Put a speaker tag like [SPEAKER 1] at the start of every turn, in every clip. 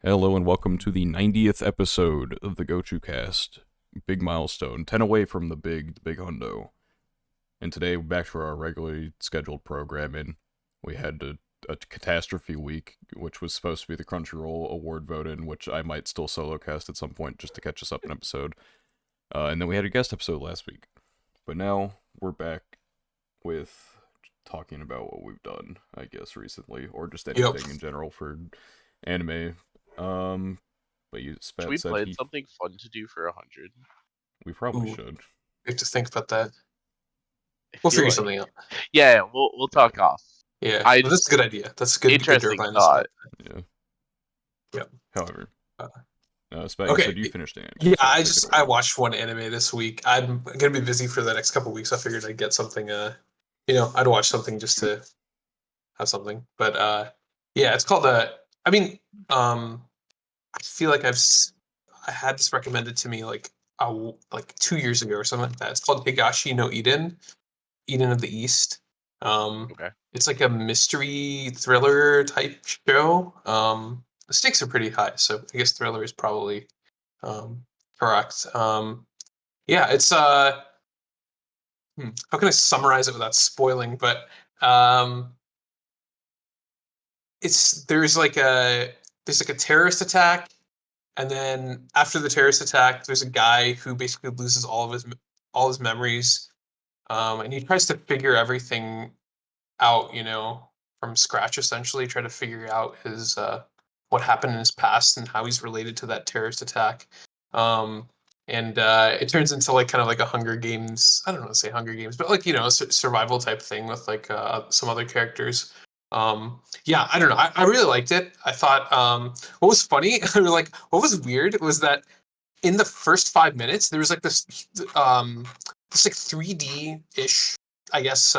[SPEAKER 1] Hello and welcome to the 90th episode of the Gochuucast. Big milestone, 10 away from the big hundo. And today, back to our regularly scheduled programming. We had a catastrophe week, which was supposed to be the Crunchyroll award vote-in, which I might still solo cast at some point just to catch us up an episode. And then we had a guest episode last week. But now, we're back with talking about what we've done, I guess, recently, or just
[SPEAKER 2] Yep.
[SPEAKER 1] anything in general for anime. Um, but
[SPEAKER 3] Should
[SPEAKER 1] Spat
[SPEAKER 3] we
[SPEAKER 1] said
[SPEAKER 3] plan something fun to do for 100?
[SPEAKER 1] we probably
[SPEAKER 2] Ooh,
[SPEAKER 1] should.
[SPEAKER 2] we have to think about that.
[SPEAKER 3] I
[SPEAKER 2] We'll
[SPEAKER 3] feel
[SPEAKER 2] figure
[SPEAKER 3] like
[SPEAKER 2] something out.
[SPEAKER 3] yeah, we'll talk off.
[SPEAKER 2] Yeah,
[SPEAKER 3] I
[SPEAKER 2] but that's a good idea. That's good to
[SPEAKER 3] interesting
[SPEAKER 2] remind us
[SPEAKER 3] thought.
[SPEAKER 2] about that.
[SPEAKER 1] Yeah.
[SPEAKER 2] Yep.
[SPEAKER 1] However,
[SPEAKER 2] Uh,
[SPEAKER 1] Spat, you
[SPEAKER 2] okay.
[SPEAKER 1] said you finished anime.
[SPEAKER 2] Yeah,
[SPEAKER 1] So take it
[SPEAKER 2] I
[SPEAKER 1] away.
[SPEAKER 2] watched one anime this week. I'm gonna be busy for the next couple weeks. I figured I'd get something. I'd watch something just to have something. But yeah, it's called I mean, I feel like I had this recommended to me like 2 years ago or something like that. It's called Higashi no Eden. Eden of the East.
[SPEAKER 3] Okay.
[SPEAKER 2] It's like a mystery thriller type show. The stakes are pretty high, so I guess thriller is probably um, correct. Yeah, it's how can I summarize it without spoiling? But um, it's there's like a terrorist attack, and then after the terrorist attack, there's a guy who basically loses all his memories, and he tries to figure everything out, from scratch essentially, try to figure out his what happened in his past and how he's related to that terrorist attack. Um, and it turns into like kind of like a Hunger Games. I don't want to say Hunger Games, but like a survival type thing with like some other characters. Yeah, I don't know. I really liked it. I thought what was funny, or like what was weird, was that in the first 5 minutes there was like this like 3D ish, I guess,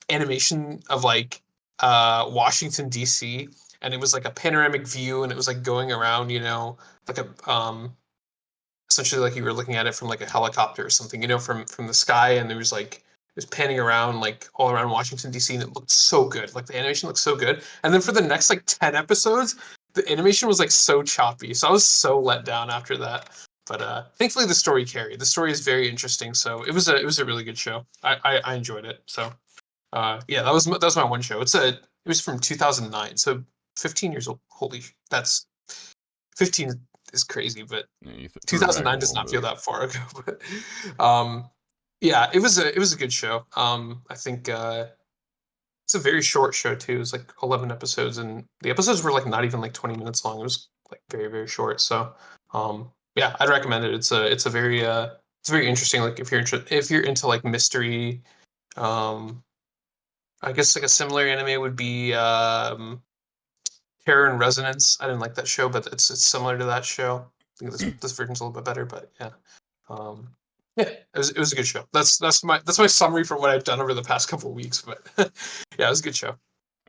[SPEAKER 2] animation of like Washington D.C., and it was like a panoramic view, and it was like going around, like a essentially like you were looking at it from like a helicopter or something, from the sky, and there was like it was panning around like all around Washington D.C., and it looked so good. Like the animation looked so good, and then for the next like 10 episodes, the animation was like so choppy. So I was so let down after that. But thankfully the story carried. The story is very interesting, so it was a really good show. I enjoyed it. So yeah, that was my one show. It was from 2009, so 15 years old. Holy, that's 15 is crazy, but
[SPEAKER 1] Yeah, you threw it back a
[SPEAKER 2] 2009 does
[SPEAKER 1] little
[SPEAKER 2] not feel
[SPEAKER 1] bit.
[SPEAKER 2] that far ago. But yeah, it was a good show. I think it's a very short show too. It was like 11 episodes, and the episodes were like not even like 20 minutes long. It was like very short. So yeah, I'd recommend it. It's very interesting. Like if you're into like mystery. Um, I guess like a similar anime would be Terror and Resonance. I didn't like that show, but it's similar to that show. I think this version's a little bit better, but yeah. Yeah, it was a good show. That's my summary for what I've done over the past couple of weeks. But yeah, it was a good show.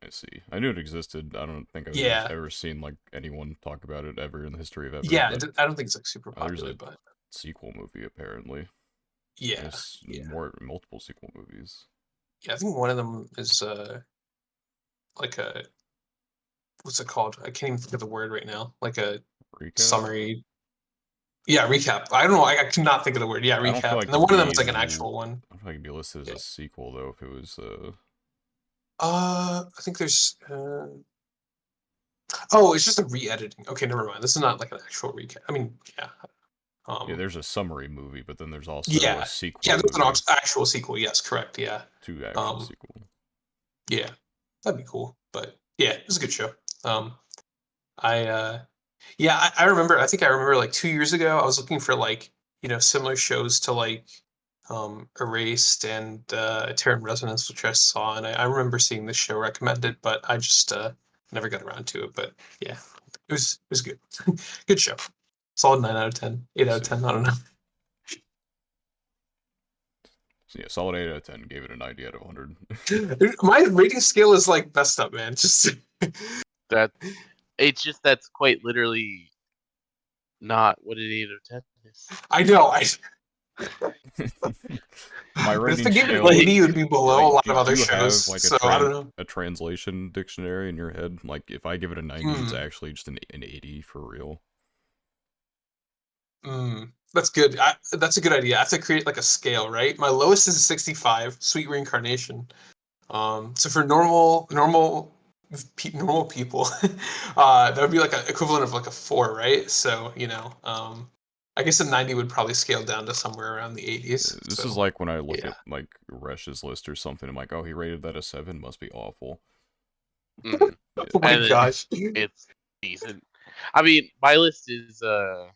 [SPEAKER 1] I see. I knew it existed. I don't think I've
[SPEAKER 2] Yeah,
[SPEAKER 1] ever seen like anyone talk about it ever in the history of ever.
[SPEAKER 2] yeah.
[SPEAKER 1] But
[SPEAKER 2] I don't think it's like super
[SPEAKER 1] there's
[SPEAKER 2] popular,
[SPEAKER 1] a
[SPEAKER 2] but
[SPEAKER 1] sequel movie apparently.
[SPEAKER 2] yeah,
[SPEAKER 1] There's
[SPEAKER 2] yeah,
[SPEAKER 1] multiple sequel movies.
[SPEAKER 2] yeah. I think one of them is like a what's it called? I can't even think of the word right now. Like a
[SPEAKER 1] Recap.
[SPEAKER 2] summary. Yeah, recap. I don't know. I cannot think of the word. Yeah,
[SPEAKER 1] I don't feel
[SPEAKER 2] recap.
[SPEAKER 1] like
[SPEAKER 2] And then
[SPEAKER 1] it'd
[SPEAKER 2] one of them
[SPEAKER 1] be.
[SPEAKER 2] is like an actual one.
[SPEAKER 1] I don't feel like it'd be listed as
[SPEAKER 2] Yeah.
[SPEAKER 1] a sequel though if it was.
[SPEAKER 2] I think there's. Oh, it's just a re-editing. Okay, never mind. This is not like an actual recap. I mean, yeah.
[SPEAKER 1] Yeah,
[SPEAKER 2] Um,
[SPEAKER 1] there's a summary movie, but then there's also a
[SPEAKER 2] yeah, yeah.
[SPEAKER 1] sequel
[SPEAKER 2] There's an
[SPEAKER 1] movie
[SPEAKER 2] actual sequel. Yes, correct. Yeah.
[SPEAKER 1] to actual
[SPEAKER 2] Um,
[SPEAKER 1] sequel.
[SPEAKER 2] yeah, that'd be cool. But yeah, it was a good show. I yeah, I remember. I think I remember like 2 years ago. I was looking for like similar shows to like Erased and Terran Resonance, which I saw, and I remember seeing this show recommended, but I just never got around to it. But yeah, it was good. Good show. Solid 9 out of 10, eight
[SPEAKER 1] I
[SPEAKER 2] out of
[SPEAKER 1] see.
[SPEAKER 2] 10. I don't know.
[SPEAKER 1] So yeah, solid 8 out of 10. Gave it a 90 out of 100.
[SPEAKER 2] My rating scale is like messed up, man. Just
[SPEAKER 3] That it's just that's quite literally not what an 8 out of 10 is.
[SPEAKER 2] I know.
[SPEAKER 1] My
[SPEAKER 2] But if
[SPEAKER 1] rating
[SPEAKER 2] they gave it an
[SPEAKER 1] scale,
[SPEAKER 2] 80, it would be below a
[SPEAKER 1] like,
[SPEAKER 2] lot of
[SPEAKER 1] do
[SPEAKER 2] other
[SPEAKER 1] you
[SPEAKER 2] shows.
[SPEAKER 1] have like
[SPEAKER 2] So I don't know.
[SPEAKER 1] a translation dictionary in your head? Like, if I give it a 90, it's
[SPEAKER 2] Hmm.
[SPEAKER 1] actually just an 80 for real.
[SPEAKER 2] That's good. That's a good idea. I have to create like a scale, right? My lowest is a 65, Sweet Reincarnation. So for normal people, that would be like an equivalent of like a 4, right? So I guess a 90 would probably scale down to somewhere around the 80s.
[SPEAKER 1] This is
[SPEAKER 2] So
[SPEAKER 1] like when I look
[SPEAKER 2] yeah.
[SPEAKER 1] at like Resh's list or something. I'm like, oh, he rated that a 7. Must be awful.
[SPEAKER 3] Mhm.
[SPEAKER 1] Yeah.
[SPEAKER 2] Oh my
[SPEAKER 3] And
[SPEAKER 2] gosh.
[SPEAKER 3] it's decent. I mean, my list is about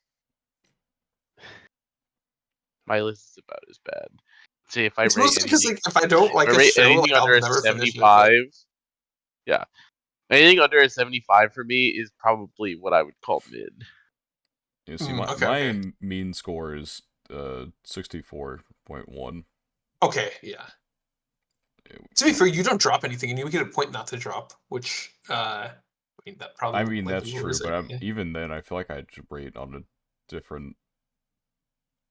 [SPEAKER 3] as bad. See, if I
[SPEAKER 2] It's
[SPEAKER 3] rate
[SPEAKER 2] mostly because
[SPEAKER 3] anything,
[SPEAKER 2] like if I don't
[SPEAKER 3] if I
[SPEAKER 2] like a
[SPEAKER 3] rate
[SPEAKER 2] show,
[SPEAKER 3] anything
[SPEAKER 2] like I'll
[SPEAKER 3] under a
[SPEAKER 2] never finish it. But
[SPEAKER 3] 75, yeah, anything under a 75 for me is probably what I would call mid.
[SPEAKER 1] You see,
[SPEAKER 2] okay, okay,
[SPEAKER 1] my mean score is 64.1.
[SPEAKER 2] okay, yeah. To be fair, you don't drop anything, and you get a point not to drop, which I mean that
[SPEAKER 1] I
[SPEAKER 2] probably
[SPEAKER 1] mean,
[SPEAKER 2] like
[SPEAKER 1] that's true,
[SPEAKER 2] lowers
[SPEAKER 1] but
[SPEAKER 2] it.
[SPEAKER 1] I'm,
[SPEAKER 2] Yeah.
[SPEAKER 1] even then, I feel like I just rate on a different.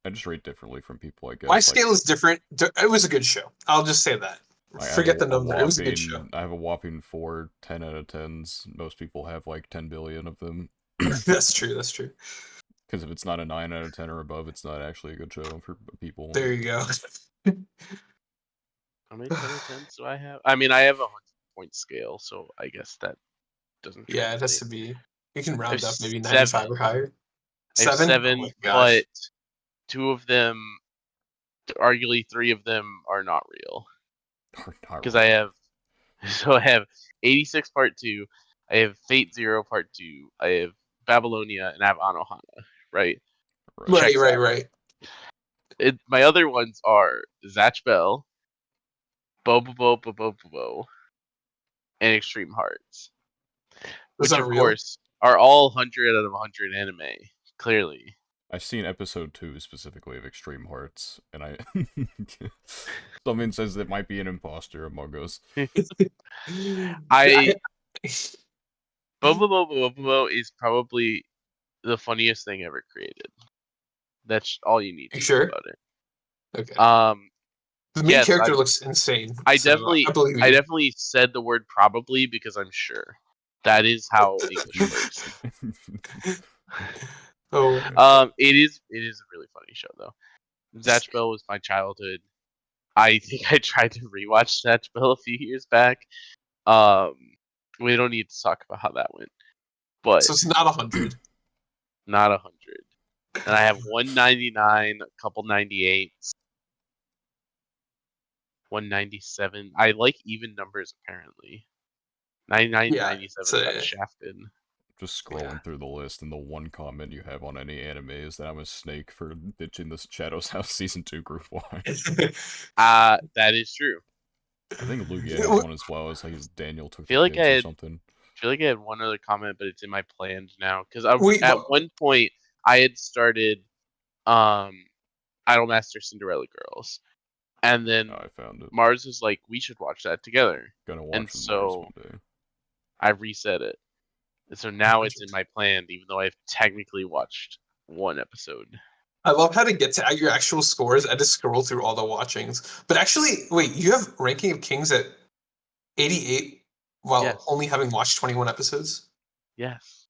[SPEAKER 1] I just rate differently from people, I
[SPEAKER 2] My
[SPEAKER 1] guess. Like,
[SPEAKER 2] scale is different. It was a good show. I'll just say that.
[SPEAKER 1] I have
[SPEAKER 2] Forget the number. It was a good show.
[SPEAKER 1] I have a whopping 4 10 out of 10s. Most people have like 10 billion of them.
[SPEAKER 2] That's true. That's true.
[SPEAKER 1] Because if it's not a 9 out of 10 or above, it's not actually a good show for people.
[SPEAKER 2] There you go.
[SPEAKER 3] How many 10 out of 10s do I have? I mean, I have a 100-point scale, so I guess that doesn't
[SPEAKER 2] Yeah, it has
[SPEAKER 3] translate.
[SPEAKER 2] to be. You can
[SPEAKER 3] I have
[SPEAKER 2] round up maybe 95
[SPEAKER 3] 7.
[SPEAKER 2] or higher.
[SPEAKER 3] I have
[SPEAKER 2] 7? Oh my
[SPEAKER 3] 7, but
[SPEAKER 2] gosh.
[SPEAKER 3] 2 of them, arguably 3 of them, are not real.
[SPEAKER 1] Or not
[SPEAKER 3] Because I
[SPEAKER 1] real.
[SPEAKER 3] have, so I have 86 Part 2, I have Fate Zero Part 2, I have Babylonia, and I have Anohana, right?
[SPEAKER 1] Right.
[SPEAKER 2] Right,
[SPEAKER 3] Checks
[SPEAKER 2] right,
[SPEAKER 3] out.
[SPEAKER 2] right.
[SPEAKER 3] My other ones are Zatch Bell, Bobo, and Extreme Hearts,
[SPEAKER 2] Was
[SPEAKER 3] which
[SPEAKER 2] that
[SPEAKER 3] of
[SPEAKER 2] real?
[SPEAKER 3] course are all 100 out of 100 anime, clearly.
[SPEAKER 1] I've seen episode 2 specifically of Extreme Hearts, and I. Something says it might be an imposter among us.
[SPEAKER 3] I Bobo is probably the funniest thing ever created. That's all you need
[SPEAKER 2] You
[SPEAKER 3] to know
[SPEAKER 2] sure?
[SPEAKER 3] about it.
[SPEAKER 2] Okay.
[SPEAKER 3] Um,
[SPEAKER 2] The main
[SPEAKER 3] yes,
[SPEAKER 2] character looks insane,
[SPEAKER 3] I
[SPEAKER 2] so I
[SPEAKER 3] definitely,
[SPEAKER 2] believe
[SPEAKER 3] I
[SPEAKER 2] you.
[SPEAKER 3] definitely said the word probably because I'm sure. That is how English works.
[SPEAKER 2] Oh,
[SPEAKER 3] It is a really funny show though. Zatch Bell was my childhood. I think I tried to rewatch Zatch Bell a few years back. Um, we don't need to talk about how that went, but
[SPEAKER 2] so it's not 100.
[SPEAKER 3] not 100. And I have 199, a couple 98s, 197. I like even numbers apparently. 99 and
[SPEAKER 2] Yeah,
[SPEAKER 3] 97
[SPEAKER 2] so
[SPEAKER 3] got shafted.
[SPEAKER 1] Just
[SPEAKER 2] yeah.
[SPEAKER 1] scrolling through the list, and the one comment you have on any anime is that I'm a snake for ditching this Shadow's House Season 2 group watch.
[SPEAKER 3] That is true.
[SPEAKER 1] I think Lugia has one as well, as like his Daniel
[SPEAKER 3] I
[SPEAKER 1] took the
[SPEAKER 3] feel like
[SPEAKER 1] kids or something.
[SPEAKER 3] I had one other comment, but it's in my plans now because
[SPEAKER 2] Wait,
[SPEAKER 3] at
[SPEAKER 2] what?
[SPEAKER 3] one point I had started um Idolmaster Cinderella Girls, and
[SPEAKER 1] Oh,
[SPEAKER 3] then
[SPEAKER 1] I found it.
[SPEAKER 3] Mars was like, "We should watch that together,"
[SPEAKER 1] Gonna
[SPEAKER 3] and
[SPEAKER 1] watch with Mars
[SPEAKER 3] so
[SPEAKER 1] one day.
[SPEAKER 3] I reset it, and so now it's in my plan, even though I've technically watched one episode.
[SPEAKER 2] I love how to get to your actual scores. I just scroll through all the watchings. But actually, wait, you have Ranking of Kings at 88 while
[SPEAKER 3] Yes,
[SPEAKER 2] only having watched 21 episodes?
[SPEAKER 3] yes,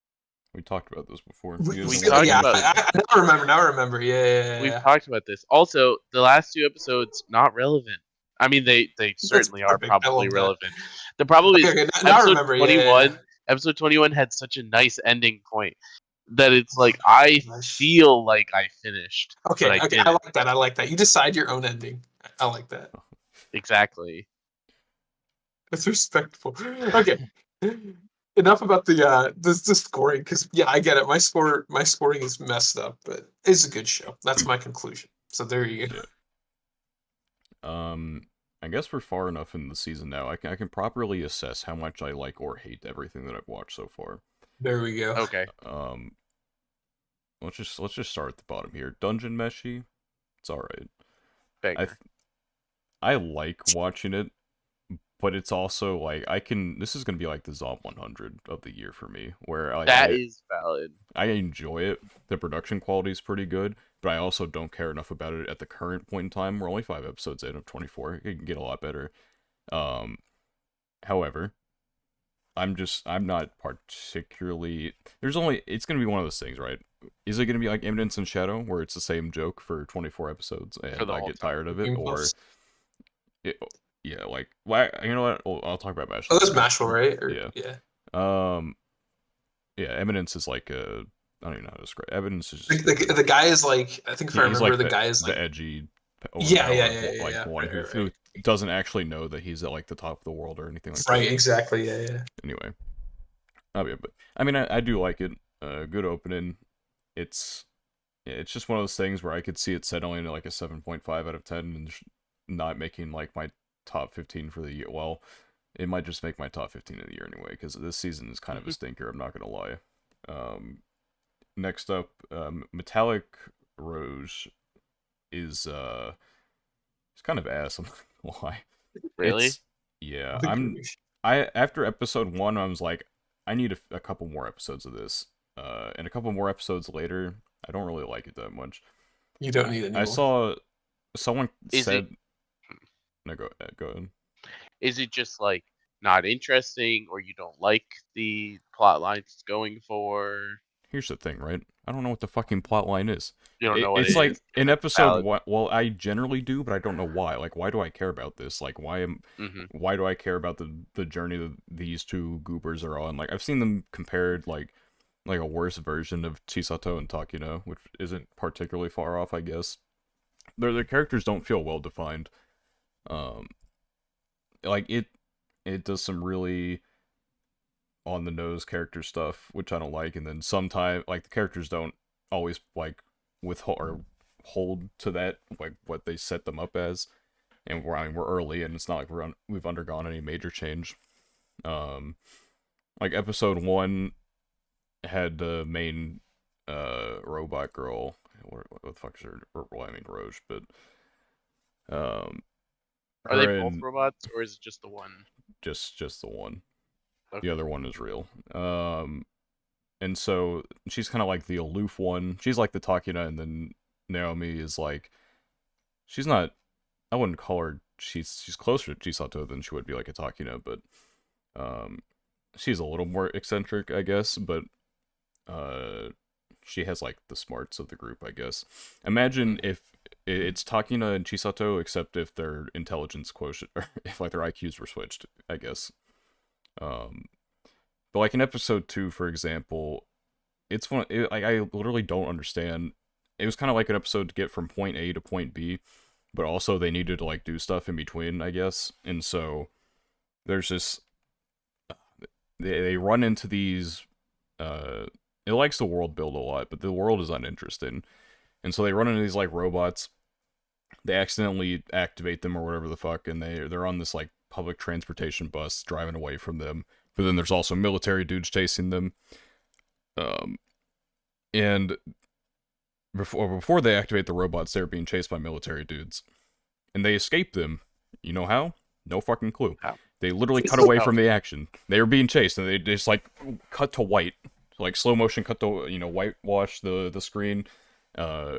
[SPEAKER 1] We talked about this before. He
[SPEAKER 3] we
[SPEAKER 1] doesn't
[SPEAKER 2] Yeah,
[SPEAKER 1] want to
[SPEAKER 3] talked
[SPEAKER 2] yeah,
[SPEAKER 1] finish
[SPEAKER 3] about
[SPEAKER 1] it.
[SPEAKER 2] I now remember. Now I remember. Yeah, yeah, yeah,
[SPEAKER 3] we've
[SPEAKER 2] yeah.
[SPEAKER 3] talked about this. Also, the last 2 episodes not relevant. I mean, they
[SPEAKER 2] That's
[SPEAKER 3] certainly are
[SPEAKER 2] perfect. I
[SPEAKER 3] probably
[SPEAKER 2] love that.
[SPEAKER 3] relevant. The problem
[SPEAKER 2] Okay,
[SPEAKER 3] is
[SPEAKER 2] okay. Now I
[SPEAKER 3] episode
[SPEAKER 2] remember. Yeah, yeah, yeah.
[SPEAKER 3] 21. Episode 21 had such a nice ending point that it's like I
[SPEAKER 2] Gosh.
[SPEAKER 3] feel like I finished, but
[SPEAKER 2] Okay,
[SPEAKER 3] I
[SPEAKER 2] okay. I
[SPEAKER 3] didn't.
[SPEAKER 2] like that. I like that. You decide your own ending. I like that.
[SPEAKER 3] Exactly.
[SPEAKER 2] That's respectful. Okay. Enough about the scoring, because yeah, I get it. My scoring is messed up, but it's a good show. That's my conclusion. So there you go.
[SPEAKER 1] Yeah. I guess we're far enough in the season now. I can properly assess how much I like or hate everything that I've watched so far.
[SPEAKER 2] There we go.
[SPEAKER 3] Okay.
[SPEAKER 1] Um, let's just start at the bottom here. Dungeon Meshi, it's all right. I
[SPEAKER 3] Banger.
[SPEAKER 1] I like watching it, but it's also like I can. This is gonna be like the Zom 100 of the year for me, where like
[SPEAKER 3] That is valid.
[SPEAKER 1] I enjoy it. The production quality is pretty good, but I also don't care enough about it at the current point in time. We're only 5 episodes in of 24. It can get a lot better. However, I'm not particularly. It's gonna be one of those things, right? Is it gonna be like Eminence and Shadow, where it's the same joke for 24 episodes
[SPEAKER 3] For
[SPEAKER 1] and
[SPEAKER 3] the
[SPEAKER 1] I
[SPEAKER 3] whole
[SPEAKER 1] get
[SPEAKER 3] time.
[SPEAKER 1] tired of it,
[SPEAKER 2] Game
[SPEAKER 1] or
[SPEAKER 2] Plus.
[SPEAKER 1] yeah, like why? You know what? I'll talk about
[SPEAKER 2] Oh,
[SPEAKER 1] Mashal
[SPEAKER 2] that's
[SPEAKER 1] too.
[SPEAKER 2] Mashal, right?
[SPEAKER 1] Yeah.
[SPEAKER 2] Yeah.
[SPEAKER 1] Um. Yeah. Eminence is like a. I don't even know how to describe. Eminence is just
[SPEAKER 2] The guy is like, I think if I
[SPEAKER 1] he's
[SPEAKER 2] remember,
[SPEAKER 1] like
[SPEAKER 2] the guy is
[SPEAKER 1] the
[SPEAKER 2] like,
[SPEAKER 1] edgy,
[SPEAKER 2] yeah, yeah,
[SPEAKER 1] overpowered
[SPEAKER 2] yeah, yeah,
[SPEAKER 1] like
[SPEAKER 2] yeah.
[SPEAKER 1] one
[SPEAKER 2] Right,
[SPEAKER 1] who
[SPEAKER 2] right,
[SPEAKER 1] doesn't actually know that he's at like the top of the world or anything like
[SPEAKER 2] right.
[SPEAKER 1] that.
[SPEAKER 2] Right, exactly. Yeah, yeah.
[SPEAKER 1] Anyway, oh yeah, but I mean I do like it. Good opening. It's it's just one of those things where I could see it settling at like a 7.5 out of 10 and not making like my top 15 for the year. Well, it might just make my top 15 of the year anyway, because this season is kind of a stinker, I'm not going to lie. Next up, Metallic Rose is, it's kind of ass, I'm not going to lie.
[SPEAKER 3] Really?
[SPEAKER 1] It's, yeah,
[SPEAKER 2] Agreed.
[SPEAKER 1] after episode 1, I was like, I need a couple more episodes of this. And a couple more episodes later, I don't really like it that much.
[SPEAKER 2] You don't need
[SPEAKER 1] I
[SPEAKER 2] anymore.
[SPEAKER 1] saw someone
[SPEAKER 3] Is it
[SPEAKER 1] said. No, go ahead.
[SPEAKER 3] is it just like not interesting, or you don't like the plot lines it's going for?
[SPEAKER 1] Here's the thing, right? I don't know what the fucking plot line is.
[SPEAKER 3] You don't know what
[SPEAKER 1] It's
[SPEAKER 3] it
[SPEAKER 1] like
[SPEAKER 3] is.
[SPEAKER 1] in episode
[SPEAKER 3] Valid.
[SPEAKER 1] one. Well, I generally do, but I don't know why. Like, why do I care about this? Like,
[SPEAKER 3] Mm-hmm.
[SPEAKER 1] why do I care about the journey that these two goobers are on? Like, I've seen them compared like a worse version of Chisato and Takino, which isn't particularly far off, I guess. Their characters don't feel well defined. Um, like it does some really on the nose character stuff, which I don't like, and then sometimes like the characters don't always like withhold or hold to that like what they set them up as, and we're early, and it's not like we've undergone any major change. Um, like episode 1 had the main robot girl. What the fuck is her? Well, I mean Roche, but um,
[SPEAKER 3] Are they
[SPEAKER 1] her
[SPEAKER 3] both
[SPEAKER 1] and
[SPEAKER 3] robots, or is it just the one?
[SPEAKER 1] just the one. The
[SPEAKER 3] Okay.
[SPEAKER 1] other one is real. And so she's kind of like the aloof one. She's like the Takina, and then Naomi is like, she's not. I wouldn't call her. She's closer to Chisato than she would be like a Takina, but um, she's a little more eccentric, I guess. But uh, she has like the smarts of the group, I guess. Imagine if it's Takina and Chisato, except if their intelligence quotient, or if like their IQs were switched, I guess. Um, but like in episode 2, for example, it's one. I literally don't understand. It was kind of like an episode to get from point A to point B, but also they needed to like do stuff in between, I guess. And so there's this. They run into these. It likes the world build a lot, but the world is uninteresting, and so they run into these like robots. They accidentally activate them or whatever the fuck, and they're on this like public transportation bus driving away from them. But then there's also military dudes chasing them. Um, and before they activate the robots, they're being chased by military dudes, and they escape them. You know how? No fucking clue.
[SPEAKER 3] How?
[SPEAKER 1] They literally cut away
[SPEAKER 3] Oh.
[SPEAKER 1] from the action. They were being chased, and they just like cut to white, like slow motion cut to whitewash the screen, uh,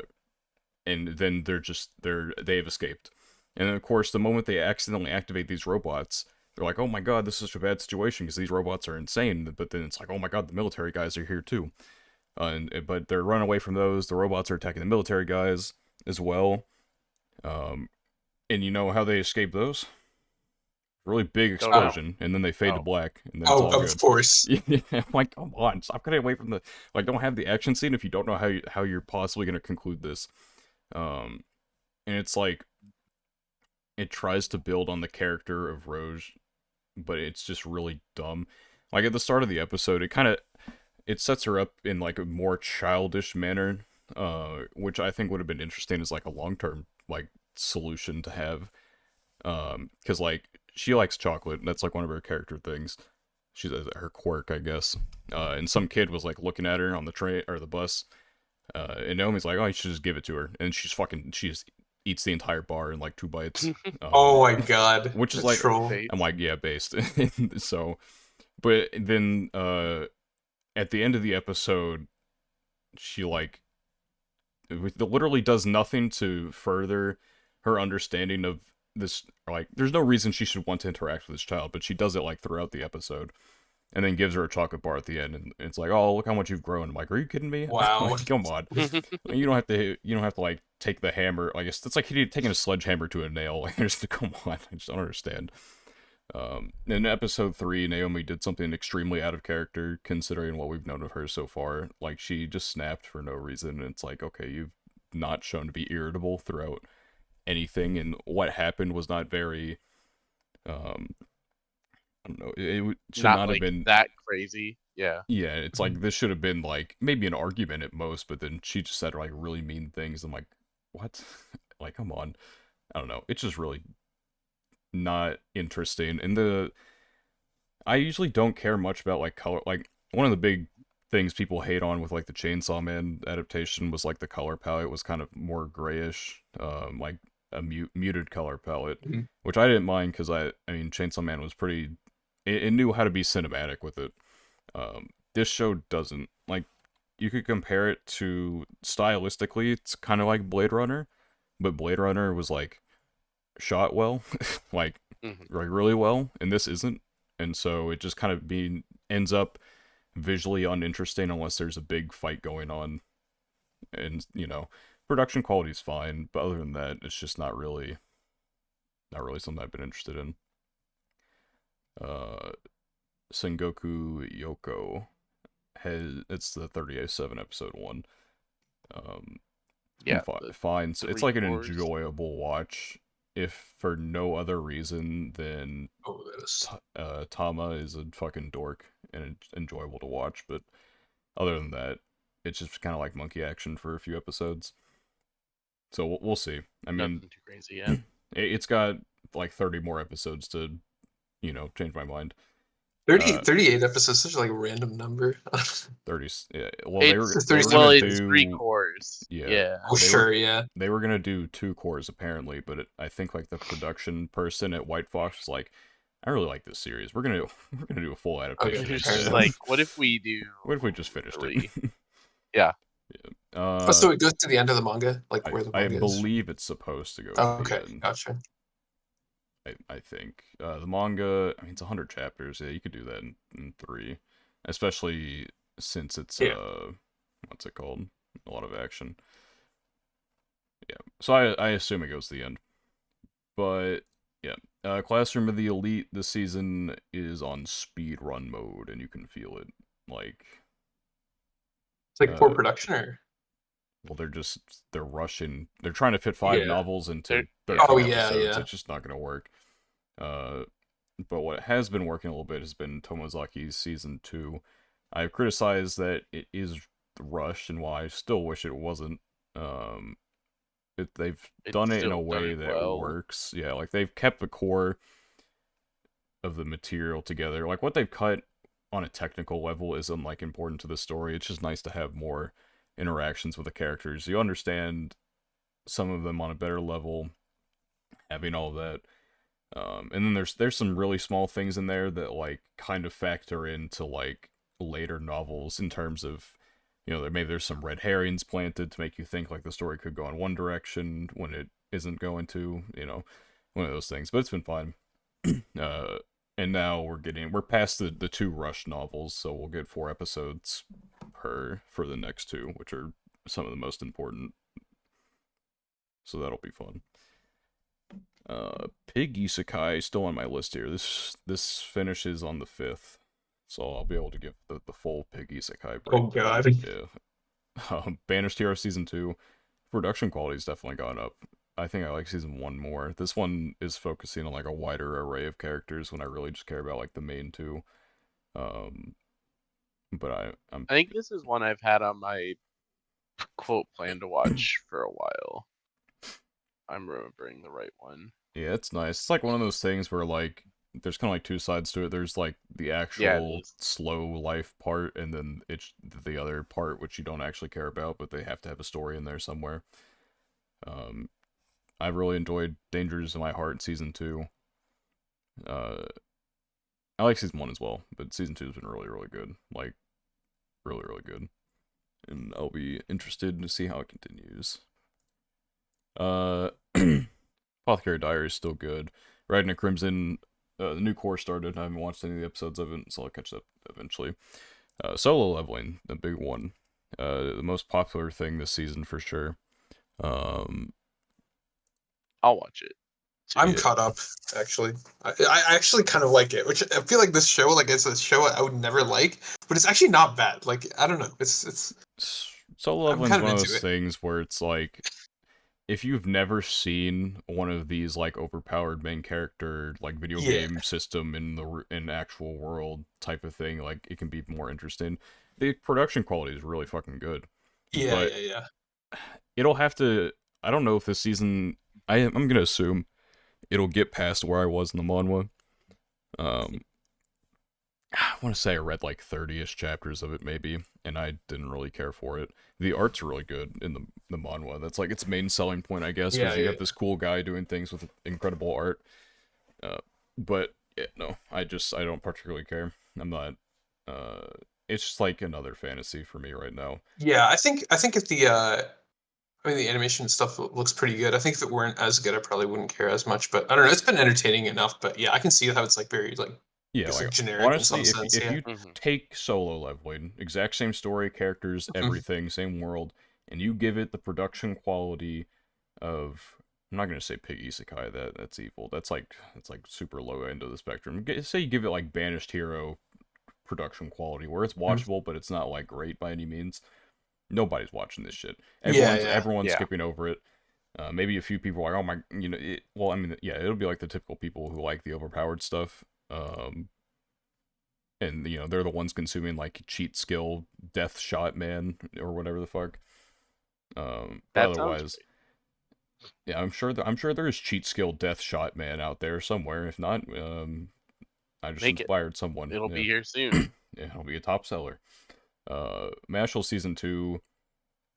[SPEAKER 1] and then they've escaped. And then of course, the moment they accidentally activate these robots, they're like, oh my god, this is such a bad situation because these robots are insane. But then it's like, oh my god, the military guys are here too. But they're running away from those. The robots are attacking the military guys as well. Um, and you know how they escape those? Really big
[SPEAKER 3] Don't know.
[SPEAKER 1] explosion, and then they fade to
[SPEAKER 3] Oh.
[SPEAKER 1] black, and then it's
[SPEAKER 2] Oh,
[SPEAKER 1] all
[SPEAKER 2] of
[SPEAKER 1] good.
[SPEAKER 2] course.
[SPEAKER 1] I'm like, come on, stop cutting away from the like. Don't have the action scene if you don't know how you're possibly gonna conclude this. And it's like it tries to build on the character of Roge, but it's just really dumb. Like at the start of the episode, it sets her up in like a more childish manner, which I think would have been interesting as like a long-term like solution to have. Because like she likes chocolate, and that's like one of her character things. She's her quirk, I guess. And some kid was like looking at her on the train or the bus, and Naomi's like, "Oh, you should just give it to her," and she just eats the entire bar in like 2 bites.
[SPEAKER 2] Oh my god,
[SPEAKER 1] Which is
[SPEAKER 2] the
[SPEAKER 1] like,
[SPEAKER 2] troll.
[SPEAKER 1] I'm like, yeah, based. So, but then at the end of the episode, she like It literally does nothing to further her understanding of this. Like, there's no reason she should want to interact with this child, but she does it like throughout the episode, and then gives her a chocolate bar at the end, and it's like, oh, look how much you've grown. I'm like, are you kidding me?
[SPEAKER 2] Wow.
[SPEAKER 1] Like, come on. You don't have to. You don't have to like take the hammer. I guess that's like taking a sledgehammer to a nail. Like, just come on. I just don't understand. In episode 3, Naomi did something extremely out of character considering what we've known of her so far. Like, she just snapped for no reason, and it's like, okay, you've not shown to be irritable throughout anything, and what happened was not very, um, I don't know, it should
[SPEAKER 3] Not
[SPEAKER 1] not have
[SPEAKER 3] like
[SPEAKER 1] been,
[SPEAKER 3] that crazy. Yeah.
[SPEAKER 1] yeah, it's like, this should have been, like, maybe an argument at most, but then she just said, like, really mean things. I'm like, what? Like, come on. I don't know. It's just really not interesting. And I usually don't care much about like color. Like, one of the big things people hate on with like the Chainsaw Man adaptation was like the color palette was kind of more grayish, like a muted color palette,
[SPEAKER 2] Mhm.
[SPEAKER 1] which I didn't mind because I mean Chainsaw Man was pretty. It knew how to be cinematic with it. This show doesn't. Like, you could compare it to stylistically, it's kind of like Blade Runner, but Blade Runner was like shot well, like
[SPEAKER 3] Hmm.
[SPEAKER 1] like really well, and this isn't. And so it just kind of ends up visually uninteresting unless there's a big fight going on. And production quality's fine, but other than that, it's just not really something I've been interested in. Uh, Sengoku Yoko it's the 38-7 episode 1. Um,
[SPEAKER 3] Yeah. The
[SPEAKER 1] fine. So it's
[SPEAKER 3] three
[SPEAKER 1] like an
[SPEAKER 3] cores.
[SPEAKER 1] enjoyable watch, if for no other reason than
[SPEAKER 2] Oh, that is.
[SPEAKER 1] Tama is a fucking dork and it's enjoyable to watch. But other than that, it's just kind of like monkey action for a few episodes. So we'll see. I mean,
[SPEAKER 3] Nothing too crazy. Yeah.
[SPEAKER 1] it's got like 30 more episodes to change my mind.
[SPEAKER 2] 38 episodes, such like a random number.
[SPEAKER 1] 30. Yeah, well, they were
[SPEAKER 3] It's
[SPEAKER 1] they were
[SPEAKER 2] 37.
[SPEAKER 1] gonna
[SPEAKER 3] it's three
[SPEAKER 1] do
[SPEAKER 3] cores.
[SPEAKER 1] yeah
[SPEAKER 3] Yeah.
[SPEAKER 2] Oh,
[SPEAKER 1] they were
[SPEAKER 2] sure, yeah.
[SPEAKER 1] they were gonna do 2 cores apparently, but I think like the production person at White Fox was like, I really like this series. We're gonna do a full
[SPEAKER 2] Okay,
[SPEAKER 1] adaptation
[SPEAKER 3] It's
[SPEAKER 2] fair
[SPEAKER 3] just
[SPEAKER 1] instead.
[SPEAKER 2] enough.
[SPEAKER 3] like, what if we do
[SPEAKER 1] What if we just finished it?
[SPEAKER 3] 3? Yeah.
[SPEAKER 2] Oh, so it goes to the end of the manga, like where the
[SPEAKER 1] I
[SPEAKER 2] manga is.
[SPEAKER 1] believe it's supposed to go to the
[SPEAKER 2] Okay,
[SPEAKER 1] end.
[SPEAKER 2] gotcha.
[SPEAKER 1] I think the manga. I mean, it's 100 chapters. Yeah, you could do that in 3, especially since it's
[SPEAKER 2] Yeah.
[SPEAKER 1] what's it called? A lot of action. Yeah, so I assume it goes to the end. But yeah, Classroom of the Elite this season is on speed run mode, and you can feel it. Like,
[SPEAKER 2] It's like poor
[SPEAKER 1] uh,
[SPEAKER 2] production, or
[SPEAKER 1] well, they're rushing. They're trying to fit 5
[SPEAKER 2] yeah.
[SPEAKER 1] novels into
[SPEAKER 3] Yeah.
[SPEAKER 1] 13
[SPEAKER 2] Oh yeah,
[SPEAKER 1] episodes.
[SPEAKER 2] yeah.
[SPEAKER 1] It's just not gonna work. Uh, but what has been working a little bit has been Tomozaki's season 2. I've criticized that it is rushed, and while I still wish it wasn't. They've
[SPEAKER 3] It's
[SPEAKER 1] done it in a
[SPEAKER 3] still
[SPEAKER 1] way
[SPEAKER 3] done
[SPEAKER 1] that
[SPEAKER 3] well.
[SPEAKER 1] works. Yeah, like they've kept the core of the material together. Like, what they've cut on a technical level isn't like important to the story. It's just nice to have more interactions with the characters. You understand some of them on a better level, having all of that. And then there's some really small things in there that like kind of factor into like later novels in terms of maybe there's some red herrings planted to make you think like the story could go in one direction when it isn't going to, one of those things. But it's been fun. uh, and now we're past the 2 rush novels, so we'll get 4 episodes for the next 2, which are some of the most important. So that'll be fun. Pig Isekai still on my list here. This finishes on the 5th, so I'll be able to give the full Pig Isekai
[SPEAKER 2] Oh
[SPEAKER 1] breakdown.
[SPEAKER 2] god.
[SPEAKER 1] Yeah. Banished Hero season 2, production quality's definitely gone up. I think I like season 1 more. This one is focusing on like a wider array of characters when I really just care about like the main 2. But I'm
[SPEAKER 3] I think this is one I've had on my quote plan to watch for a while. I'm remembering the right one.
[SPEAKER 1] yeah, it's nice. It's like one of those things where like there's kind of like 2 sides to it. There's like the
[SPEAKER 3] Yeah, it
[SPEAKER 1] actual
[SPEAKER 3] is.
[SPEAKER 1] slow life part, and then it's the other part which you don't actually care about, but they have to have a story in there somewhere. Um, I've really enjoyed Dangers in My Heart season 2. I like season 1 as well, but season 2 has been really, really good. Like, really, really good. and I'll be interested to see how it continues. Apothecary Diary is still good. Riding a Crimson, the new core started. I haven't watched any of the episodes of it, so I'll catch up eventually. Solo leveling, the big one. The most popular thing this season for sure. Um,
[SPEAKER 3] I'll watch it.
[SPEAKER 2] I'm
[SPEAKER 1] Yeah.
[SPEAKER 2] caught up, actually. I actually kind of like it, which I feel like this show, like it's a show I would never like, but it's actually not bad. Like I don't know, it's
[SPEAKER 1] Solo
[SPEAKER 2] I'm
[SPEAKER 1] leveling's
[SPEAKER 2] kind of
[SPEAKER 1] one of
[SPEAKER 2] into
[SPEAKER 1] those
[SPEAKER 2] it.
[SPEAKER 1] things where it's like, if you've never seen one of these like overpowered main character like video
[SPEAKER 2] Yeah,
[SPEAKER 1] game system in actual world type of thing, like it can be more interesting. The production quality is really fucking good,
[SPEAKER 2] yeah,
[SPEAKER 1] but
[SPEAKER 2] yeah, yeah.
[SPEAKER 1] it'll have to. I don't know if this season. I'm gonna assume it'll get past where I was in the manhwa. Um, I want to say I read like 30ish chapters of it maybe, and I didn't really care for it. The art's really good in the manhwa. That's like its main selling point, I guess,
[SPEAKER 2] Yeah,
[SPEAKER 1] was you
[SPEAKER 2] yeah,
[SPEAKER 1] have this cool guy doing things with incredible art. Uh, but yeah, no, I don't particularly care. I'm not. Uh, it's just like another fantasy for me right now.
[SPEAKER 2] yeah. I think if the I mean the animation stuff looks pretty good. I think if it weren't as good, I probably wouldn't care as much. But I don't know. It's been entertaining enough. But yeah, I can see how it's like very like
[SPEAKER 1] Yeah,
[SPEAKER 2] it's like
[SPEAKER 1] like
[SPEAKER 2] generic in some
[SPEAKER 1] honestly, if
[SPEAKER 2] sense.
[SPEAKER 1] if
[SPEAKER 2] Yeah.
[SPEAKER 1] you
[SPEAKER 3] Mm-hmm.
[SPEAKER 1] take solo leveling, exact same story, characters,
[SPEAKER 2] Mhm.
[SPEAKER 1] everything, same world, and you give it the production quality of, I'm not gonna say pig isekai, that's evil. That's like super low end of the spectrum. Say you give it like Banished Hero production quality, where it's
[SPEAKER 2] Mhm.
[SPEAKER 1] watchable, but it's not like great by any means. Nobody's watching this shit.
[SPEAKER 2] Yeah,
[SPEAKER 1] Everyone's
[SPEAKER 2] yeah,
[SPEAKER 1] everyone's
[SPEAKER 3] Yeah.
[SPEAKER 1] skipping over it. Maybe a few people are like, oh my, well, I mean, yeah, it'll be like the typical people who like the overpowered stuff. And they're the ones consuming like cheat skill death shot man or whatever the fuck. But
[SPEAKER 3] That sounds
[SPEAKER 1] otherwise, yeah, I'm sure there is cheat skill death shot man out there somewhere. If not, I just
[SPEAKER 3] make it.
[SPEAKER 1] inspired someone.
[SPEAKER 3] It'll
[SPEAKER 1] Yeah,
[SPEAKER 3] be here soon.
[SPEAKER 1] yeah, it'll be a top seller. Mashal season 2.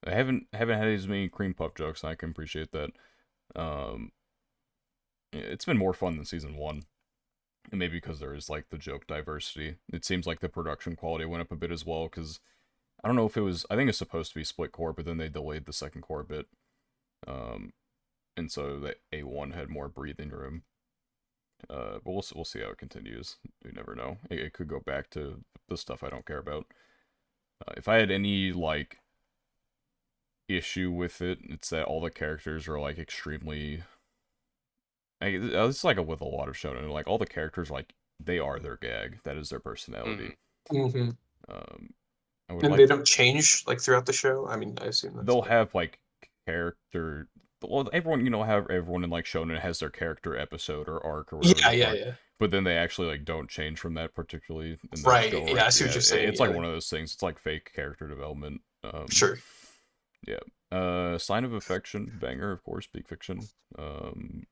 [SPEAKER 1] I haven't had as many cream puff jokes, and I can appreciate that. Um, it's been more fun than season 1. And maybe because there is like the joke diversity. It seems like the production quality went up a bit as well, because I don't know if it was. I think it's supposed to be split core, but then they delayed the second core a bit, um, and so the A1 had more breathing room. But we'll see how it continues. You never know. It could go back to the stuff I don't care about. If I had any like issue with it, it's that all the characters are like extremely. It's like with a lot of shonen. Like all the characters, like they are their gag. That is their personality.
[SPEAKER 3] Mm-hmm.
[SPEAKER 2] hmm
[SPEAKER 1] Um, I would
[SPEAKER 2] And
[SPEAKER 1] like
[SPEAKER 2] they don't change like throughout the show. I mean, I assume that's
[SPEAKER 1] they'll
[SPEAKER 2] like
[SPEAKER 1] have like character. Well, everyone, how everyone in like shonen has their character episode or arc or whatever
[SPEAKER 2] yeah,
[SPEAKER 1] the
[SPEAKER 2] yeah,
[SPEAKER 1] fuck,
[SPEAKER 2] yeah.
[SPEAKER 1] but then they actually like don't change from that particularly, and they just go
[SPEAKER 2] Right. Yeah,
[SPEAKER 1] right
[SPEAKER 2] I
[SPEAKER 1] through.
[SPEAKER 2] see what
[SPEAKER 1] Yeah,
[SPEAKER 2] you're saying.
[SPEAKER 1] it's like
[SPEAKER 2] Yeah,
[SPEAKER 1] one of those things. It's like fake character development.
[SPEAKER 2] sure.
[SPEAKER 1] Yeah. Sign of Affection, banger, of course, Big Fiction. Um,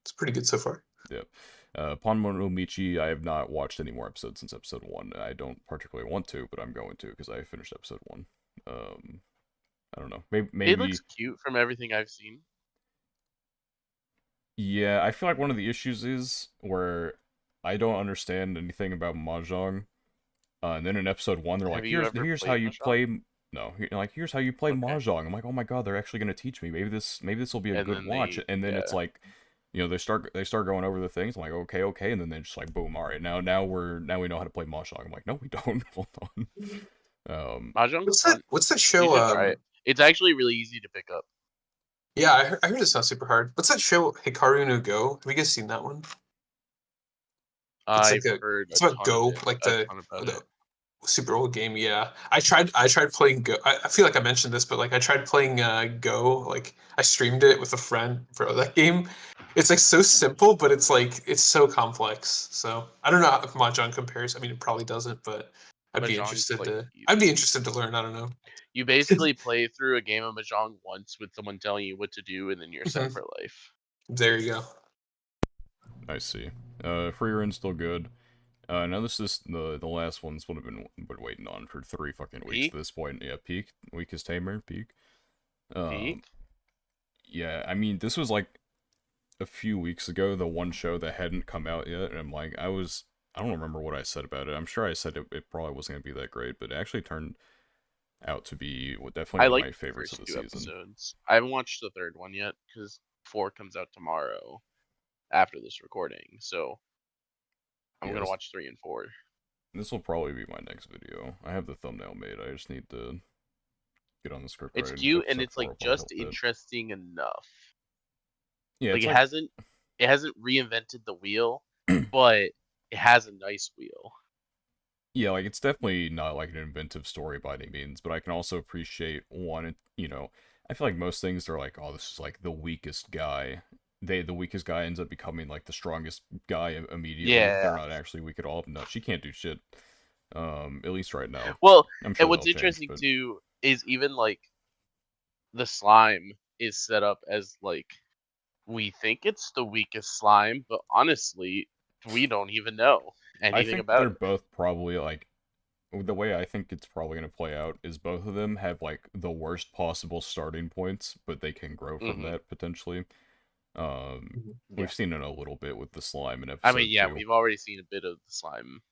[SPEAKER 2] It's pretty good so far.
[SPEAKER 1] yeah. Ponmo no Michi, I have not watched any more episodes since episode 1. I don't particularly want to, but I'm going to because I finished episode 1. Um, I don't know. Maybe,
[SPEAKER 3] It looks
[SPEAKER 1] maybe
[SPEAKER 3] cute from everything I've seen.
[SPEAKER 1] Yeah, I feel like one of the issues is where I don't understand anything about mahjong, and then in episode 1 they're
[SPEAKER 3] Have
[SPEAKER 1] like,
[SPEAKER 3] you ever
[SPEAKER 1] here's how
[SPEAKER 3] played
[SPEAKER 1] you
[SPEAKER 3] Mahjong?
[SPEAKER 1] play. No, like here's how you play
[SPEAKER 3] Okay.
[SPEAKER 1] mahjong. I'm like, oh my god, they're actually gonna teach me. Maybe this will be a
[SPEAKER 3] And
[SPEAKER 1] good
[SPEAKER 3] then
[SPEAKER 1] watch. And then it's
[SPEAKER 3] yeah.
[SPEAKER 1] like, they start going over the things. I'm like, okay, and then they just like, boom, all right, now we know how to play mahjong. I'm like, no, we don't. Hold on.
[SPEAKER 3] Mahjong's
[SPEAKER 2] What's that?
[SPEAKER 3] fun.
[SPEAKER 2] What's that
[SPEAKER 3] You
[SPEAKER 2] show?
[SPEAKER 3] should try it. It's actually really easy to pick up.
[SPEAKER 2] Yeah, I heard it's not super hard. What's that show? Hikaru no Go. Have you guys seen that one? It's like
[SPEAKER 3] I've
[SPEAKER 2] a.
[SPEAKER 3] heard
[SPEAKER 2] It's about Go, like
[SPEAKER 3] a ton about
[SPEAKER 2] the
[SPEAKER 3] it.
[SPEAKER 2] super old game. Yeah, I tried playing Go. I feel like I mentioned this, but like I tried playing Go. Like I streamed it with a friend. Bro, that game, it's like so simple, but it's so complex. So I don't know if Mahjong compares. I mean, it probably doesn't, but I'd be
[SPEAKER 3] Mahjong's
[SPEAKER 2] interested
[SPEAKER 3] like
[SPEAKER 2] to. I'd be
[SPEAKER 3] easy.
[SPEAKER 2] interested to learn. I don't know.
[SPEAKER 3] You basically play through a game of Mahjong once with someone telling you what to do, and then you're set
[SPEAKER 2] Mhm.
[SPEAKER 3] for life.
[SPEAKER 2] There you go.
[SPEAKER 1] I see. Free Ren's still good. Now this is the last one's what I've been waiting on for 3 fucking weeks at
[SPEAKER 3] Peak,
[SPEAKER 1] this point. Yeah, Peak, Weakest Tamer, Peak. Um,
[SPEAKER 3] peak.
[SPEAKER 1] yeah, I mean this was like a few weeks ago, the one show that hadn't come out yet, and I'm like, I don't remember what I said about it. I'm sure I said it probably wasn't gonna be that great, but it actually turned out to be definitely
[SPEAKER 3] I
[SPEAKER 1] one of
[SPEAKER 3] like
[SPEAKER 1] my
[SPEAKER 3] the
[SPEAKER 1] favorites of
[SPEAKER 3] first
[SPEAKER 1] the
[SPEAKER 3] two
[SPEAKER 1] season.
[SPEAKER 3] episodes. I haven't watched the third one yet because 4 comes out tomorrow after this recording. So I'm
[SPEAKER 1] Yeah,
[SPEAKER 3] gonna watch 3 and 4.
[SPEAKER 1] this will probably be my next video. I have the thumbnail made. I just need to get on the script
[SPEAKER 3] It's
[SPEAKER 1] writing.
[SPEAKER 3] cute and
[SPEAKER 1] Episode
[SPEAKER 3] it's
[SPEAKER 1] 4
[SPEAKER 3] like
[SPEAKER 1] will probably
[SPEAKER 3] just
[SPEAKER 1] help it.
[SPEAKER 3] interesting enough.
[SPEAKER 1] Yeah,
[SPEAKER 3] Like
[SPEAKER 1] it's like
[SPEAKER 3] it hasn't reinvented the wheel, but it has a nice wheel.
[SPEAKER 1] yeah, like it's definitely not like an inventive story by any means, but I can also appreciate one. You know, I feel like most things are like, oh, this is like the weakest guy. The weakest guy ends up becoming like the strongest guy immediately. They're
[SPEAKER 3] Yeah.
[SPEAKER 1] not actually weak at all. No, she can't do shit. At least right now.
[SPEAKER 3] Well,
[SPEAKER 1] I'm
[SPEAKER 3] and
[SPEAKER 1] sure
[SPEAKER 3] what's
[SPEAKER 1] that'll change,
[SPEAKER 3] interesting
[SPEAKER 1] but
[SPEAKER 3] too is even like the slime is set up as like we think it's the weakest slime, but honestly, we don't even know
[SPEAKER 1] I
[SPEAKER 3] anything
[SPEAKER 1] think
[SPEAKER 3] about
[SPEAKER 1] they're
[SPEAKER 3] it.
[SPEAKER 1] both probably like the way I think it's probably going to play out is both of them have like the worst possible starting points, but they can grow from
[SPEAKER 3] Hmm.
[SPEAKER 1] that potentially. Um,
[SPEAKER 2] Mhm.
[SPEAKER 3] Yeah.
[SPEAKER 1] we've seen it a little bit with the slime in
[SPEAKER 3] I mean,
[SPEAKER 1] episode
[SPEAKER 3] yeah,
[SPEAKER 1] 2.
[SPEAKER 3] we've already seen a bit of the slime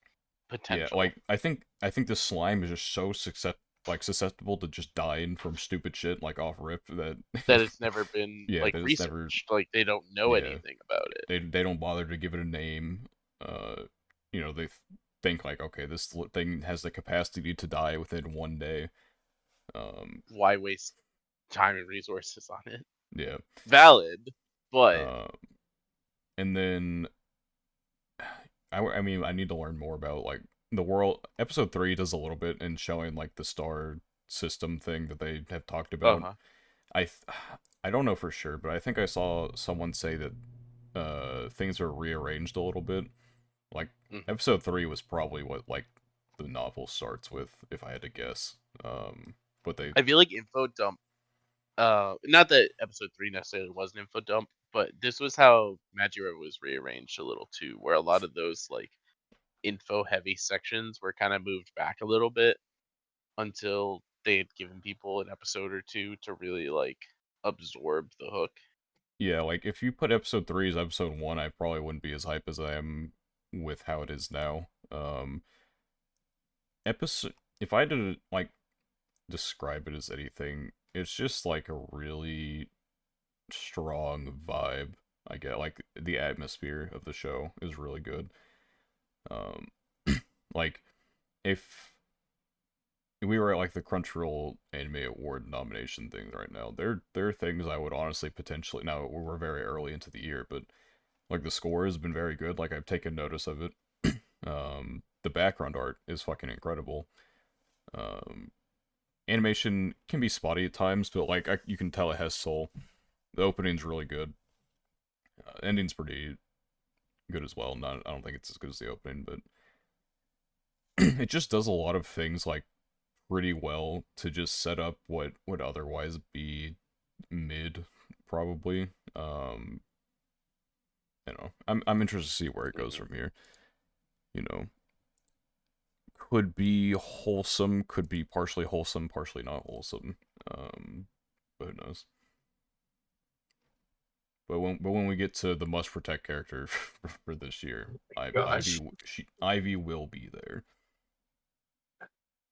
[SPEAKER 1] Yeah,
[SPEAKER 3] potential
[SPEAKER 1] like I think the slime is just so susceptible to just dying from stupid shit like off rip that
[SPEAKER 3] that it's never been
[SPEAKER 1] yeah,
[SPEAKER 3] like
[SPEAKER 1] that it's never
[SPEAKER 3] researched. Like they don't know
[SPEAKER 1] yeah,
[SPEAKER 3] anything about it.
[SPEAKER 1] they don't bother to give it a name. Uh, they think like okay, this thing has the capacity to die within 1 day. Um,
[SPEAKER 3] Why waste time and resources on it?
[SPEAKER 1] yeah.
[SPEAKER 3] Valid, but
[SPEAKER 1] Uh, and then I mean I need to learn more about like the world. Episode 3 does a little bit in showing like the star system thing that they have talked about.
[SPEAKER 3] uh-huh.
[SPEAKER 1] I th- I don't know for sure, but I think I saw someone say that things are rearranged a little bit. Like
[SPEAKER 3] Hmm.
[SPEAKER 1] episode 3 was probably what like the novel starts with, if I had to guess. But they
[SPEAKER 3] I feel like info dump. Not that episode 3 necessarily was an info dump, but this was how Majira was rearranged a little too, where a lot of those like info heavy sections were kind of moved back a little bit until they had given people an episode or two to really like absorb the hook.
[SPEAKER 1] yeah, like if you put episode 3 as episode 1, I probably wouldn't be as hype as I am with how it is now. Episode if I had to like describe it as anything, it's just like a really strong vibe. I get like the atmosphere of the show is really good. Um, like if we were at like the Crunchyroll Anime Award nomination thing right now, there are things I would honestly potentially now we're very early into the year, but like the score has been very good. Like I've taken notice of it. The background art is fucking incredible. Um, animation can be spotty at times, but like you can tell it has soul. The opening's really good. Ending's pretty good as well. Not I don't think it's as good as the opening, but it just does a lot of things like pretty well to just set up what would otherwise be mid, probably. I'm interested to see where it goes
[SPEAKER 3] Hmm.
[SPEAKER 1] from here. You know, could be wholesome, could be partially wholesome, partially not wholesome. But who knows? But when we get to the must protect character for this year,
[SPEAKER 2] Gosh,
[SPEAKER 1] Ivy will be there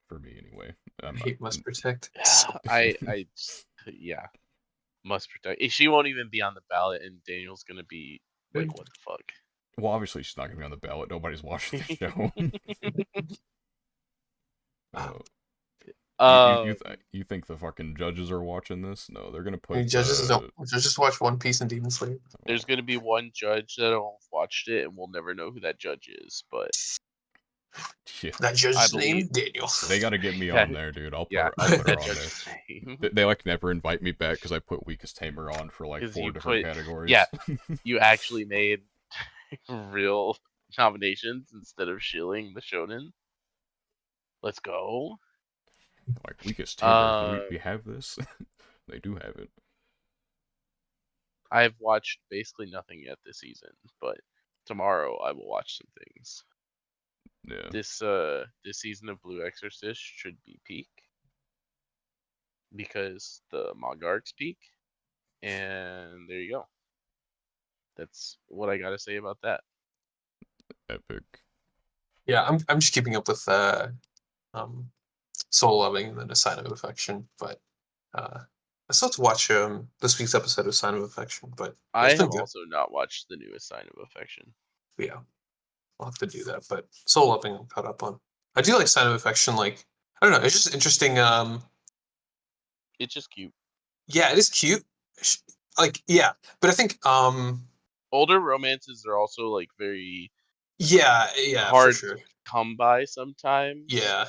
[SPEAKER 1] for me anyway.
[SPEAKER 2] I
[SPEAKER 1] I'm
[SPEAKER 2] hate must protect.
[SPEAKER 3] Yeah, must protect. She won't even be on the ballot, and Daniel's gonna be like, "What the fuck?"
[SPEAKER 1] well, obviously she's not gonna be on the ballot. Nobody's watching the show. uh,
[SPEAKER 3] um,
[SPEAKER 1] you think the fucking judges are watching this? No, they're gonna
[SPEAKER 2] Any
[SPEAKER 1] put
[SPEAKER 2] judges don't judges watch One Piece and Demon Slayer.
[SPEAKER 3] there's gonna be one judge that'll have watched it, and we'll never know who that judge is. But
[SPEAKER 1] yeah.
[SPEAKER 2] That
[SPEAKER 3] I
[SPEAKER 2] judge's
[SPEAKER 3] believe
[SPEAKER 2] name Daniel.
[SPEAKER 1] They gotta get me
[SPEAKER 3] that.
[SPEAKER 1] on there, dude.
[SPEAKER 3] Yeah,
[SPEAKER 1] I'll put her
[SPEAKER 3] that
[SPEAKER 1] on there.
[SPEAKER 3] judge's name
[SPEAKER 1] They like never invite me back because I put weakest tamer on for like
[SPEAKER 3] because
[SPEAKER 1] 4
[SPEAKER 3] you
[SPEAKER 1] different
[SPEAKER 3] put, yeah,
[SPEAKER 1] categories.
[SPEAKER 3] you actually made real nominations instead of shilling the shonen. Let's go.
[SPEAKER 1] Like weakest tamer,
[SPEAKER 3] Uh,
[SPEAKER 1] we have this. They do have it.
[SPEAKER 3] I've watched basically nothing yet this season, but tomorrow I will watch some things.
[SPEAKER 1] Yeah.
[SPEAKER 3] This season of Blue Exorcist should be peak because the manga arc's peak, and there you go. That's what I gotta say about that.
[SPEAKER 1] Epic.
[SPEAKER 2] Yeah, I'm just keeping up with um Soul Loving and then A Sign of Affection. But I still have to watch this week's episode of Sign of Affection. But
[SPEAKER 3] I
[SPEAKER 2] it's been
[SPEAKER 3] have
[SPEAKER 2] good.
[SPEAKER 3] also not watched the newest Sign of Affection.
[SPEAKER 2] Yeah, I'll have to do that. But Soul Loving I'm caught up on. I do like Sign of Affection. Like, I don't know, it's just interesting.
[SPEAKER 3] It's just cute.
[SPEAKER 2] Yeah, it is cute. Like, yeah, but I think
[SPEAKER 3] Older romances are also like very
[SPEAKER 2] yeah, for
[SPEAKER 3] hard to
[SPEAKER 2] sure.
[SPEAKER 3] come by sometimes.
[SPEAKER 2] Yeah.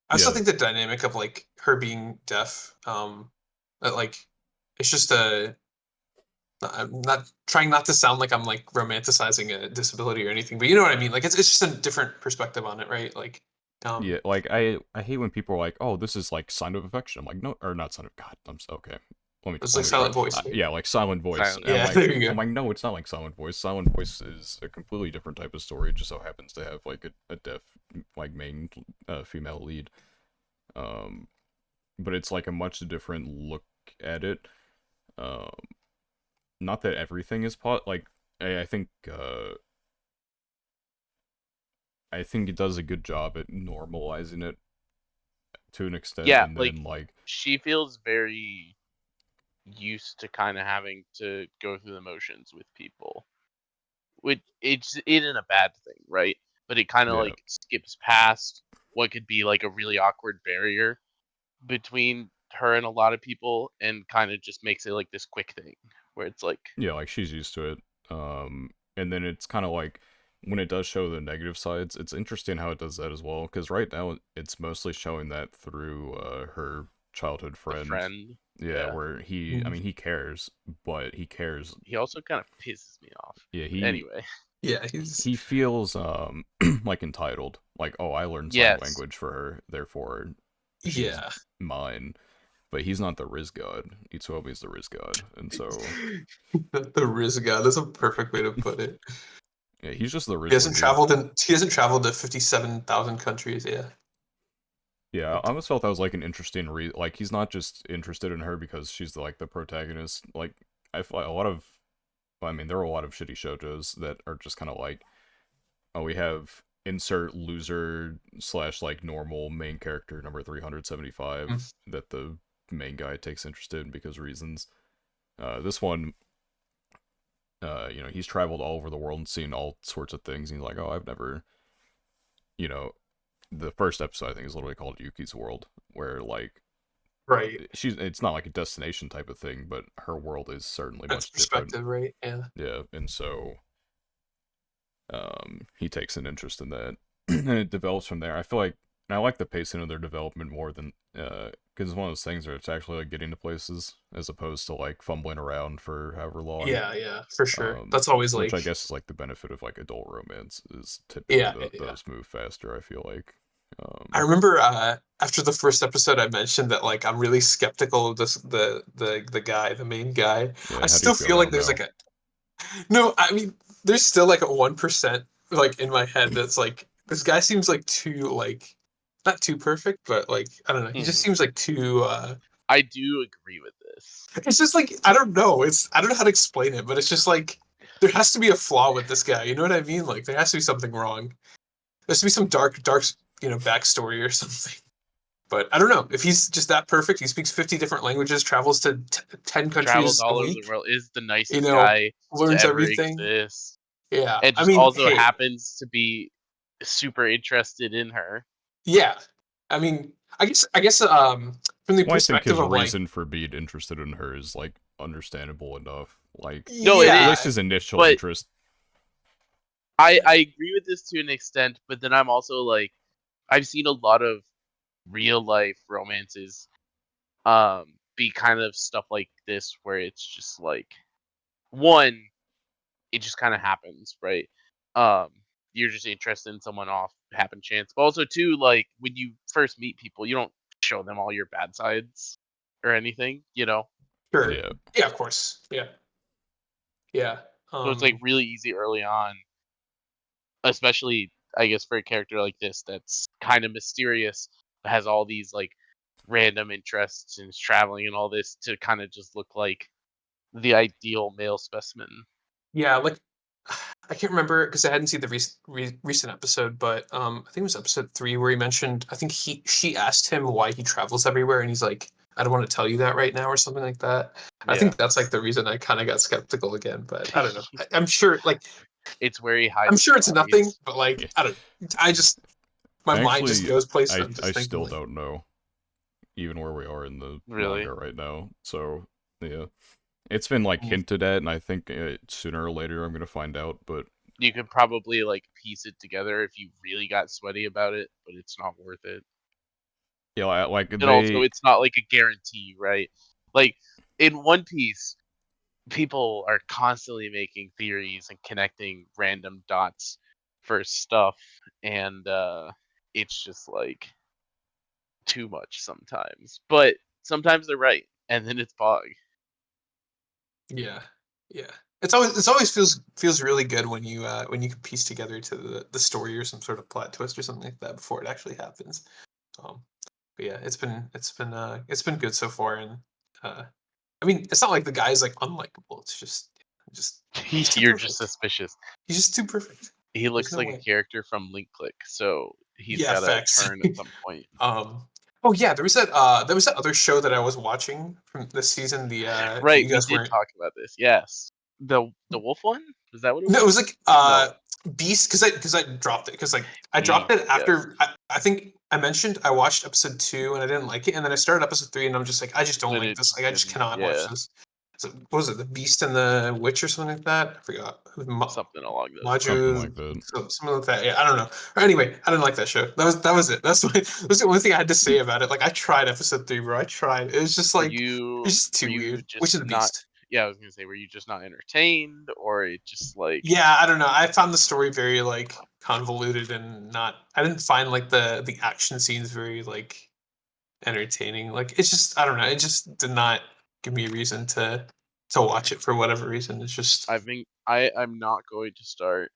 [SPEAKER 2] I also
[SPEAKER 1] Yeah.
[SPEAKER 2] think the dynamic of like her being deaf, that like it's just a. I'm not trying not to sound like I'm like romanticizing a disability or anything, but you know what I mean. Like it's just a different perspective on it, right? Like,
[SPEAKER 1] Yeah, like I hate when people are like, "Oh, this is like Sign of Affection." I'm like, "No, or not Sign of God." Okay.
[SPEAKER 2] it's
[SPEAKER 1] Let
[SPEAKER 2] like
[SPEAKER 1] me try.
[SPEAKER 2] silent voice. Right?
[SPEAKER 1] Yeah, like Silent Voice.
[SPEAKER 3] Silent
[SPEAKER 1] And
[SPEAKER 2] Yeah,
[SPEAKER 3] Voice.
[SPEAKER 2] there you
[SPEAKER 1] I'm
[SPEAKER 2] go.
[SPEAKER 1] like, no, it's not like Silent Voice. Silent Voice is a completely different type of story. It just so happens to have like a deaf like main female lead. Um, but it's like a much different look at it. Um, not that everything is like I think I think it does a good job at normalizing it to an extent,
[SPEAKER 3] Yeah,
[SPEAKER 1] and
[SPEAKER 3] like
[SPEAKER 1] then like
[SPEAKER 3] she feels very used to kind of having to go through the motions with people. Which it isn't a bad thing, right? But it kind of
[SPEAKER 1] yeah.
[SPEAKER 3] like skips past what could be like a really awkward barrier between her and a lot of people and kind of just makes it like this quick thing where it's like
[SPEAKER 1] Yeah, like she's used to it. And then it's kind of like when it does show the negative sides, it's interesting how it does that as well. Because right now it's mostly showing that through her childhood
[SPEAKER 3] the
[SPEAKER 1] friend.
[SPEAKER 3] friend.
[SPEAKER 1] Yeah,
[SPEAKER 3] Yeah.
[SPEAKER 1] where I mean, he cares, but he cares.
[SPEAKER 3] He also kind of pisses me off.
[SPEAKER 1] Yeah,
[SPEAKER 3] Anyway,
[SPEAKER 2] Yeah, he's
[SPEAKER 1] he feels like entitled. Like, oh, I learned sign
[SPEAKER 3] yes.
[SPEAKER 1] language for her, therefore she's
[SPEAKER 2] yeah.
[SPEAKER 1] mine. But he's not the Riz god. Itsuomi's the Riz god, and so
[SPEAKER 2] The Riz god. That's a perfect way to put it.
[SPEAKER 1] yeah, he's just the
[SPEAKER 2] He
[SPEAKER 1] Rizzler
[SPEAKER 2] hasn't
[SPEAKER 1] dude.
[SPEAKER 2] traveled in. He hasn't traveled to 57,000 countries. Yeah.
[SPEAKER 1] Yeah, I
[SPEAKER 2] Like,
[SPEAKER 1] almost felt that was like an interesting like he's not just interested in her because she's like the protagonist. Like I feel like a lot of, well, I mean, there are a lot of shitty shoujos that are just kind of like, oh, we have insert loser slash like normal main character number 375 that the main guy takes interest in because reasons. This one, he's traveled all over the world and seen all sorts of things. And he's like, oh, I've never, you know, the first episode I think is literally called Yuki's World, where like
[SPEAKER 2] right.
[SPEAKER 1] it's not like a destination type of thing, but her world is certainly
[SPEAKER 2] That's
[SPEAKER 1] much different.
[SPEAKER 2] perspective, right? Yeah.
[SPEAKER 1] Yeah, and so he takes an interest in that, and it develops from there. I feel like, and I like the pacing of their development more than because it's one of those things where it's actually like getting to places as opposed to like fumbling around for however long.
[SPEAKER 2] Yeah, for sure. That's always
[SPEAKER 1] Which I
[SPEAKER 2] like,
[SPEAKER 1] guess is like the benefit of like adult romance is typically
[SPEAKER 2] yeah.
[SPEAKER 1] those move faster. I feel like.
[SPEAKER 2] I remember after the first episode, I mentioned that like I'm really skeptical of this the guy, the main guy. I
[SPEAKER 1] Yeah, how do you
[SPEAKER 2] still
[SPEAKER 1] feel
[SPEAKER 2] feel
[SPEAKER 1] about
[SPEAKER 2] like
[SPEAKER 1] him
[SPEAKER 2] there's
[SPEAKER 1] now?
[SPEAKER 2] like a no. I mean, there's still like a 1% like in my head that's like this guy seems like too like not too perfect, but like I don't know. He just
[SPEAKER 3] Hmm.
[SPEAKER 2] seems like too.
[SPEAKER 3] I do agree with this.
[SPEAKER 2] It's just like I don't know. I don't know how to explain it, but it's just like there has to be a flaw with this guy. You know what I mean? Like there has to be something wrong. There has to be some dark backstory or something. But I don't know if he's just that perfect. He speaks 50 different languages, travels to 10
[SPEAKER 3] Travels
[SPEAKER 2] countries a
[SPEAKER 3] all over the
[SPEAKER 2] week.
[SPEAKER 3] world, is the
[SPEAKER 2] You
[SPEAKER 3] nicest
[SPEAKER 2] know,
[SPEAKER 3] guy to
[SPEAKER 2] learns
[SPEAKER 3] ever
[SPEAKER 2] everything.
[SPEAKER 3] exist.
[SPEAKER 2] Yeah,
[SPEAKER 3] And
[SPEAKER 2] I
[SPEAKER 3] just
[SPEAKER 2] mean,
[SPEAKER 3] also
[SPEAKER 2] hey,
[SPEAKER 3] happens to be super interested in her.
[SPEAKER 2] yeah, I mean, I guess from the
[SPEAKER 1] Well, I think
[SPEAKER 2] perspective
[SPEAKER 1] his
[SPEAKER 2] of like,
[SPEAKER 1] reason for being interested in her is like understandable enough. Like
[SPEAKER 3] No, it
[SPEAKER 1] at
[SPEAKER 2] yeah,
[SPEAKER 1] least
[SPEAKER 3] is.
[SPEAKER 1] his initial
[SPEAKER 3] But
[SPEAKER 1] interest.
[SPEAKER 3] I agree with this to an extent, but then I'm also like I've seen a lot of real life romances be kind of stuff like this where it's just like one, it just kind of happens, right? Um you're just interested in someone off happen chance. But also two, like when you first meet people, you don't show them all your bad sides or anything, you know?
[SPEAKER 2] sure,
[SPEAKER 1] Yeah,
[SPEAKER 2] yeah, of course, yeah.
[SPEAKER 3] So it's like really easy early on, especially I guess for a character like this that's kind of mysterious, but has all these like random interests and is traveling and all this to kind of just look like the ideal male specimen.
[SPEAKER 2] Yeah, like I can't remember because I hadn't seen the recent episode, but I think it was episode 3 where he mentioned. I think she asked him why he travels everywhere, and he's like, "I don't want to tell you that right now," or something like that. I
[SPEAKER 3] Yeah.
[SPEAKER 2] think that's like the reason I kind of got skeptical again, but I don't know. I'm sure, like,
[SPEAKER 3] It's where he hides
[SPEAKER 2] I'm
[SPEAKER 3] his
[SPEAKER 2] sure it's nothing,
[SPEAKER 3] bodies.
[SPEAKER 2] but like,
[SPEAKER 1] Yeah.
[SPEAKER 2] I don't. I just my mind just
[SPEAKER 1] Actually,
[SPEAKER 2] goes places.
[SPEAKER 1] I
[SPEAKER 2] I'm
[SPEAKER 1] I
[SPEAKER 2] just thinking
[SPEAKER 1] still
[SPEAKER 2] like,
[SPEAKER 1] don't know, even where we are in the
[SPEAKER 3] Really?
[SPEAKER 1] manga right now. So yeah, it's been like hinted at, and I think sooner or later I'm gonna find out. But
[SPEAKER 3] You could probably like piece it together if you really got sweaty about it, but it's not worth it.
[SPEAKER 1] yeah, like
[SPEAKER 3] And also,
[SPEAKER 1] they,
[SPEAKER 3] it's not like a guarantee, right? Like in One Piece, people are constantly making theories and connecting random dots for stuff, and it's just like too much sometimes. But sometimes they're right, and then it's bog.
[SPEAKER 2] yeah, yeah. It's always feels really good when you can piece together to the story or some sort of plot twist or something like that before it actually happens. Um, but yeah, it's been good so far, and uh, I mean, it's not like the guy's like unlikable. It's just he's too
[SPEAKER 3] You're just
[SPEAKER 2] perfect.
[SPEAKER 3] suspicious.
[SPEAKER 2] He's just too perfect.
[SPEAKER 3] He
[SPEAKER 2] There's
[SPEAKER 3] looks
[SPEAKER 2] no
[SPEAKER 3] like a
[SPEAKER 2] way.
[SPEAKER 3] character from Link Click, so he's
[SPEAKER 2] Yeah,
[SPEAKER 3] got to
[SPEAKER 2] facts.
[SPEAKER 3] turn at some point.
[SPEAKER 2] um, oh yeah, there was that other show that I was watching from this season. That
[SPEAKER 3] Right,
[SPEAKER 2] you
[SPEAKER 3] we
[SPEAKER 2] guys
[SPEAKER 3] did
[SPEAKER 2] weren't.
[SPEAKER 3] talk about this. Yes, the wolf one. Is that what it
[SPEAKER 2] No, it
[SPEAKER 3] was?
[SPEAKER 2] was like
[SPEAKER 3] No,
[SPEAKER 2] Beast because I dropped it because like I dropped
[SPEAKER 3] Beast.
[SPEAKER 2] it
[SPEAKER 3] Yes,
[SPEAKER 2] after I think I mentioned I watched episode 2 and I didn't like it, and then I started episode 3 and I'm just like I just don't
[SPEAKER 3] but
[SPEAKER 2] like
[SPEAKER 3] it
[SPEAKER 2] this, like I just
[SPEAKER 3] didn't.
[SPEAKER 2] cannot watch
[SPEAKER 3] Yeah,
[SPEAKER 2] this. So what was it, the Beast and the Witch or something like that? I forgot.
[SPEAKER 3] something along those
[SPEAKER 1] something
[SPEAKER 3] lines.
[SPEAKER 2] Maju,
[SPEAKER 1] like that.
[SPEAKER 2] something like that. Yeah, I don't know. Or anyway, I didn't like that show. That was it. That was the only thing I had to say about it. Like I tried episode 3, bro. I tried. It was just
[SPEAKER 3] Were
[SPEAKER 2] like
[SPEAKER 3] you
[SPEAKER 2] it's just
[SPEAKER 3] were
[SPEAKER 2] too
[SPEAKER 3] you
[SPEAKER 2] weird. Which
[SPEAKER 3] just
[SPEAKER 2] is the
[SPEAKER 3] not?
[SPEAKER 2] Beast.
[SPEAKER 3] Yeah, I was gonna say, were you just not entertained, or it just like
[SPEAKER 2] Yeah, I don't know. I found the story very like convoluted and not. I didn't find like the action scenes very like entertaining. Like it's just I don't know. It just did not give me a reason to watch it for whatever reason. It's just
[SPEAKER 3] I'm not going to start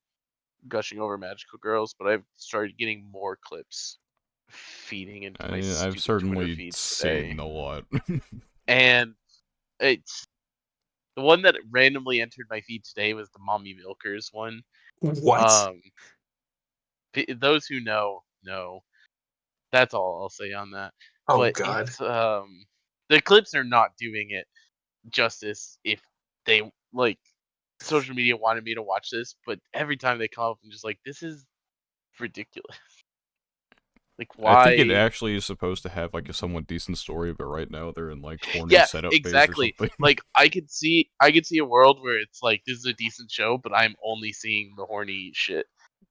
[SPEAKER 3] gushing over magical girls, but I've started getting more clips feeding into my
[SPEAKER 1] I've
[SPEAKER 3] stupid Twitter
[SPEAKER 1] certainly
[SPEAKER 3] feed today,
[SPEAKER 1] seen a lot.
[SPEAKER 3] and it's the one that randomly entered my feed today was the mommy milkers one.
[SPEAKER 2] what?
[SPEAKER 3] Um, those who know. That's all I'll say on that.
[SPEAKER 2] Oh
[SPEAKER 3] But
[SPEAKER 2] God.
[SPEAKER 3] it's the clips are not doing it justice if they like social media wanted me to watch this, but every time they come up, I'm just like, this is ridiculous. Like,
[SPEAKER 1] I think it
[SPEAKER 3] why?
[SPEAKER 1] actually is supposed to have like a somewhat decent story, but right now they're in like horny
[SPEAKER 3] Yeah,
[SPEAKER 1] setup phase or
[SPEAKER 3] exactly.
[SPEAKER 1] something.
[SPEAKER 3] Like, I could see a world where it's like this is a decent show, but I'm only seeing the horny shit,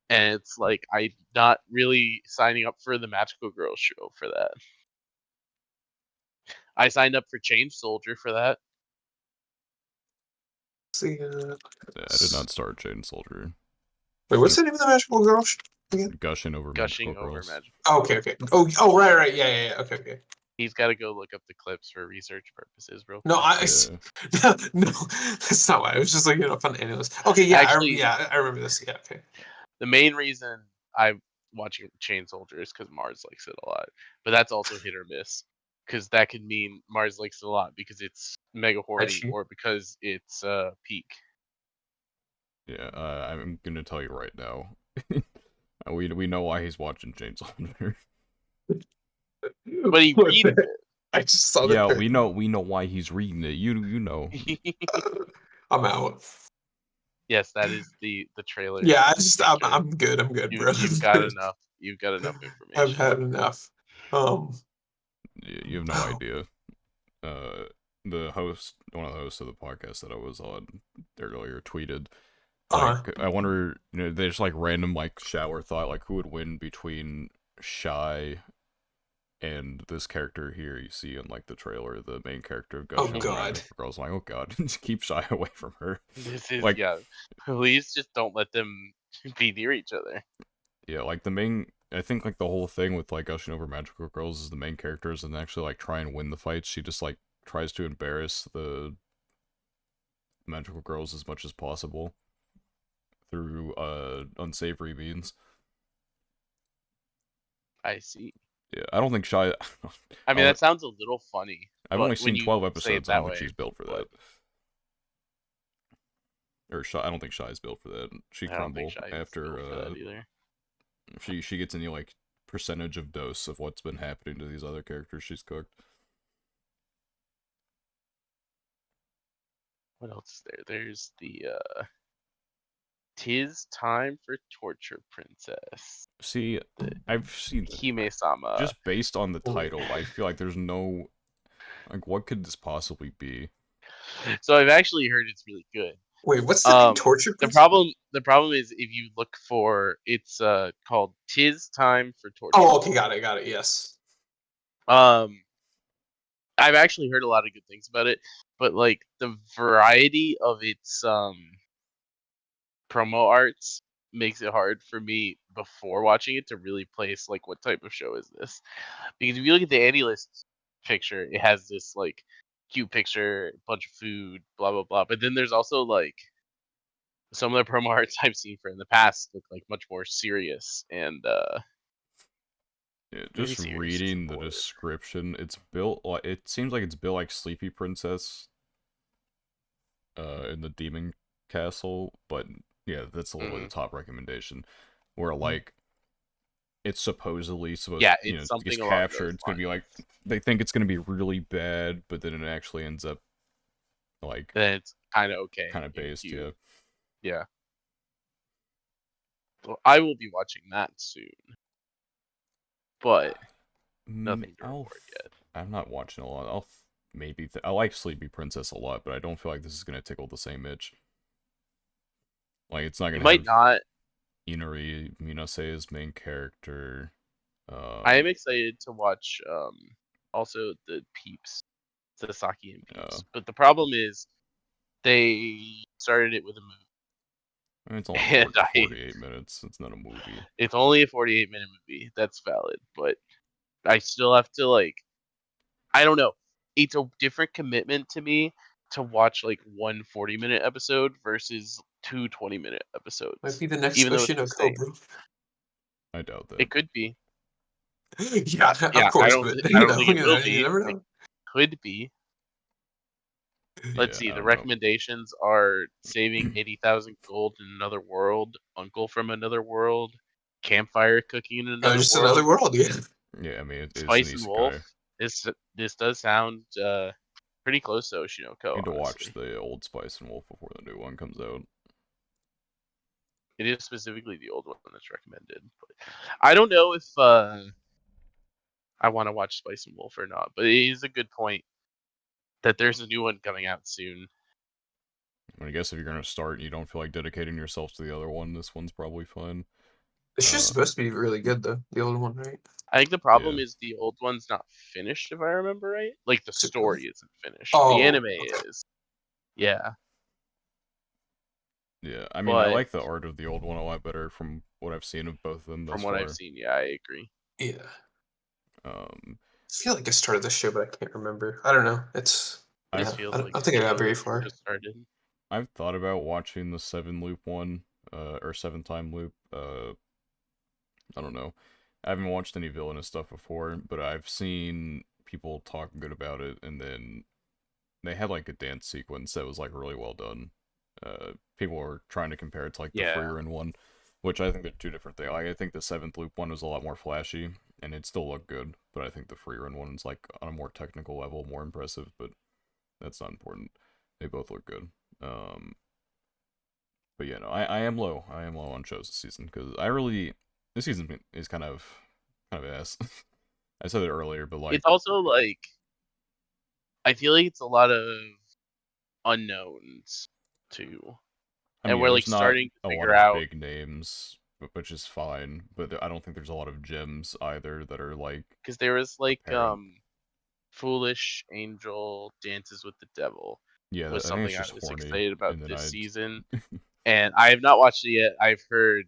[SPEAKER 3] and it's like I'm not really signing up for the Magical Girl show for that. I signed up for Change Soldier for that.
[SPEAKER 2] See,
[SPEAKER 1] I did not start Chain Soldier.
[SPEAKER 2] wait, what's the name of the magical girl again?
[SPEAKER 1] Gushing over magical
[SPEAKER 3] Gushing over
[SPEAKER 1] girls.
[SPEAKER 3] Magical
[SPEAKER 2] Oh, okay,
[SPEAKER 3] Girls.
[SPEAKER 2] okay. Oh, right. Yeah. Okay, okay.
[SPEAKER 3] He's got to go look up the clips for research purposes real
[SPEAKER 2] No,
[SPEAKER 3] quick.
[SPEAKER 1] Yeah,
[SPEAKER 2] no, that's not why. I was just looking up on animals. Okay, yeah,
[SPEAKER 3] Actually,
[SPEAKER 2] I remember this. Yeah, okay.
[SPEAKER 3] the main reason I'm watching Chain Soldier is because Mars likes it a lot, but that's also hit or miss. Because that could mean Mars likes it a lot because it's mega horny,
[SPEAKER 2] Edgy.
[SPEAKER 3] or because it's peak.
[SPEAKER 1] yeah. I'm gonna tell you right now. We know why he's watching Chain Soldier.
[SPEAKER 3] But he
[SPEAKER 2] What
[SPEAKER 3] reads
[SPEAKER 2] the- I just saw the
[SPEAKER 1] Yeah,
[SPEAKER 2] pic.
[SPEAKER 1] we know why he's reading it. You know.
[SPEAKER 3] it.
[SPEAKER 2] I'm out.
[SPEAKER 3] Yes, that is the trailer
[SPEAKER 2] Yeah, I just
[SPEAKER 3] picture.
[SPEAKER 2] I'm good. I'm good,
[SPEAKER 3] You
[SPEAKER 2] bro.
[SPEAKER 3] you've
[SPEAKER 2] I'm
[SPEAKER 3] got
[SPEAKER 2] good.
[SPEAKER 3] enough. You've got enough
[SPEAKER 2] I've
[SPEAKER 3] information.
[SPEAKER 2] had enough. Um.
[SPEAKER 1] You have no idea. The host, one of the hosts of the podcast that I was on earlier, tweeted like,
[SPEAKER 2] Uh.
[SPEAKER 1] I wonder, there's like random like shower thought, like who would win between Shy and this character here you see in like the trailer, the main character of
[SPEAKER 2] Oh
[SPEAKER 1] Gushing Over
[SPEAKER 2] God.
[SPEAKER 1] Magical Girls. I'm like, oh god, just keep Shy away from her.
[SPEAKER 3] This is
[SPEAKER 1] Like,
[SPEAKER 3] yeah. Please just don't let them be near each other.
[SPEAKER 1] yeah, like the main. I think like the whole thing with like Gushing Over Magical Girls is the main characters and actually like try and win the fights. She just like tries to embarrass the Magical Girls as much as possible through unsavory means.
[SPEAKER 3] I see.
[SPEAKER 1] Yeah, I don't think Shy.
[SPEAKER 3] I
[SPEAKER 1] I
[SPEAKER 3] mean,
[SPEAKER 1] don't,
[SPEAKER 3] that sounds a little funny,
[SPEAKER 1] I've
[SPEAKER 3] but
[SPEAKER 1] only
[SPEAKER 3] when
[SPEAKER 1] seen
[SPEAKER 3] you
[SPEAKER 1] 12
[SPEAKER 3] say it
[SPEAKER 1] episodes. I
[SPEAKER 3] that
[SPEAKER 1] don't think
[SPEAKER 3] way,
[SPEAKER 1] she's built for
[SPEAKER 3] but
[SPEAKER 1] that. or Shy. I don't think Shy's built for that. She
[SPEAKER 3] I don't think
[SPEAKER 1] crumble
[SPEAKER 3] Shy is
[SPEAKER 1] after
[SPEAKER 3] built for that either.
[SPEAKER 1] she gets any like percentage of dose of what's been happening to these other characters she's cooked.
[SPEAKER 3] What else is there? There's the "'Tis Time for Torture Princess,"
[SPEAKER 1] See,
[SPEAKER 3] the
[SPEAKER 1] I've seen
[SPEAKER 3] Hime-sama.
[SPEAKER 1] just based on the
[SPEAKER 2] Oh,
[SPEAKER 1] title, I feel like there's no like what could this possibly be?
[SPEAKER 3] So I've actually heard it's really good.
[SPEAKER 2] wait, what's the name?
[SPEAKER 3] Um,
[SPEAKER 2] Torture
[SPEAKER 3] the
[SPEAKER 2] Prince?
[SPEAKER 3] problem is if you look for it's called "'Tis Time for Torture."
[SPEAKER 2] Oh, okay, got it. Yes.
[SPEAKER 3] Um, I've actually heard a lot of good things about it, but like the variety of its promo arts makes it hard for me before watching it to really place like what type of show is this? Because if you look at the Annie List picture, it has this like cute picture, bunch of food, blah blah blah. But then there's also like some of the promo arts I've seen for in the past look like much more serious and
[SPEAKER 1] Yeah,
[SPEAKER 3] maybe
[SPEAKER 1] just
[SPEAKER 3] serious isn't
[SPEAKER 1] reading
[SPEAKER 3] the
[SPEAKER 1] the
[SPEAKER 3] word.
[SPEAKER 1] description, it's built like it seems like it's built like Sleepy Princess in the Demon Castle, but yeah, that's literally
[SPEAKER 3] Hmm.
[SPEAKER 1] the top recommendation. Where
[SPEAKER 2] Mm.
[SPEAKER 1] like it's supposedly supposed,
[SPEAKER 3] Yeah,
[SPEAKER 1] you know,
[SPEAKER 3] it's
[SPEAKER 1] it gets
[SPEAKER 3] something along
[SPEAKER 1] captured.
[SPEAKER 3] those
[SPEAKER 1] It's gonna be like
[SPEAKER 3] lines.
[SPEAKER 1] they think it's gonna be really bad, but then it actually ends up like
[SPEAKER 3] Then it's kind of
[SPEAKER 1] kind
[SPEAKER 3] okay
[SPEAKER 1] of
[SPEAKER 3] and
[SPEAKER 1] based. Yeah,
[SPEAKER 3] cute. Yeah, well, I will be watching that soon, but nothing to report yet.
[SPEAKER 1] I'm not watching a lot. Maybe I like Sleepy Princess a lot, but I don't feel like this is gonna tickle the same itch. Like it's not
[SPEAKER 3] It
[SPEAKER 1] gonna
[SPEAKER 3] might
[SPEAKER 1] have
[SPEAKER 3] not.
[SPEAKER 1] Inari Minase as main character.
[SPEAKER 3] I am
[SPEAKER 1] Um,
[SPEAKER 3] excited to watch also the Peeps, the Saki and
[SPEAKER 1] uh,
[SPEAKER 3] Peeps. But the problem is they started it with a movie,
[SPEAKER 1] I mean, it's only
[SPEAKER 3] and
[SPEAKER 1] 48 minutes. It's not a movie.
[SPEAKER 3] it's only a 48-minute movie. That's valid, but I still have to like I don't know. It's a different commitment to me to watch like one 40-minute episode versus two 20-minute
[SPEAKER 2] Might
[SPEAKER 3] episodes,
[SPEAKER 2] be the next
[SPEAKER 3] even though it's the
[SPEAKER 2] Oshinoko,
[SPEAKER 3] same.
[SPEAKER 2] bro.
[SPEAKER 1] I doubt that.
[SPEAKER 3] It could be.
[SPEAKER 2] Yeah, of
[SPEAKER 3] Yeah,
[SPEAKER 2] course, but
[SPEAKER 3] I
[SPEAKER 2] you
[SPEAKER 3] don't
[SPEAKER 2] know,
[SPEAKER 3] think it will
[SPEAKER 2] you
[SPEAKER 3] be.
[SPEAKER 2] never
[SPEAKER 3] It
[SPEAKER 2] know.
[SPEAKER 3] could be. Let's
[SPEAKER 1] Yeah,
[SPEAKER 3] see.
[SPEAKER 1] I
[SPEAKER 3] The
[SPEAKER 1] don't know.
[SPEAKER 3] recommendations are saving 80,000 gold in another world, uncle from another world, campfire cooking in another
[SPEAKER 2] Just another
[SPEAKER 3] world,
[SPEAKER 2] world, yeah.
[SPEAKER 1] Yeah, I mean, it is an
[SPEAKER 3] spice and wolf.
[SPEAKER 1] isekai.
[SPEAKER 3] This does sound pretty close to
[SPEAKER 1] I
[SPEAKER 3] Oshinoko,
[SPEAKER 1] need to watch
[SPEAKER 3] honestly.
[SPEAKER 1] the old Spice and Wolf before the new one comes out.
[SPEAKER 3] It is specifically the old one that's recommended. But I don't know if I want to watch Spice and Wolf or not, but it is a good point that there's a new one coming out soon.
[SPEAKER 1] I guess if you're gonna start and you don't feel like dedicating yourself to the other one, this one's probably fine.
[SPEAKER 2] It's just
[SPEAKER 1] Uh,
[SPEAKER 2] supposed to be really good, though. The old one, right?
[SPEAKER 3] I think the
[SPEAKER 1] yeah,
[SPEAKER 3] problem is the old one's not finished, if I remember right. Like the
[SPEAKER 2] Is it really?
[SPEAKER 3] story isn't finished. The
[SPEAKER 2] Oh,
[SPEAKER 3] anime
[SPEAKER 2] okay.
[SPEAKER 3] is. Yeah,
[SPEAKER 1] yeah. I mean, I
[SPEAKER 3] but
[SPEAKER 1] like the art of the old one a lot better from what I've seen of both of them
[SPEAKER 3] from
[SPEAKER 1] thus
[SPEAKER 3] what I've
[SPEAKER 1] far.
[SPEAKER 3] seen, yeah, I agree.
[SPEAKER 2] Yeah.
[SPEAKER 1] Um,
[SPEAKER 2] I feel like I started this show, but I can't remember. I don't know.
[SPEAKER 3] This
[SPEAKER 1] I've
[SPEAKER 2] Yeah.
[SPEAKER 3] feels like
[SPEAKER 2] I don't
[SPEAKER 3] a
[SPEAKER 2] think I got
[SPEAKER 3] show
[SPEAKER 2] very
[SPEAKER 3] that
[SPEAKER 2] far.
[SPEAKER 3] just started.
[SPEAKER 1] I've thought about watching the seven loop one, or seven time loop. I don't know. I haven't watched any villainous stuff before, but I've seen people talk good about it, and then they had like a dance sequence that was like really well done. People were trying to compare it to like the
[SPEAKER 3] Yeah,
[SPEAKER 1] Freerun one, which I think they're two different things. Like I think the seventh loop one was a lot more flashy, and it still looked good, but I think the Freerun one is like on a more technical level, more impressive. But that's not important. They both look good. Um, but yeah, no, I am low. I am low on shows this season because I really this season is kind of ass. I said it earlier, but like
[SPEAKER 3] it's also like I feel like it's a lot of unknowns too,
[SPEAKER 1] I
[SPEAKER 3] and
[SPEAKER 1] mean, yeah,
[SPEAKER 3] we're like
[SPEAKER 1] there's not
[SPEAKER 3] starting to
[SPEAKER 1] a lot
[SPEAKER 3] figure
[SPEAKER 1] of
[SPEAKER 3] out
[SPEAKER 1] big names, which is fine. But I don't think there's a lot of gems either that are like
[SPEAKER 3] because there was like
[SPEAKER 1] apparent.
[SPEAKER 3] Foolish Angel Dances with the Devil
[SPEAKER 1] Yeah,
[SPEAKER 3] was
[SPEAKER 1] I think it's
[SPEAKER 3] something I
[SPEAKER 1] just
[SPEAKER 3] was
[SPEAKER 1] horny,
[SPEAKER 3] excited about
[SPEAKER 1] and then
[SPEAKER 3] this
[SPEAKER 1] I
[SPEAKER 3] season, and I have not watched it yet. I've heard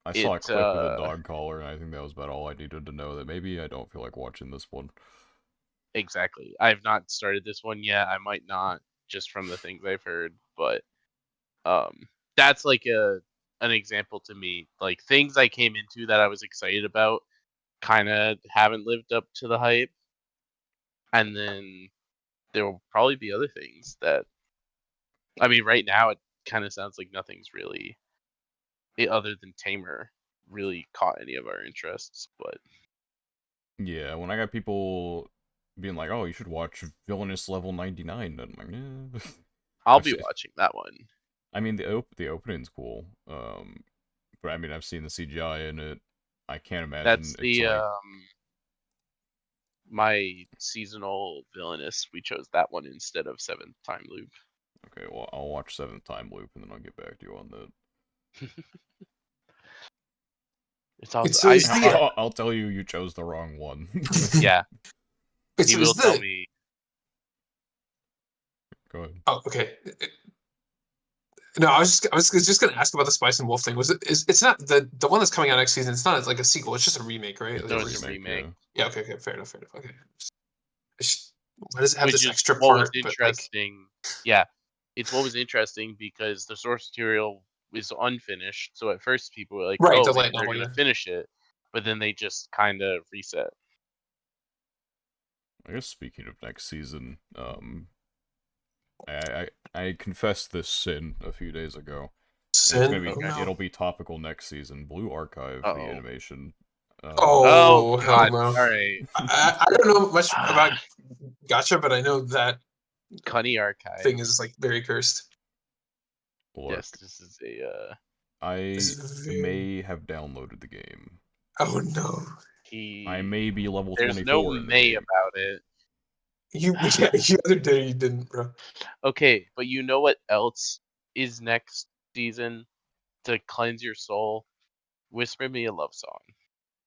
[SPEAKER 1] I saw a
[SPEAKER 3] it
[SPEAKER 1] clip with a dog collar, and I think that was about all I needed to know that maybe I don't feel like watching this one.
[SPEAKER 3] exactly. I have not started this one yet. I might not just from the things I've heard, but that's like a an example to me. Like things I came into that I was excited about kind of haven't lived up to the hype, and then there will probably be other things that I mean right now kind of sounds like nothing's really, other than Tamer, really caught any of our interests. But
[SPEAKER 1] Yeah, when I got people being like, "Oh, you should watch Villainous Level 99," I'm like, eh.
[SPEAKER 3] I'll
[SPEAKER 1] I've
[SPEAKER 3] be
[SPEAKER 1] seen,
[SPEAKER 3] watching that one.
[SPEAKER 1] I mean, the opening's cool. But I mean, I've seen the CGI in it. I can't imagine
[SPEAKER 3] That's
[SPEAKER 1] it's
[SPEAKER 3] the
[SPEAKER 1] like,
[SPEAKER 3] my seasonal villainous. We chose that one instead of Seventh Time Loop.
[SPEAKER 1] okay, well, I'll watch Seventh Time Loop and then I'll get back to you on that.
[SPEAKER 3] It's also
[SPEAKER 2] So is the
[SPEAKER 1] I'll tell you, you chose the wrong one.
[SPEAKER 3] yeah. He
[SPEAKER 2] so
[SPEAKER 3] will
[SPEAKER 2] is
[SPEAKER 3] tell
[SPEAKER 2] the
[SPEAKER 3] me.
[SPEAKER 1] Go ahead.
[SPEAKER 2] oh okay. No, I was just gonna ask about the Spice and Wolf thing. It's not the one that's coming out next season. It's not like a sequel. It's just a remake, right?
[SPEAKER 1] It's
[SPEAKER 2] Like
[SPEAKER 1] a
[SPEAKER 3] No,
[SPEAKER 2] a
[SPEAKER 3] it's a
[SPEAKER 2] restart.
[SPEAKER 1] remake,
[SPEAKER 3] remake.
[SPEAKER 1] yeah.
[SPEAKER 2] Yeah. Okay. Okay. Fair enough. Fair enough. Okay. Why does it have
[SPEAKER 3] Which
[SPEAKER 2] this
[SPEAKER 3] is
[SPEAKER 2] extra
[SPEAKER 3] what was
[SPEAKER 2] part? But like,
[SPEAKER 3] interesting. Yeah, it's what was interesting because the source material is unfinished. So at first people were like,
[SPEAKER 2] right,
[SPEAKER 3] "Oh,
[SPEAKER 2] the
[SPEAKER 3] maybe
[SPEAKER 2] light
[SPEAKER 3] they're
[SPEAKER 2] novel.
[SPEAKER 3] gonna
[SPEAKER 2] Yeah.
[SPEAKER 3] finish it," but then they just kind of reset.
[SPEAKER 1] I guess speaking of next season, I confessed this sin a few days ago, and it's gonna
[SPEAKER 2] Sin.
[SPEAKER 1] be
[SPEAKER 2] Oh
[SPEAKER 3] Okay.
[SPEAKER 2] no.
[SPEAKER 1] it'll be topical next season. Blue Archive, the
[SPEAKER 3] Oh.
[SPEAKER 1] animation.
[SPEAKER 3] Oh
[SPEAKER 2] Oh hell
[SPEAKER 3] God.
[SPEAKER 2] no.
[SPEAKER 3] All right.
[SPEAKER 2] I don't know much about Gotcha, but I know that
[SPEAKER 3] Cunny
[SPEAKER 2] thing
[SPEAKER 3] Archive.
[SPEAKER 2] is like very cursed.
[SPEAKER 3] Yes,
[SPEAKER 1] Look,
[SPEAKER 3] this is a
[SPEAKER 2] This
[SPEAKER 1] I
[SPEAKER 2] is very.
[SPEAKER 1] may have downloaded the game.
[SPEAKER 2] Oh no.
[SPEAKER 1] I
[SPEAKER 3] he.
[SPEAKER 1] may be level
[SPEAKER 3] There's no
[SPEAKER 1] 24 in the
[SPEAKER 3] may
[SPEAKER 1] game.
[SPEAKER 3] about it.
[SPEAKER 2] You yeah. You other day you didn't, bro.
[SPEAKER 3] Okay, but you know what else is next season to cleanse your soul? Whisper me a love song.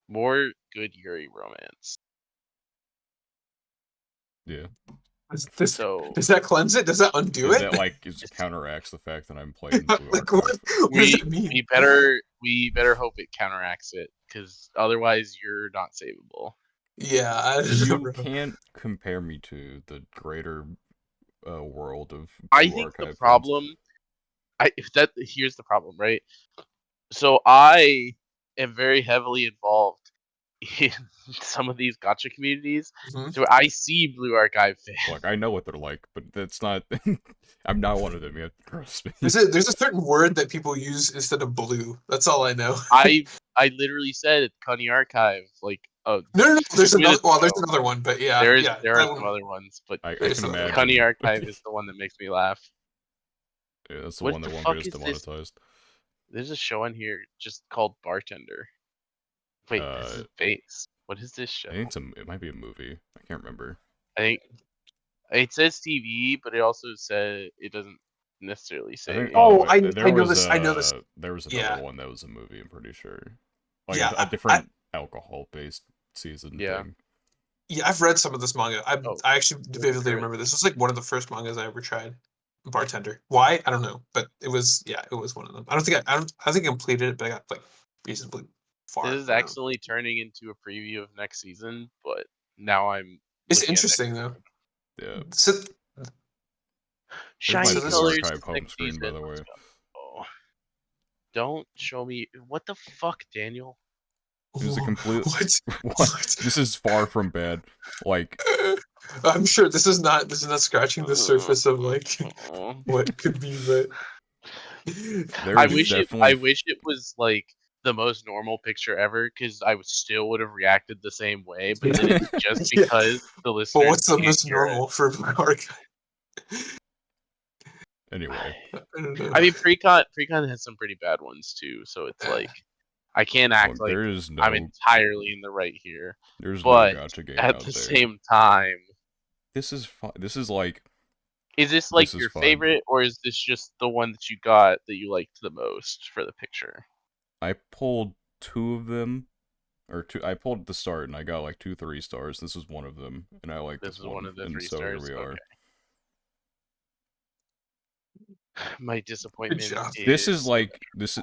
[SPEAKER 3] More good Yuri romance.
[SPEAKER 2] Does,
[SPEAKER 3] So
[SPEAKER 2] does that cleanse it? Does that undo
[SPEAKER 1] Is
[SPEAKER 2] it?
[SPEAKER 1] that like is
[SPEAKER 3] it's,
[SPEAKER 1] counteracts the fact that I'm playing Blue
[SPEAKER 2] Like what?
[SPEAKER 1] Archive?
[SPEAKER 2] What does
[SPEAKER 3] we
[SPEAKER 2] that mean?
[SPEAKER 3] we better hope it counteracts it, because otherwise you're not savable.
[SPEAKER 2] Yeah, I don't know,
[SPEAKER 1] You
[SPEAKER 2] bro.
[SPEAKER 1] can't compare me to the greater world of
[SPEAKER 3] I
[SPEAKER 1] Blue
[SPEAKER 3] think the
[SPEAKER 1] Archive fans.
[SPEAKER 3] problem, I if that here's the problem, right? So I am very heavily involved in some of these gotcha communities,
[SPEAKER 2] Mhm.
[SPEAKER 3] so I see Blue Archive
[SPEAKER 1] Look,
[SPEAKER 3] fans.
[SPEAKER 1] I know what they're like, but that's not. I'm not one of them. You have to trust me.
[SPEAKER 2] There's a certain word that people use instead of blue. That's all I know.
[SPEAKER 3] I literally said Cunny Archive like
[SPEAKER 2] No. There's
[SPEAKER 3] 2
[SPEAKER 2] another.
[SPEAKER 3] minutes
[SPEAKER 2] Well, there's
[SPEAKER 3] ago.
[SPEAKER 2] another one, but yeah, yeah.
[SPEAKER 3] There are
[SPEAKER 2] That
[SPEAKER 3] some
[SPEAKER 2] one.
[SPEAKER 3] other ones, but
[SPEAKER 1] I
[SPEAKER 2] There's
[SPEAKER 1] can
[SPEAKER 2] another one.
[SPEAKER 3] Cunny
[SPEAKER 1] imagine.
[SPEAKER 3] Archive is the one that makes me laugh.
[SPEAKER 1] Yeah, that's the
[SPEAKER 3] What
[SPEAKER 1] one
[SPEAKER 3] the
[SPEAKER 1] that won't get
[SPEAKER 3] fuck
[SPEAKER 1] us
[SPEAKER 3] is this?
[SPEAKER 1] demonetized.
[SPEAKER 3] There's a show on here just called Bartender. Wait, this
[SPEAKER 1] Uh,
[SPEAKER 3] is base. What is this
[SPEAKER 1] I think
[SPEAKER 3] show?
[SPEAKER 1] it might be a movie. I can't remember.
[SPEAKER 3] I think it says TV, but it also said it doesn't necessarily
[SPEAKER 1] I think.
[SPEAKER 3] say.
[SPEAKER 2] Oh,
[SPEAKER 1] Oh,
[SPEAKER 2] I know this. I know this.
[SPEAKER 1] there was another
[SPEAKER 2] Yeah,
[SPEAKER 1] one that was a movie. I'm pretty sure, like
[SPEAKER 2] yeah.
[SPEAKER 1] a
[SPEAKER 2] I
[SPEAKER 1] different alcohol-based season
[SPEAKER 3] Yeah.
[SPEAKER 1] thing.
[SPEAKER 2] yeah. I've read some of this manga.
[SPEAKER 3] Oh,
[SPEAKER 2] I actually vividly
[SPEAKER 3] there
[SPEAKER 2] remember
[SPEAKER 3] is.
[SPEAKER 2] this. It was like one of the first mangas I ever tried. Bartender. Why? I don't know, but it was yeah. It was one of them. I don't think I completed it, but I got like reasonably
[SPEAKER 3] This
[SPEAKER 2] far.
[SPEAKER 3] is
[SPEAKER 2] Whatever.
[SPEAKER 3] actually turning into a preview of next season, but now I'm
[SPEAKER 2] It's
[SPEAKER 3] looking at next
[SPEAKER 2] interesting though.
[SPEAKER 3] season.
[SPEAKER 1] Yeah,
[SPEAKER 2] So,
[SPEAKER 1] there's my
[SPEAKER 3] Shiny
[SPEAKER 2] so
[SPEAKER 1] Blue
[SPEAKER 2] this
[SPEAKER 3] colors
[SPEAKER 1] Archive
[SPEAKER 3] is
[SPEAKER 1] home
[SPEAKER 3] next
[SPEAKER 1] screen, by
[SPEAKER 3] season.
[SPEAKER 1] the
[SPEAKER 3] Let's
[SPEAKER 1] way.
[SPEAKER 3] go. Don't show me what the fuck, Daniel.
[SPEAKER 1] It is a complete.
[SPEAKER 2] what?
[SPEAKER 1] What?
[SPEAKER 2] What?
[SPEAKER 1] This is far from bad. Like,
[SPEAKER 2] I'm sure this is not scratching the surface of like what could be, but
[SPEAKER 1] there's
[SPEAKER 3] I
[SPEAKER 1] definitely.
[SPEAKER 3] wish it was like the most normal picture ever, because I still would have reacted the same way. But then it's just
[SPEAKER 2] yeah.
[SPEAKER 3] because the
[SPEAKER 2] But
[SPEAKER 3] listeners
[SPEAKER 2] what's the
[SPEAKER 3] can't
[SPEAKER 2] most
[SPEAKER 3] hear it.
[SPEAKER 2] normal for my archive?
[SPEAKER 1] Anyway,
[SPEAKER 2] I don't know.
[SPEAKER 3] I mean, Precon has some pretty bad ones too, so it's
[SPEAKER 2] Eh,
[SPEAKER 3] like I can't act
[SPEAKER 1] look,
[SPEAKER 3] like I'm entirely in the right here.
[SPEAKER 1] there's no
[SPEAKER 3] But
[SPEAKER 1] gotcha game
[SPEAKER 3] at
[SPEAKER 1] out
[SPEAKER 3] the
[SPEAKER 1] there.
[SPEAKER 3] same time,
[SPEAKER 1] This is fun. This is like
[SPEAKER 3] is this like
[SPEAKER 1] this is
[SPEAKER 3] your
[SPEAKER 1] fun.
[SPEAKER 3] favorite, or is this just the one that you got that you liked the most for the picture?
[SPEAKER 1] I pulled two of them, or two. I pulled at the start, and I got like 2 3 stars. This is one of them, and I like
[SPEAKER 3] This
[SPEAKER 1] this
[SPEAKER 3] is one
[SPEAKER 1] one,
[SPEAKER 3] of the
[SPEAKER 1] and
[SPEAKER 3] three
[SPEAKER 1] so here
[SPEAKER 3] stars.
[SPEAKER 1] we are.
[SPEAKER 3] Okay. My
[SPEAKER 2] Good
[SPEAKER 3] disappointment
[SPEAKER 2] job.
[SPEAKER 1] This is
[SPEAKER 3] is
[SPEAKER 1] like this.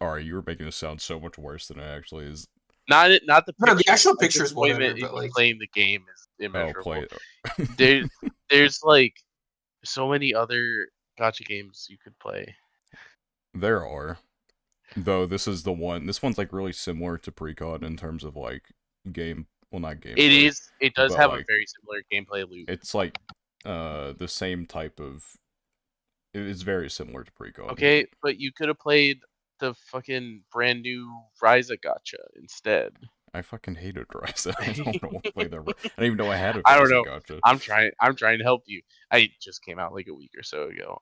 [SPEAKER 1] All right, you were making this sound so much worse than it actually is.
[SPEAKER 3] not the
[SPEAKER 2] No, the
[SPEAKER 3] picture.
[SPEAKER 2] actual
[SPEAKER 3] My
[SPEAKER 2] picture is whatever,
[SPEAKER 3] disappointment in
[SPEAKER 2] but like,
[SPEAKER 3] playing the game is
[SPEAKER 1] Oh, play
[SPEAKER 3] immeasurable.
[SPEAKER 1] it.
[SPEAKER 3] There, there's like so many other gotcha games you could play.
[SPEAKER 1] There are. Though this is the one. This one's like really similar to Precon in terms of like game. Well, not
[SPEAKER 3] It
[SPEAKER 1] gameplay,
[SPEAKER 3] is. It does
[SPEAKER 1] but
[SPEAKER 3] have a
[SPEAKER 1] like
[SPEAKER 3] very similar gameplay loop.
[SPEAKER 1] it's like the same type of It is very similar to pre-con.
[SPEAKER 3] Okay, but you could have played the fucking brand new Ryza gacha instead.
[SPEAKER 1] I fucking hated Rise. I don't know what play that. I didn't even know I had a
[SPEAKER 3] I don't
[SPEAKER 1] Rise
[SPEAKER 3] know.
[SPEAKER 1] Gotcha.
[SPEAKER 3] I'm trying to help you. I just came out like a week or so ago.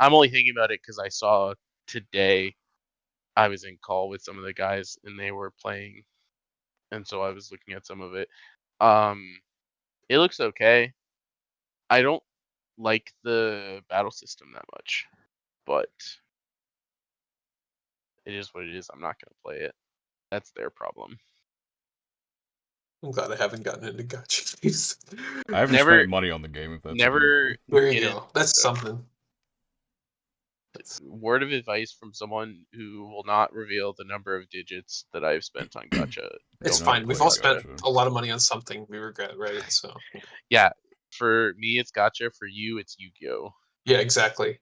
[SPEAKER 3] I'm only thinking about it because I saw today. I was in call with some of the guys and they were playing, and so I was looking at some of it. It looks okay. I don't like the battle system that much, but it is what it is. I'm not gonna play it. That's their problem.
[SPEAKER 2] I'm glad I haven't gotten into gacha games.
[SPEAKER 1] I haven't
[SPEAKER 3] Never,
[SPEAKER 1] spent money on the game. If that's what
[SPEAKER 3] never
[SPEAKER 2] There
[SPEAKER 3] get
[SPEAKER 2] you
[SPEAKER 3] into
[SPEAKER 2] go. That's
[SPEAKER 3] gacha.
[SPEAKER 2] something.
[SPEAKER 3] Word of advice from someone who will not reveal the number of digits that I've spent on gacha.
[SPEAKER 2] It's
[SPEAKER 1] Don't
[SPEAKER 2] fine. We've
[SPEAKER 1] play
[SPEAKER 2] all spent
[SPEAKER 1] gacha.
[SPEAKER 2] a lot of money on something we regret, right? So
[SPEAKER 3] Yeah, for me it's gacha. For you it's Yu-Gi-Oh.
[SPEAKER 2] yeah, exactly.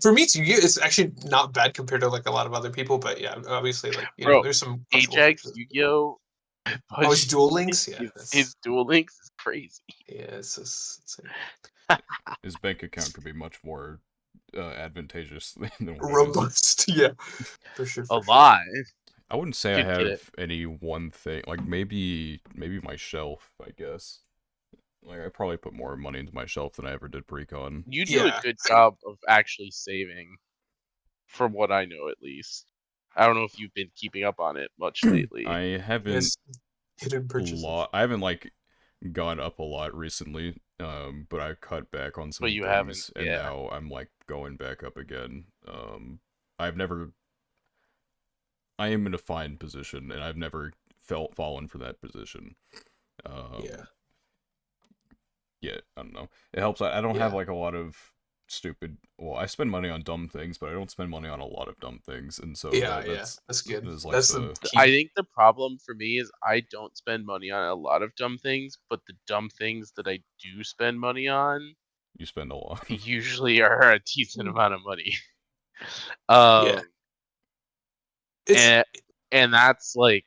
[SPEAKER 2] For me, it's actually not bad compared to like a lot of other people, but yeah, obviously, like
[SPEAKER 3] Bro,
[SPEAKER 2] there's some questionable
[SPEAKER 3] Ajax
[SPEAKER 2] features.
[SPEAKER 3] Yu-Gi-Oh.
[SPEAKER 2] Oh, it's Duel Links. Yeah,
[SPEAKER 3] His Duel Links is crazy.
[SPEAKER 2] it's insane.
[SPEAKER 1] His bank account could be much more advantageous than what it is.
[SPEAKER 2] Robust. Yeah, for sure.
[SPEAKER 3] A
[SPEAKER 2] For sure.
[SPEAKER 3] lot.
[SPEAKER 1] I wouldn't say I
[SPEAKER 3] Could get it.
[SPEAKER 1] have any one thing. Like maybe my shelf. I guess. Like I probably put more money into my shelf than I ever did pre-con.
[SPEAKER 3] You do a
[SPEAKER 2] Yeah,
[SPEAKER 3] good job of actually saving, from what I know at least. I don't know if you've been keeping up on it much lately.
[SPEAKER 1] I haven't
[SPEAKER 2] yes, hidden purchases.
[SPEAKER 1] I haven't like gone up a lot recently. But I cut back on
[SPEAKER 3] But
[SPEAKER 1] some
[SPEAKER 3] you haven't,
[SPEAKER 1] things, and
[SPEAKER 3] yeah.
[SPEAKER 1] now I'm like going back up again. I've never. I am in a fine position, and I've never fallen for that position.
[SPEAKER 2] Yeah,
[SPEAKER 1] Yeah, I don't know. It helps. I don't have
[SPEAKER 2] yeah,
[SPEAKER 1] like a lot of stupid. Well, I spend money on dumb things, but I don't spend money on a lot of dumb things, and so
[SPEAKER 2] yeah, yeah.
[SPEAKER 1] that's
[SPEAKER 2] That's good.
[SPEAKER 1] is like
[SPEAKER 2] That's the
[SPEAKER 1] the
[SPEAKER 3] I
[SPEAKER 2] key.
[SPEAKER 3] think the problem for me is I don't spend money on a lot of dumb things, but the dumb things that I do spend money on
[SPEAKER 1] you spend a lot.
[SPEAKER 3] usually are a decent amount of money.
[SPEAKER 2] Yeah,
[SPEAKER 3] Um,
[SPEAKER 2] it's
[SPEAKER 3] and and that's like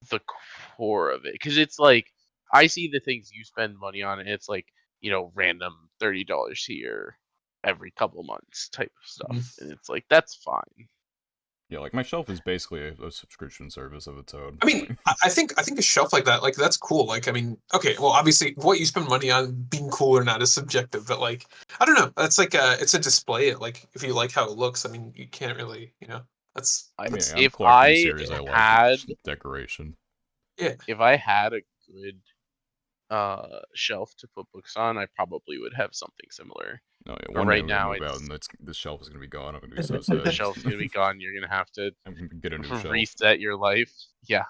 [SPEAKER 3] the core of it, because it's like I see the things you spend money on, and it's like random $30 here every couple months type of stuff, and it's like that's fine.
[SPEAKER 1] Yeah, like my shelf is basically a subscription service of its own.
[SPEAKER 2] I mean, I think a shelf like that, like that's cool. Like, I mean, okay, well, obviously, what you spend money on being cool or not is subjective, but like, I don't know. That's like it's a display. Like, if you like how it looks, I mean, you can't really, that's
[SPEAKER 1] I mean,
[SPEAKER 2] that's
[SPEAKER 1] I'm
[SPEAKER 3] If
[SPEAKER 1] collecting
[SPEAKER 3] I
[SPEAKER 1] series I like. It's
[SPEAKER 3] had
[SPEAKER 1] just decoration.
[SPEAKER 2] yeah,
[SPEAKER 3] if I had a good shelf to put books on, I probably would have something similar.
[SPEAKER 1] No, yeah,
[SPEAKER 3] But
[SPEAKER 1] one day
[SPEAKER 3] right
[SPEAKER 1] I'm gonna
[SPEAKER 3] now,
[SPEAKER 1] move out,
[SPEAKER 3] it's
[SPEAKER 1] and this shelf is gonna be gone. I'm gonna be so
[SPEAKER 3] the
[SPEAKER 1] sad.
[SPEAKER 3] shelf's gonna be gone. You're gonna have to
[SPEAKER 1] I'm gonna get a new shelf.
[SPEAKER 3] reset your life. Yeah.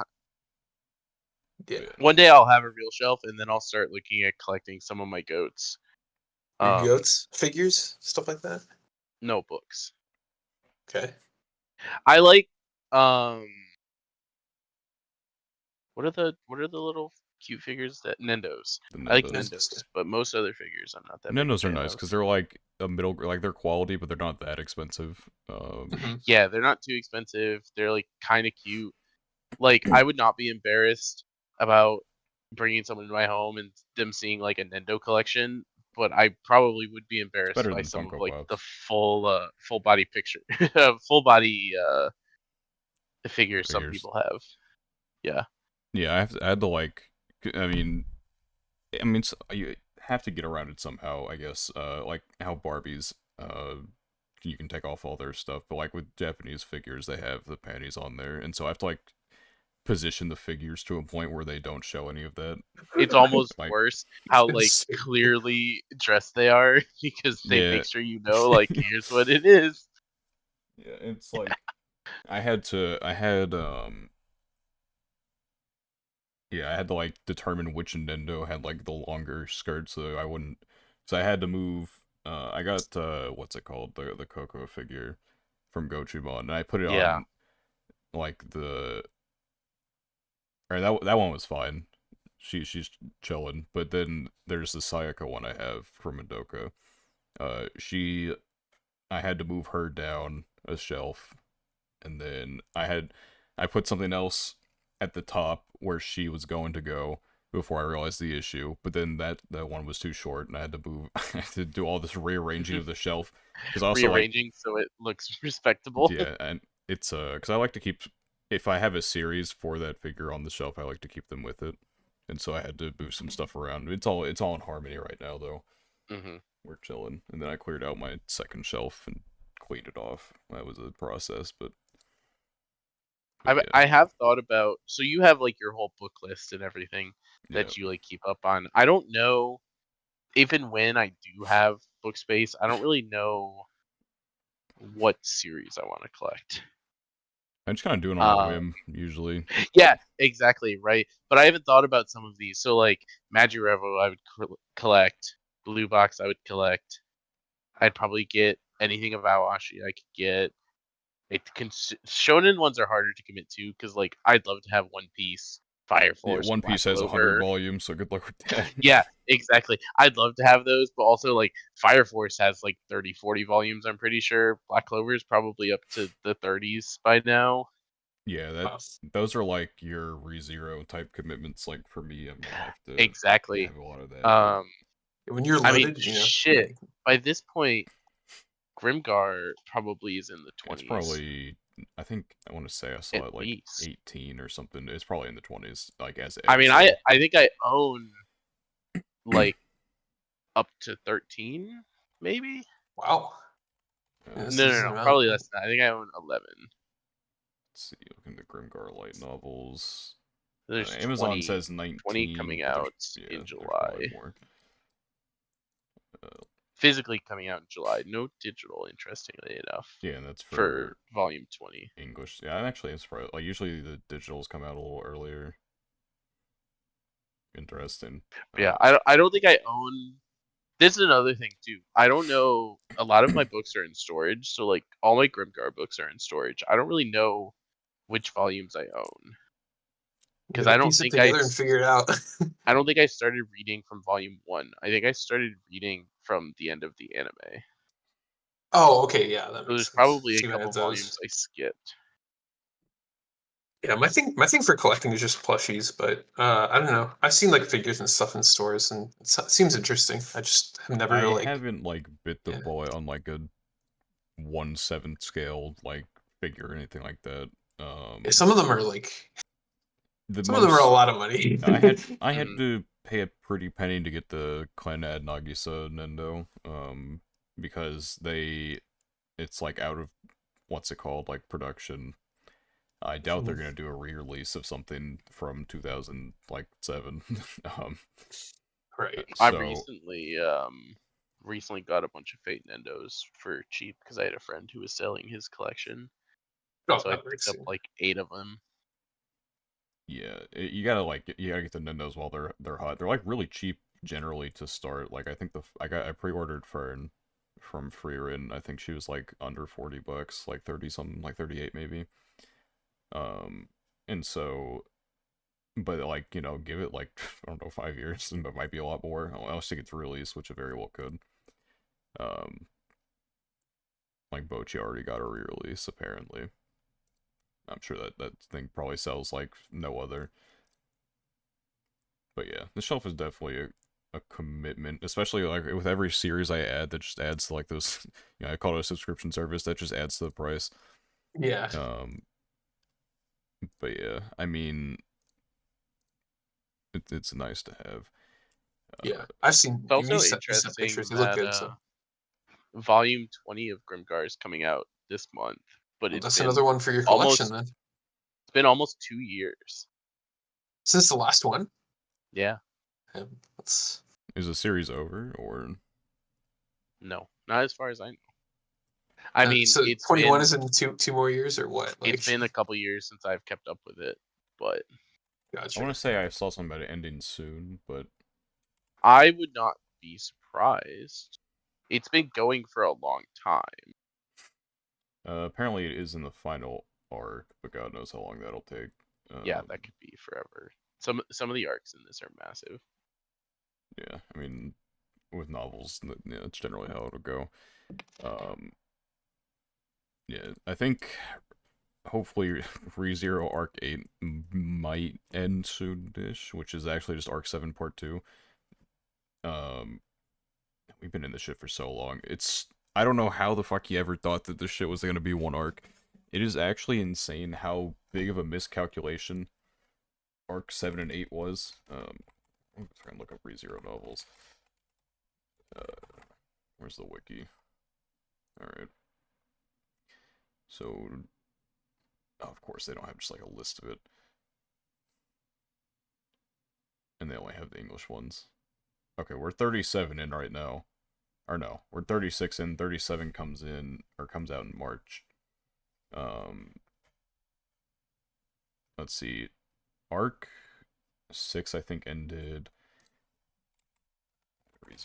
[SPEAKER 2] yeah.
[SPEAKER 1] But
[SPEAKER 3] One day I'll have a real shelf, and then I'll start looking at collecting some of my goats.
[SPEAKER 2] Your
[SPEAKER 3] Um,
[SPEAKER 2] goats, figures, stuff like that.
[SPEAKER 3] Notebooks.
[SPEAKER 2] Okay.
[SPEAKER 3] I like what are the little cute figures that Nendos.
[SPEAKER 1] the
[SPEAKER 3] I like
[SPEAKER 1] Nendos.
[SPEAKER 2] That's
[SPEAKER 3] Nendos, but most other figures I'm not that big a
[SPEAKER 1] Nendos are
[SPEAKER 3] fan
[SPEAKER 1] nice
[SPEAKER 3] of.
[SPEAKER 1] because they're like a middle, like they're quality, but they're not that expensive.
[SPEAKER 2] hmm
[SPEAKER 3] Yeah, they're not too expensive. They're like kind of cute. Like I would not be embarrassed about bringing someone to my home and them seeing like a Nendo collection, but I probably would be
[SPEAKER 1] It's
[SPEAKER 3] embarrassed
[SPEAKER 1] better
[SPEAKER 3] by
[SPEAKER 1] than
[SPEAKER 3] some of
[SPEAKER 1] Funko
[SPEAKER 3] like the
[SPEAKER 1] Pops
[SPEAKER 3] full body picture, full body figures some
[SPEAKER 1] figures.
[SPEAKER 3] people have. Yeah.
[SPEAKER 1] Yeah, I had to like. I mean, you have to get around it somehow, I guess. Like how Barbies, you can take off all their stuff, but like with Japanese figures, they have the panties on there, and so I have to like position the figures to a point where they don't show any of that.
[SPEAKER 3] It's almost
[SPEAKER 1] Like,
[SPEAKER 3] worse how like
[SPEAKER 2] Insane.
[SPEAKER 3] clearly dressed they are because they
[SPEAKER 1] yeah,
[SPEAKER 3] make sure like here's what it is.
[SPEAKER 1] yeah, it's like I had yeah, I had to like determine which Nintendo had like the longer skirt, so I wouldn't. So I had to move. I got what's it called, the Coco figure from Gochuucast, and I put it
[SPEAKER 3] Yeah.
[SPEAKER 1] on like the. Or that one was fine. She's chilling, but then there's the Sayaka one I have from Madoka. She I had to move her down a shelf, and then I put something else at the top where she was going to go, before I realized the issue. But then that one was too short, and I had to move. I had to do all this rearranging of the shelf because also like
[SPEAKER 3] Rearranging so it looks respectable.
[SPEAKER 1] yeah, and it's because I like to keep if I have a series for that figure on the shelf, I like to keep them with it, and so I had to move some stuff around. It's all in harmony right now though.
[SPEAKER 3] hmm
[SPEAKER 1] We're chilling, and then I cleared out my second shelf and cleaned it off. That was a process, but yeah,
[SPEAKER 3] I have thought about, so you have like your whole book list and everything
[SPEAKER 1] yeah.
[SPEAKER 3] that you like keep up on. I don't know if and when I do have book space, I don't really know what series I want to collect.
[SPEAKER 1] I just kind of do it on a
[SPEAKER 3] Uh,
[SPEAKER 1] whim usually.
[SPEAKER 3] yeah, exactly, right. But I haven't thought about some of these. So like Magirevo, I would collect. Blue Box, I would collect. I'd probably get anything of Awashi I could get. Shonen ones are harder to commit to because like I'd love to have One Piece, Fire
[SPEAKER 1] Yeah,
[SPEAKER 3] Force,
[SPEAKER 1] One
[SPEAKER 3] Black
[SPEAKER 1] Piece has 100
[SPEAKER 3] Clover.
[SPEAKER 1] volumes, so good luck with that.
[SPEAKER 3] Yeah, exactly. I'd love to have those, but also like Fire Force has like 30, 40 volumes, I'm pretty sure. Black Clover is probably up to the 30s by now.
[SPEAKER 1] Yeah, that
[SPEAKER 2] Wow.
[SPEAKER 1] those are like your ReZero type commitments. Like for me, I'm gonna have to
[SPEAKER 3] Exactly.
[SPEAKER 1] have a lot of that. But
[SPEAKER 3] Um,
[SPEAKER 2] When you're
[SPEAKER 3] I mean,
[SPEAKER 2] loaded,
[SPEAKER 3] shit. By this point, Grimgar probably is in the
[SPEAKER 1] it's
[SPEAKER 3] 20s
[SPEAKER 1] probably I think I want to say I
[SPEAKER 3] at
[SPEAKER 1] saw it like
[SPEAKER 3] least.
[SPEAKER 1] 18 or something. It's probably in the 20s, like
[SPEAKER 3] I
[SPEAKER 1] as
[SPEAKER 3] mean,
[SPEAKER 1] a
[SPEAKER 3] I think I own like up to 13, maybe.
[SPEAKER 2] wow. Yeah,
[SPEAKER 1] uh,
[SPEAKER 2] that's a
[SPEAKER 3] No, no,
[SPEAKER 2] decent
[SPEAKER 3] no,
[SPEAKER 2] amount.
[SPEAKER 3] probably less than that. I think I own 11.
[SPEAKER 1] let's see, looking at the Grimgar light novels.
[SPEAKER 3] There's
[SPEAKER 1] Amazon
[SPEAKER 3] 20,
[SPEAKER 1] says
[SPEAKER 3] 20
[SPEAKER 1] 19,
[SPEAKER 3] coming
[SPEAKER 1] but
[SPEAKER 3] out
[SPEAKER 1] yeah,
[SPEAKER 3] in
[SPEAKER 1] there's probably
[SPEAKER 3] July.
[SPEAKER 1] more. Uh,
[SPEAKER 3] Physically coming out in July. No digital, interestingly enough,
[SPEAKER 1] yeah, and that's
[SPEAKER 3] for
[SPEAKER 1] for
[SPEAKER 3] volume 20.
[SPEAKER 1] English. Yeah, I'm actually surprised. Like usually the digitals come out a little earlier. Interesting.
[SPEAKER 3] But yeah, I don't think I own. This is another thing too. I don't know. A lot of my books are in storage, so like all my Grimgar books are in storage. I don't really know which volumes I own
[SPEAKER 2] You
[SPEAKER 3] because
[SPEAKER 2] gotta piece it together and figure it out.
[SPEAKER 3] I don't think I started reading from volume 1. I think I started reading from the end of the anime.
[SPEAKER 2] Oh, okay, yeah, that
[SPEAKER 3] So
[SPEAKER 2] makes
[SPEAKER 3] there's
[SPEAKER 2] sense.
[SPEAKER 3] probably a
[SPEAKER 2] So you
[SPEAKER 3] couple
[SPEAKER 2] add those.
[SPEAKER 3] volumes I skipped.
[SPEAKER 2] Yeah, my thing for collecting is just plushies, but I don't know. I've seen like figures and stuff in stores, and it seems interesting. I just have never
[SPEAKER 1] I
[SPEAKER 2] like,
[SPEAKER 1] haven't like bit the
[SPEAKER 2] yeah.
[SPEAKER 1] bullet on like a 1/7 scale like figure or anything like that.
[SPEAKER 2] Yeah, some of them are like,
[SPEAKER 1] The
[SPEAKER 2] some of them are a
[SPEAKER 1] most
[SPEAKER 2] lot of money.
[SPEAKER 1] I had
[SPEAKER 3] Mhm.
[SPEAKER 1] to pay a pretty penny to get the Clanad Nagisa Nendo, because it's like out of what's it called, like production. I doubt they're gonna do a re-release of something from 2007. um,
[SPEAKER 2] Right.
[SPEAKER 3] I
[SPEAKER 1] so
[SPEAKER 3] recently got a bunch of Fate Nendos for cheap because I had a friend who was selling his collection, and
[SPEAKER 2] Oh,
[SPEAKER 3] so I
[SPEAKER 2] that
[SPEAKER 3] picked
[SPEAKER 2] works.
[SPEAKER 3] up like 8 of them.
[SPEAKER 1] yeah, you gotta get the Nintendos while they're hot. They're like really cheap generally to start. Like I think I pre-ordered Fern from Freerin. I think she was like under $40, like 30 something, like 38 maybe. Um, and so, but like give it like I don't know 5 years, and it might be a lot more. Unless it gets released, which it very well could. Um, like Bochi already got a re-release apparently. I'm sure that thing probably sells like no other. But yeah, the shelf is definitely a commitment, especially like with every series I add that just adds to like those. I call it a subscription service that just adds to the price.
[SPEAKER 2] Yeah,
[SPEAKER 1] Um, but yeah, I mean, it's nice to have.
[SPEAKER 2] yeah. I've seen
[SPEAKER 3] It's also
[SPEAKER 2] you sent pictures.
[SPEAKER 3] interesting
[SPEAKER 2] They look
[SPEAKER 3] that
[SPEAKER 2] good. So
[SPEAKER 3] volume 20 of Grimgar is coming out this month, but
[SPEAKER 2] well, that's another one for your collection then.
[SPEAKER 3] it's been almost 2 years.
[SPEAKER 2] Since the last one.
[SPEAKER 3] Yeah,
[SPEAKER 2] Yeah, that's
[SPEAKER 1] Is the series over or?
[SPEAKER 3] no, not as far as I know. I mean,
[SPEAKER 2] so 21 is in two more years or what?
[SPEAKER 3] it's
[SPEAKER 2] Like,
[SPEAKER 3] been a couple years since I've kept up with it, but
[SPEAKER 1] I
[SPEAKER 2] gotcha.
[SPEAKER 1] want to say I saw something about it ending soon, but
[SPEAKER 3] I would not be surprised. It's been going for a long time.
[SPEAKER 1] apparently it is in the final arc, but God knows how long that'll take.
[SPEAKER 3] Yeah, that could be forever. Some of the arcs in this are massive.
[SPEAKER 1] Yeah, I mean, with novels, it's generally how it'll go. Um, yeah, I think hopefully ReZero Arc 8 might end soonish, which is actually just Arc 7 Part 2. Um, we've been in this shit for so long. I don't know how the fuck you ever thought that this shit was gonna be one arc. It is actually insane how big of a miscalculation Arc 7 and 8 was. I'm just trying to look up ReZero novels. Where's the wiki? Alright. So, of course, they don't have just like a list of it. And they only have the English ones. Okay, we're 37 in right now. Or no, we're 36 in. 37 comes out in March. Let's see. Arc 6, I think, ended 30.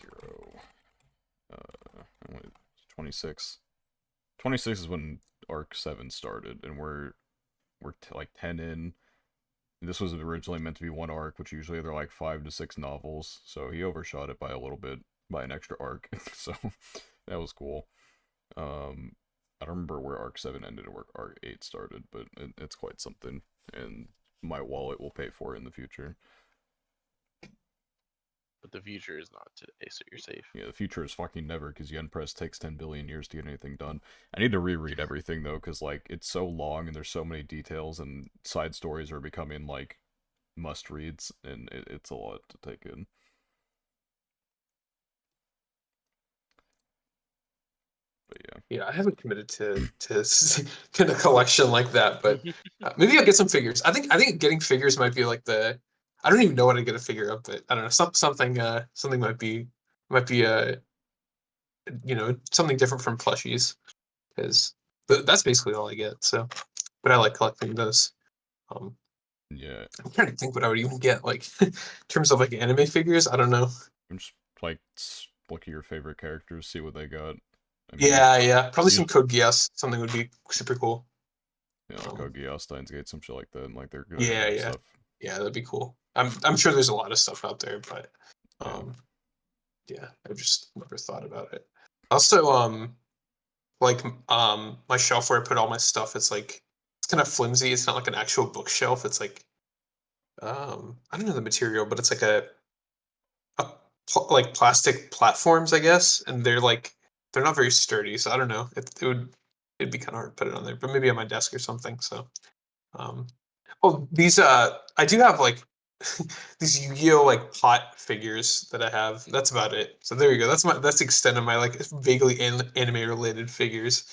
[SPEAKER 1] 26. 26 is when Arc 7 started, and we're like 10 in. This was originally meant to be one arc, which usually they're like 5 to 6 novels, so he overshot it by a little bit, by an extra arc, so that was cool. I don't remember where Arc 7 ended or where Arc 8 started, but it's quite something, and my wallet will pay for it in the future.
[SPEAKER 3] But the future is not today, so you're safe.
[SPEAKER 1] Yeah, the future is fucking never, because Yen Press takes 10 billion years to get anything done. I need to reread everything, though, because, like, it's so long, and there's so many details, and side stories are becoming, like, must-reads, and it's a lot to take in. But yeah.
[SPEAKER 2] Yeah, I haven't committed to a collection like that, but maybe I'll get some figures. I think getting figures might be like I don't even know how to get a figure up, but I don't know, something might be something different from plushies, because that's basically all I get. So, but I like collecting those. Um,
[SPEAKER 1] Yeah.
[SPEAKER 2] I'm trying to think what I would even get, like in terms of like anime figures. I don't know.
[SPEAKER 1] I'm just, like, look at your favorite characters, see what they got. I mean,
[SPEAKER 2] Yeah, probably some
[SPEAKER 1] usually,
[SPEAKER 2] Code Geass. Something would be super cool.
[SPEAKER 1] like
[SPEAKER 2] Um,
[SPEAKER 1] Kogi, Steins Gate, some shit like that, and, like, they're gonna
[SPEAKER 2] yeah,
[SPEAKER 1] have
[SPEAKER 2] yeah,
[SPEAKER 1] stuff.
[SPEAKER 2] yeah, that'd be cool. I'm sure there's a lot of stuff out there, but
[SPEAKER 1] Yeah.
[SPEAKER 2] yeah, I just never thought about it. Also, like my shelf where I put all my stuff, it's kind of flimsy. It's not like an actual bookshelf. It's like I don't know the material, but it's like like plastic platforms, I guess, and they're not very sturdy. So I don't know. It'd be kind of hard to put it on there, but maybe on my desk or something. So um, well, these I do have like these Yu-Gi-Oh like pot figures that I have. That's about it. So there you go. That's the extent of my like vaguely anime related figures.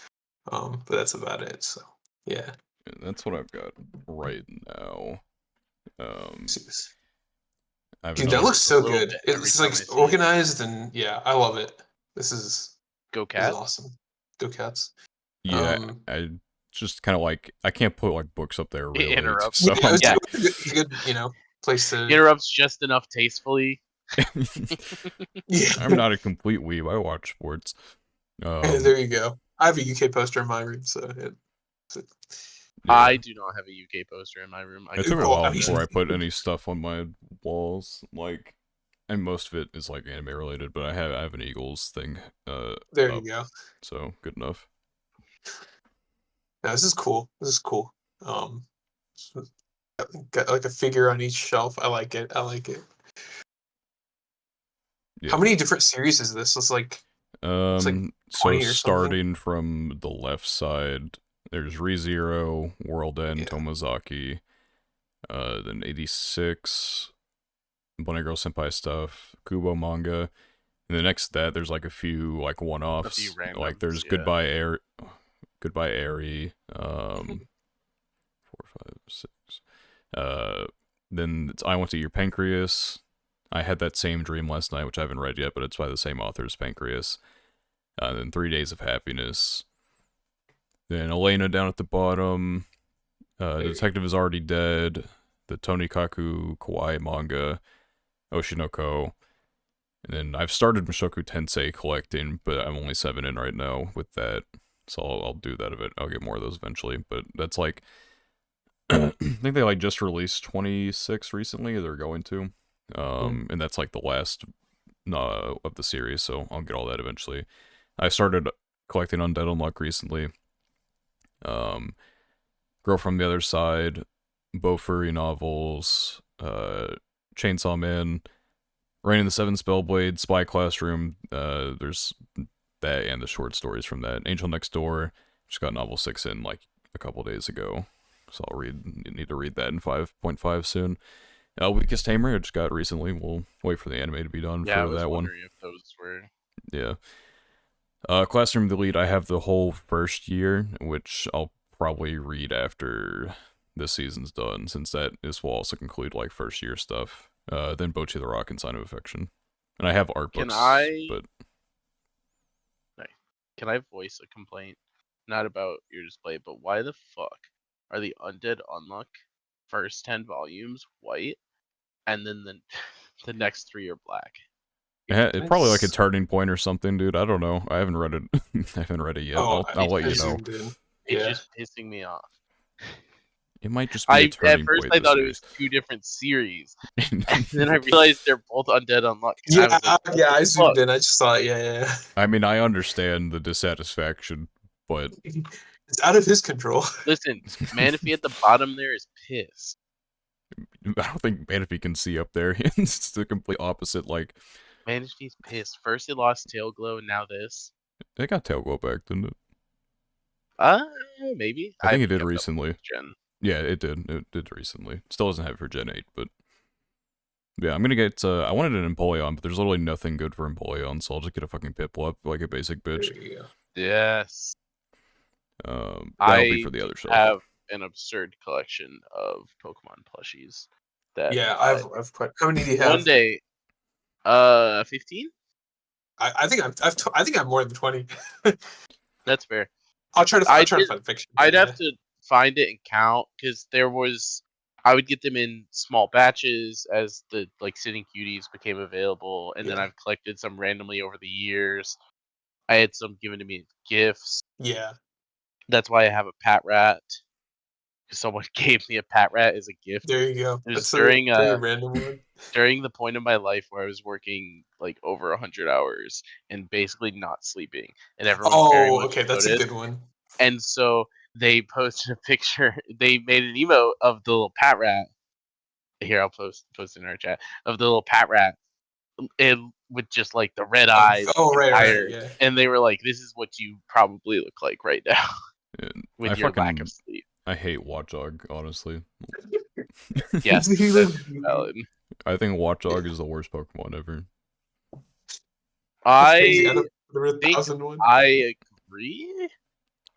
[SPEAKER 2] But that's about it. So yeah.
[SPEAKER 1] That's what I've got right now.
[SPEAKER 2] Jeez.
[SPEAKER 1] I have
[SPEAKER 2] Dude, that
[SPEAKER 1] another.
[SPEAKER 2] looks
[SPEAKER 3] Just a
[SPEAKER 2] so
[SPEAKER 3] little
[SPEAKER 2] good.
[SPEAKER 3] bit every
[SPEAKER 2] It's
[SPEAKER 3] time
[SPEAKER 2] like
[SPEAKER 3] I see it.
[SPEAKER 2] organized, and yeah, I love it.
[SPEAKER 3] Go
[SPEAKER 2] This is
[SPEAKER 3] Cats.
[SPEAKER 2] awesome. Go Cats.
[SPEAKER 1] Yeah,
[SPEAKER 2] Um,
[SPEAKER 1] I just kind of like, I can't put like books up there
[SPEAKER 3] It
[SPEAKER 1] really,
[SPEAKER 3] interrupts.
[SPEAKER 1] so
[SPEAKER 2] yeah,
[SPEAKER 1] I'm
[SPEAKER 3] Yeah,
[SPEAKER 2] it's a good place to.
[SPEAKER 3] interrupts just enough tastefully.
[SPEAKER 1] I'm
[SPEAKER 2] Yeah,
[SPEAKER 1] not a complete weeb. I watch sports.
[SPEAKER 2] there you go. I have a UK poster in my room, so
[SPEAKER 3] I
[SPEAKER 1] Yeah.
[SPEAKER 3] do not have a UK poster in my room. I
[SPEAKER 1] It
[SPEAKER 3] can
[SPEAKER 1] took me a
[SPEAKER 2] well, I
[SPEAKER 1] while
[SPEAKER 2] mean,
[SPEAKER 1] before I put any stuff on my walls, like, and most of it is like anime related. But I have an Eagles thing
[SPEAKER 2] there you
[SPEAKER 1] up,
[SPEAKER 2] go.
[SPEAKER 1] so good enough.
[SPEAKER 2] No, this is cool. This is cool. Um, got like a figure on each shelf. I like it. I like it. How
[SPEAKER 1] Yeah.
[SPEAKER 2] many different series is this? It's like
[SPEAKER 1] So
[SPEAKER 2] 20 or something.
[SPEAKER 1] starting from the left side, there's ReZero, World End,
[SPEAKER 2] Yeah.
[SPEAKER 1] Tomozaki, then 86, Bunny Girl Senpai stuff, Kubo manga. And the next to that, there's like a few like
[SPEAKER 3] a few
[SPEAKER 1] one-offs. Like
[SPEAKER 3] randoms.
[SPEAKER 1] there's
[SPEAKER 3] Yeah.
[SPEAKER 1] Goodbye Airy, 4, 5, 6. Then I Went to Your Pancreas. I had that same dream last night, which I haven't read yet, but it's by the same author as Pancreas. Then 3 Days of Happiness. Then Elena down at the bottom.
[SPEAKER 2] There you
[SPEAKER 1] Detective is Already Dead. The Tonikaku Kawaii manga. Oshinoko. And then I've started Mushoku Tensei collecting, but I'm only 7 in right now with that. So I'll do that a bit. I'll get more of those eventually. But that's like, I think they like just released 26 recently. They're going to. And that's like the last of the series, so I'll get all that eventually. I started collecting Undead Unluck recently. Girl from the Other Side, Bo Furry novels, Chainsaw Man, Reign of the Seven Spellblades, Spy Classroom. There's that and the short stories from that. Angel Next Door. Just got novel 6 in like a couple days ago, so I'll need to read that in 5.5 soon. Weakest Tamer, I just got recently. We'll wait for the anime to be done
[SPEAKER 3] Yeah, I
[SPEAKER 1] for
[SPEAKER 3] was
[SPEAKER 1] that one.
[SPEAKER 3] wondering if those were.
[SPEAKER 1] Yeah. Classroom Delete, I have the whole first year, which I'll probably read after this season's done, since that will also conclude like first year stuff. Then Bocchi the Rock and Sign of Affection. And I have art books, but
[SPEAKER 3] Can I voice a complaint? Not about your display, but why the fuck are the Undead Unluck first 10 volumes white, and then the next 3 are black?
[SPEAKER 1] it's probably like a turning point or something, dude. I don't know. I haven't read it. I haven't read it yet.
[SPEAKER 2] Oh,
[SPEAKER 1] I'll let
[SPEAKER 2] I
[SPEAKER 1] you know.
[SPEAKER 2] zoomed in.
[SPEAKER 3] It's
[SPEAKER 2] Yeah.
[SPEAKER 3] just pissing me off.
[SPEAKER 1] It might just be a turning
[SPEAKER 3] At first
[SPEAKER 1] point
[SPEAKER 3] I
[SPEAKER 1] this
[SPEAKER 3] thought
[SPEAKER 1] year.
[SPEAKER 3] it was 2 different series, and then I realized they're both Undead Unluck.
[SPEAKER 2] Yeah,
[SPEAKER 3] Like,
[SPEAKER 2] I zoomed
[SPEAKER 3] fuck?
[SPEAKER 2] in. I just thought, yeah.
[SPEAKER 1] I mean, I understand the dissatisfaction, but
[SPEAKER 2] It's out of his control.
[SPEAKER 3] Listen, Manaphy at the bottom there is pissed.
[SPEAKER 1] I don't think Manaphy can see up there. It's the complete opposite. Like,
[SPEAKER 3] Manaphy's pissed. First it lost Tail Glow, and now this.
[SPEAKER 1] it got Tailglow back, didn't it?
[SPEAKER 3] Maybe.
[SPEAKER 1] I think it
[SPEAKER 3] haven't
[SPEAKER 1] did
[SPEAKER 3] kept up
[SPEAKER 1] recently.
[SPEAKER 3] with Gen.
[SPEAKER 1] Yeah, it did. It did recently. Still doesn't have it for Gen 8, but yeah, I'm gonna get. I wanted an Empoleon, but there's literally nothing good for Empoleon, so I'll just get a fucking Piplup, like a basic bitch.
[SPEAKER 2] There you go.
[SPEAKER 3] Yes.
[SPEAKER 1] That'll be for the other shelf.
[SPEAKER 3] I have an absurd collection of Pokemon plushies. That
[SPEAKER 2] Yeah, I've quite. How many do you have?
[SPEAKER 3] One day, 15.
[SPEAKER 2] I think I think I'm more than 20.
[SPEAKER 3] That's fair.
[SPEAKER 2] I'll try to find a fiction.
[SPEAKER 3] I'd have to find it and count, because I would get them in small batches as the Sitting Cuties became available, and then I've collected some randomly over the years. I had some given to me as gifts.
[SPEAKER 2] Yeah.
[SPEAKER 3] That's why I have a Pat Rat. Someone gave me a Pat Rat as a gift.
[SPEAKER 2] There you go.
[SPEAKER 3] It was
[SPEAKER 2] That's
[SPEAKER 3] during
[SPEAKER 2] a random one.
[SPEAKER 3] During the point of my life where I was working like over 100 hours and basically not sleeping, and everyone very much
[SPEAKER 2] Okay, that's
[SPEAKER 3] noticed.
[SPEAKER 2] a good one.
[SPEAKER 3] And so they posted a picture. They made an emote of the little Pat Rat. Here, I'll post it in our chat, of the little Pat Rat, with just like the red eyes.
[SPEAKER 2] Right, yeah.
[SPEAKER 3] And they were like, "This is what you probably look like right now with your lack of sleep."
[SPEAKER 1] I hate Watchog, honestly.
[SPEAKER 3] Yes, that's valid.
[SPEAKER 1] I think Watchog is the worst Pokemon ever.
[SPEAKER 3] I
[SPEAKER 2] think
[SPEAKER 3] I agree.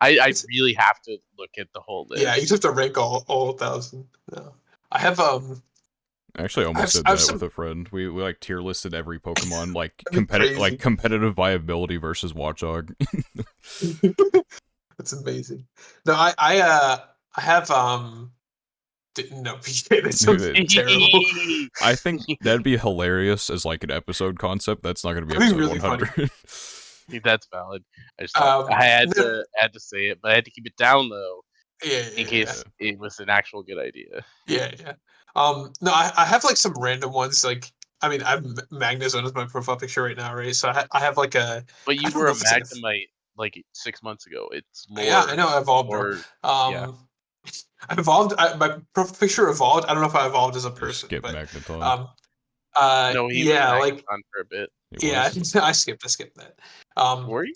[SPEAKER 3] I really have to look at the whole list.
[SPEAKER 2] Yeah, you just have to rank all 1,000. No. I have
[SPEAKER 1] I actually almost did that with a friend. We like tier listed every Pokemon, like competitive viability versus Watchog.
[SPEAKER 2] That's amazing. No, I have didn't know PK. That sounds terrible.
[SPEAKER 1] I think that'd be hilarious as like an episode concept. That's not going to be episode
[SPEAKER 2] really
[SPEAKER 1] 100.
[SPEAKER 3] That's valid. I just I had to say it, but I had to keep it down though. In case it was an actual good idea.
[SPEAKER 2] Yeah. No, I have like some random ones. Like, I mean, I have Magnezone as my profile picture right now, right? So I have like a.
[SPEAKER 3] But you were a Magnemite like 6 months ago. It's lore.
[SPEAKER 2] Yeah, I know. I evolved, bro. I evolved. My profile picture evolved. I don't know if I evolved as a person.
[SPEAKER 1] Skip
[SPEAKER 2] but
[SPEAKER 1] Magneton.
[SPEAKER 3] No, he was Magneton for a bit.
[SPEAKER 2] Yeah, I skipped that.
[SPEAKER 3] Were you?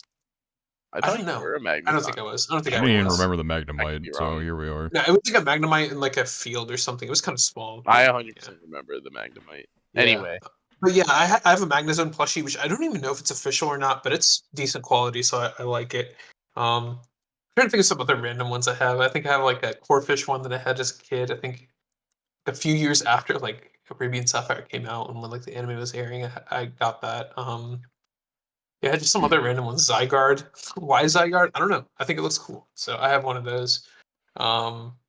[SPEAKER 3] I
[SPEAKER 2] don't know.
[SPEAKER 3] You were a Magneton.
[SPEAKER 2] I don't think I was. I
[SPEAKER 1] didn't even remember the Magnemite, so here we are.
[SPEAKER 2] No, it was like a Magnemite in like a field or something. It was kind of small.
[SPEAKER 3] I 100% remember the Magnemite. Yeah. Anyway.
[SPEAKER 2] But yeah, I have a Magnezone plushie, which I don't even know if it's official or not, but it's decent quality, so I like it. I'm trying to think of some other random ones I have. I think I have like a Corphish one that I had as a kid. I think a few years after like Arabian Sapphire came out and when like the anime was airing, I got that. Yeah, just some other random ones. Zygarde. Why Zygarde? I don't know. I think it looks cool, so I have one of those.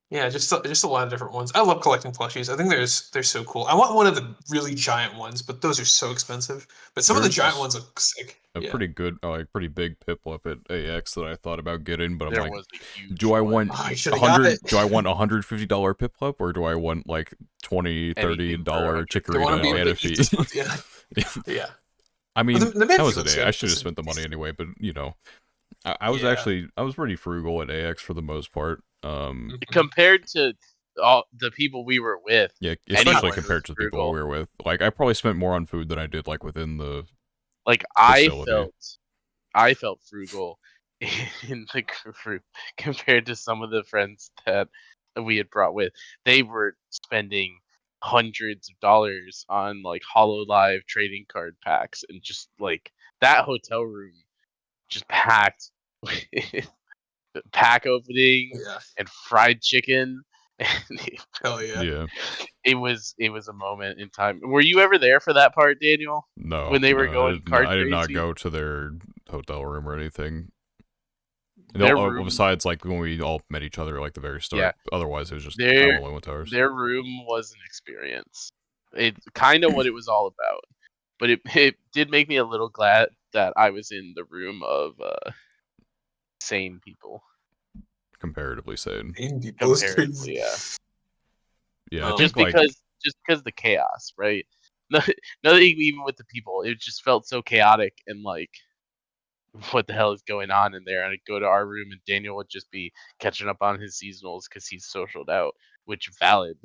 [SPEAKER 2] Yeah, just a lot of different ones. I love collecting plushies. I think they're so cool. I want one of the really giant ones, but those are so expensive. But some of the giant ones look sick.
[SPEAKER 1] Pretty good, like pretty big Piplup at AX that I thought about getting, but I'm like,
[SPEAKER 3] do I want
[SPEAKER 1] $100? Do I want $150 Piplup, or do I want like $20, $30 Chikorita and Manaphy?
[SPEAKER 2] Yeah.
[SPEAKER 1] I mean, that was a day. I should have spent the money anyway, but you know, I was pretty frugal at AX for the most part.
[SPEAKER 3] Compared to all the people we were with,
[SPEAKER 1] Yeah, especially
[SPEAKER 3] anyone
[SPEAKER 1] compared
[SPEAKER 3] was
[SPEAKER 1] to the people
[SPEAKER 3] frugal.
[SPEAKER 1] we were with. Like, I probably spent more on food than I did like within the
[SPEAKER 3] Like
[SPEAKER 1] facility.
[SPEAKER 3] I felt frugal in the group compared to some of the friends that we had brought with. They were spending hundreds of dollars on like Hololive trading card packs, and just like that hotel room just packed with pack opening
[SPEAKER 2] Yeah.
[SPEAKER 3] and fried chicken. And
[SPEAKER 2] Hell yeah.
[SPEAKER 1] Yeah.
[SPEAKER 3] it was a moment in time. Were you ever there for that part, Daniel?
[SPEAKER 1] No,
[SPEAKER 3] When they were
[SPEAKER 1] no,
[SPEAKER 3] going card
[SPEAKER 1] I did not
[SPEAKER 3] crazy?
[SPEAKER 1] go to their hotel room or anything.
[SPEAKER 3] Their room,
[SPEAKER 1] Besides, like, when we all met each other, like, the very
[SPEAKER 3] yeah,
[SPEAKER 1] start. Otherwise, it was just, I
[SPEAKER 3] their
[SPEAKER 1] only went to ours.
[SPEAKER 3] their room was an experience. It's kind of what it was all about. But it did make me a little glad that I was in the room of sane people.
[SPEAKER 1] Comparatively sane.
[SPEAKER 2] Indian people is crazy.
[SPEAKER 3] Comparatively, yeah.
[SPEAKER 1] Yeah, I
[SPEAKER 2] Um,
[SPEAKER 1] think,
[SPEAKER 3] Just because the chaos, right? Nothing even with the people. It just felt so chaotic and like, what the hell is going on in there? And I'd go to our room and Daniel would just be catching up on his seasonals because he's socialed out, which valid.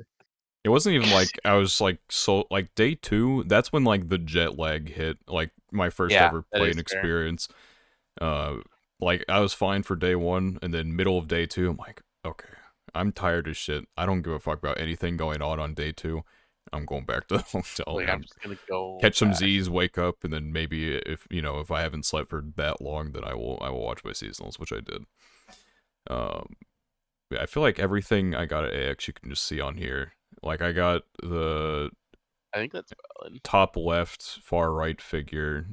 [SPEAKER 1] it wasn't even like I was like so like day 2. That's when like the jet lag hit. Like my first
[SPEAKER 3] Yeah,
[SPEAKER 1] ever
[SPEAKER 3] that
[SPEAKER 1] plane
[SPEAKER 3] is fair.
[SPEAKER 1] experience. Like I was fine for day 1, and then middle of day 2, I'm like, okay, I'm tired as shit. I don't give a fuck about anything going on day 2. I'm going back to the hotel
[SPEAKER 3] Like,
[SPEAKER 1] and
[SPEAKER 3] I'm
[SPEAKER 1] I'm
[SPEAKER 3] just gonna go
[SPEAKER 1] catch some
[SPEAKER 3] back.
[SPEAKER 1] Z's, wake up, and then maybe if I haven't slept for that long, then I will watch my seasonals, which I did. Um, yeah, I feel like everything I got at AX you can just see on here. Like I got the
[SPEAKER 3] I think that's valid.
[SPEAKER 1] top left, far right figure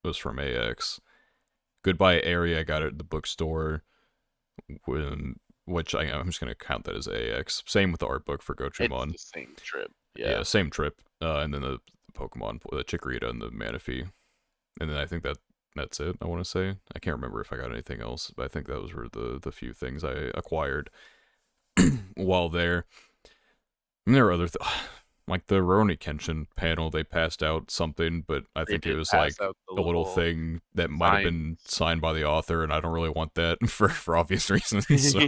[SPEAKER 1] was from AX. Goodbye Area I got it at the bookstore, which I'm just gonna count that as AX. Same with the art book for
[SPEAKER 3] It's
[SPEAKER 1] Gochumon.
[SPEAKER 3] the same trip.
[SPEAKER 1] Yeah,
[SPEAKER 3] Yeah.
[SPEAKER 1] same trip. And then the Pokemon, the Chikorita and the Manaphy. And then I think that's it, I want to say. I can't remember if I got anything else, but I think those were the few things I acquired while there. And there were other like the Rurouni Kenshin panel, they passed out something, but I
[SPEAKER 3] They
[SPEAKER 1] think it
[SPEAKER 3] did
[SPEAKER 1] was
[SPEAKER 3] pass
[SPEAKER 1] like
[SPEAKER 3] out the
[SPEAKER 1] a little
[SPEAKER 3] little
[SPEAKER 1] thing that might have been
[SPEAKER 3] signs.
[SPEAKER 1] signed by the author, and I don't really want that for obvious reasons. So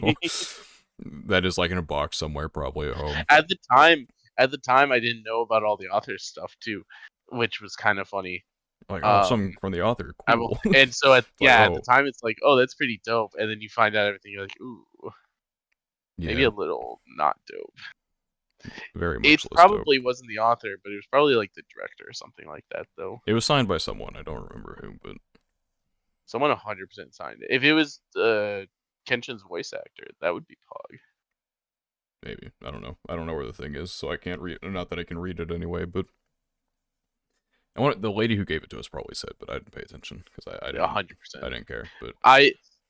[SPEAKER 1] that is like in a box somewhere, probably at home.
[SPEAKER 3] At the time, I didn't know about all the author stuff too, which was kind of funny.
[SPEAKER 1] Like, oh, something
[SPEAKER 3] Um,
[SPEAKER 1] from the author,
[SPEAKER 3] I'm,
[SPEAKER 1] cool.
[SPEAKER 3] and so
[SPEAKER 1] It's like,
[SPEAKER 3] at the
[SPEAKER 1] oh,
[SPEAKER 3] time, it's like, oh, that's pretty dope, and then you find out everything, you're like, ooh, maybe
[SPEAKER 1] yeah,
[SPEAKER 3] a little not dope.
[SPEAKER 1] very
[SPEAKER 3] It
[SPEAKER 1] much less dope.
[SPEAKER 3] probably wasn't the author, but it was probably like the director or something like that, though.
[SPEAKER 1] It was signed by someone, I don't remember who, but
[SPEAKER 3] Someone 100% signed it. If it was Kenshin's voice actor, that would be Pog.
[SPEAKER 1] maybe. I don't know. I don't know where the thing is, so I can't read. Not that I can read it anyway, but the lady who gave it to us probably said, but I didn't pay attention because I didn't
[SPEAKER 3] 100%.
[SPEAKER 1] I didn't care. But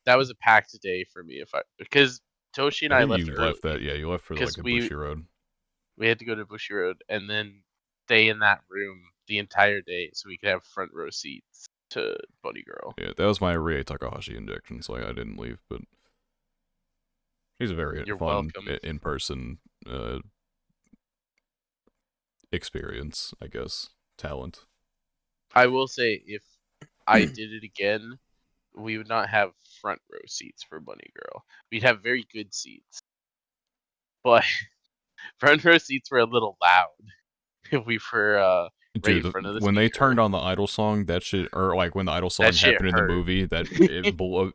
[SPEAKER 3] That was a packed day for me because Toshi and
[SPEAKER 1] I
[SPEAKER 3] I
[SPEAKER 1] think
[SPEAKER 3] left
[SPEAKER 1] you
[SPEAKER 3] early
[SPEAKER 1] left that. Yeah, you left for like
[SPEAKER 3] because
[SPEAKER 1] a bushy road.
[SPEAKER 3] we had to go to Bushy Road and then stay in that room the entire day so we could have front row seats to Bunny Girl.
[SPEAKER 1] Yeah, that was my Rie Takahashi injection, so I didn't leave. But she's a very
[SPEAKER 3] You're
[SPEAKER 1] fun
[SPEAKER 3] welcome.
[SPEAKER 1] in person experience, I guess. Talent.
[SPEAKER 3] I will say, if I did it again, we would not have front row seats for Bunny Girl. We'd have very good seats, but front row seats were a little loud. We were right in
[SPEAKER 1] Dude,
[SPEAKER 3] front of the
[SPEAKER 1] when they
[SPEAKER 3] speaker.
[SPEAKER 1] turned on the Idol song, that shit, or like when the Idol
[SPEAKER 3] That
[SPEAKER 1] song
[SPEAKER 3] shit
[SPEAKER 1] happened in the
[SPEAKER 3] hurt.
[SPEAKER 1] movie, that it blew.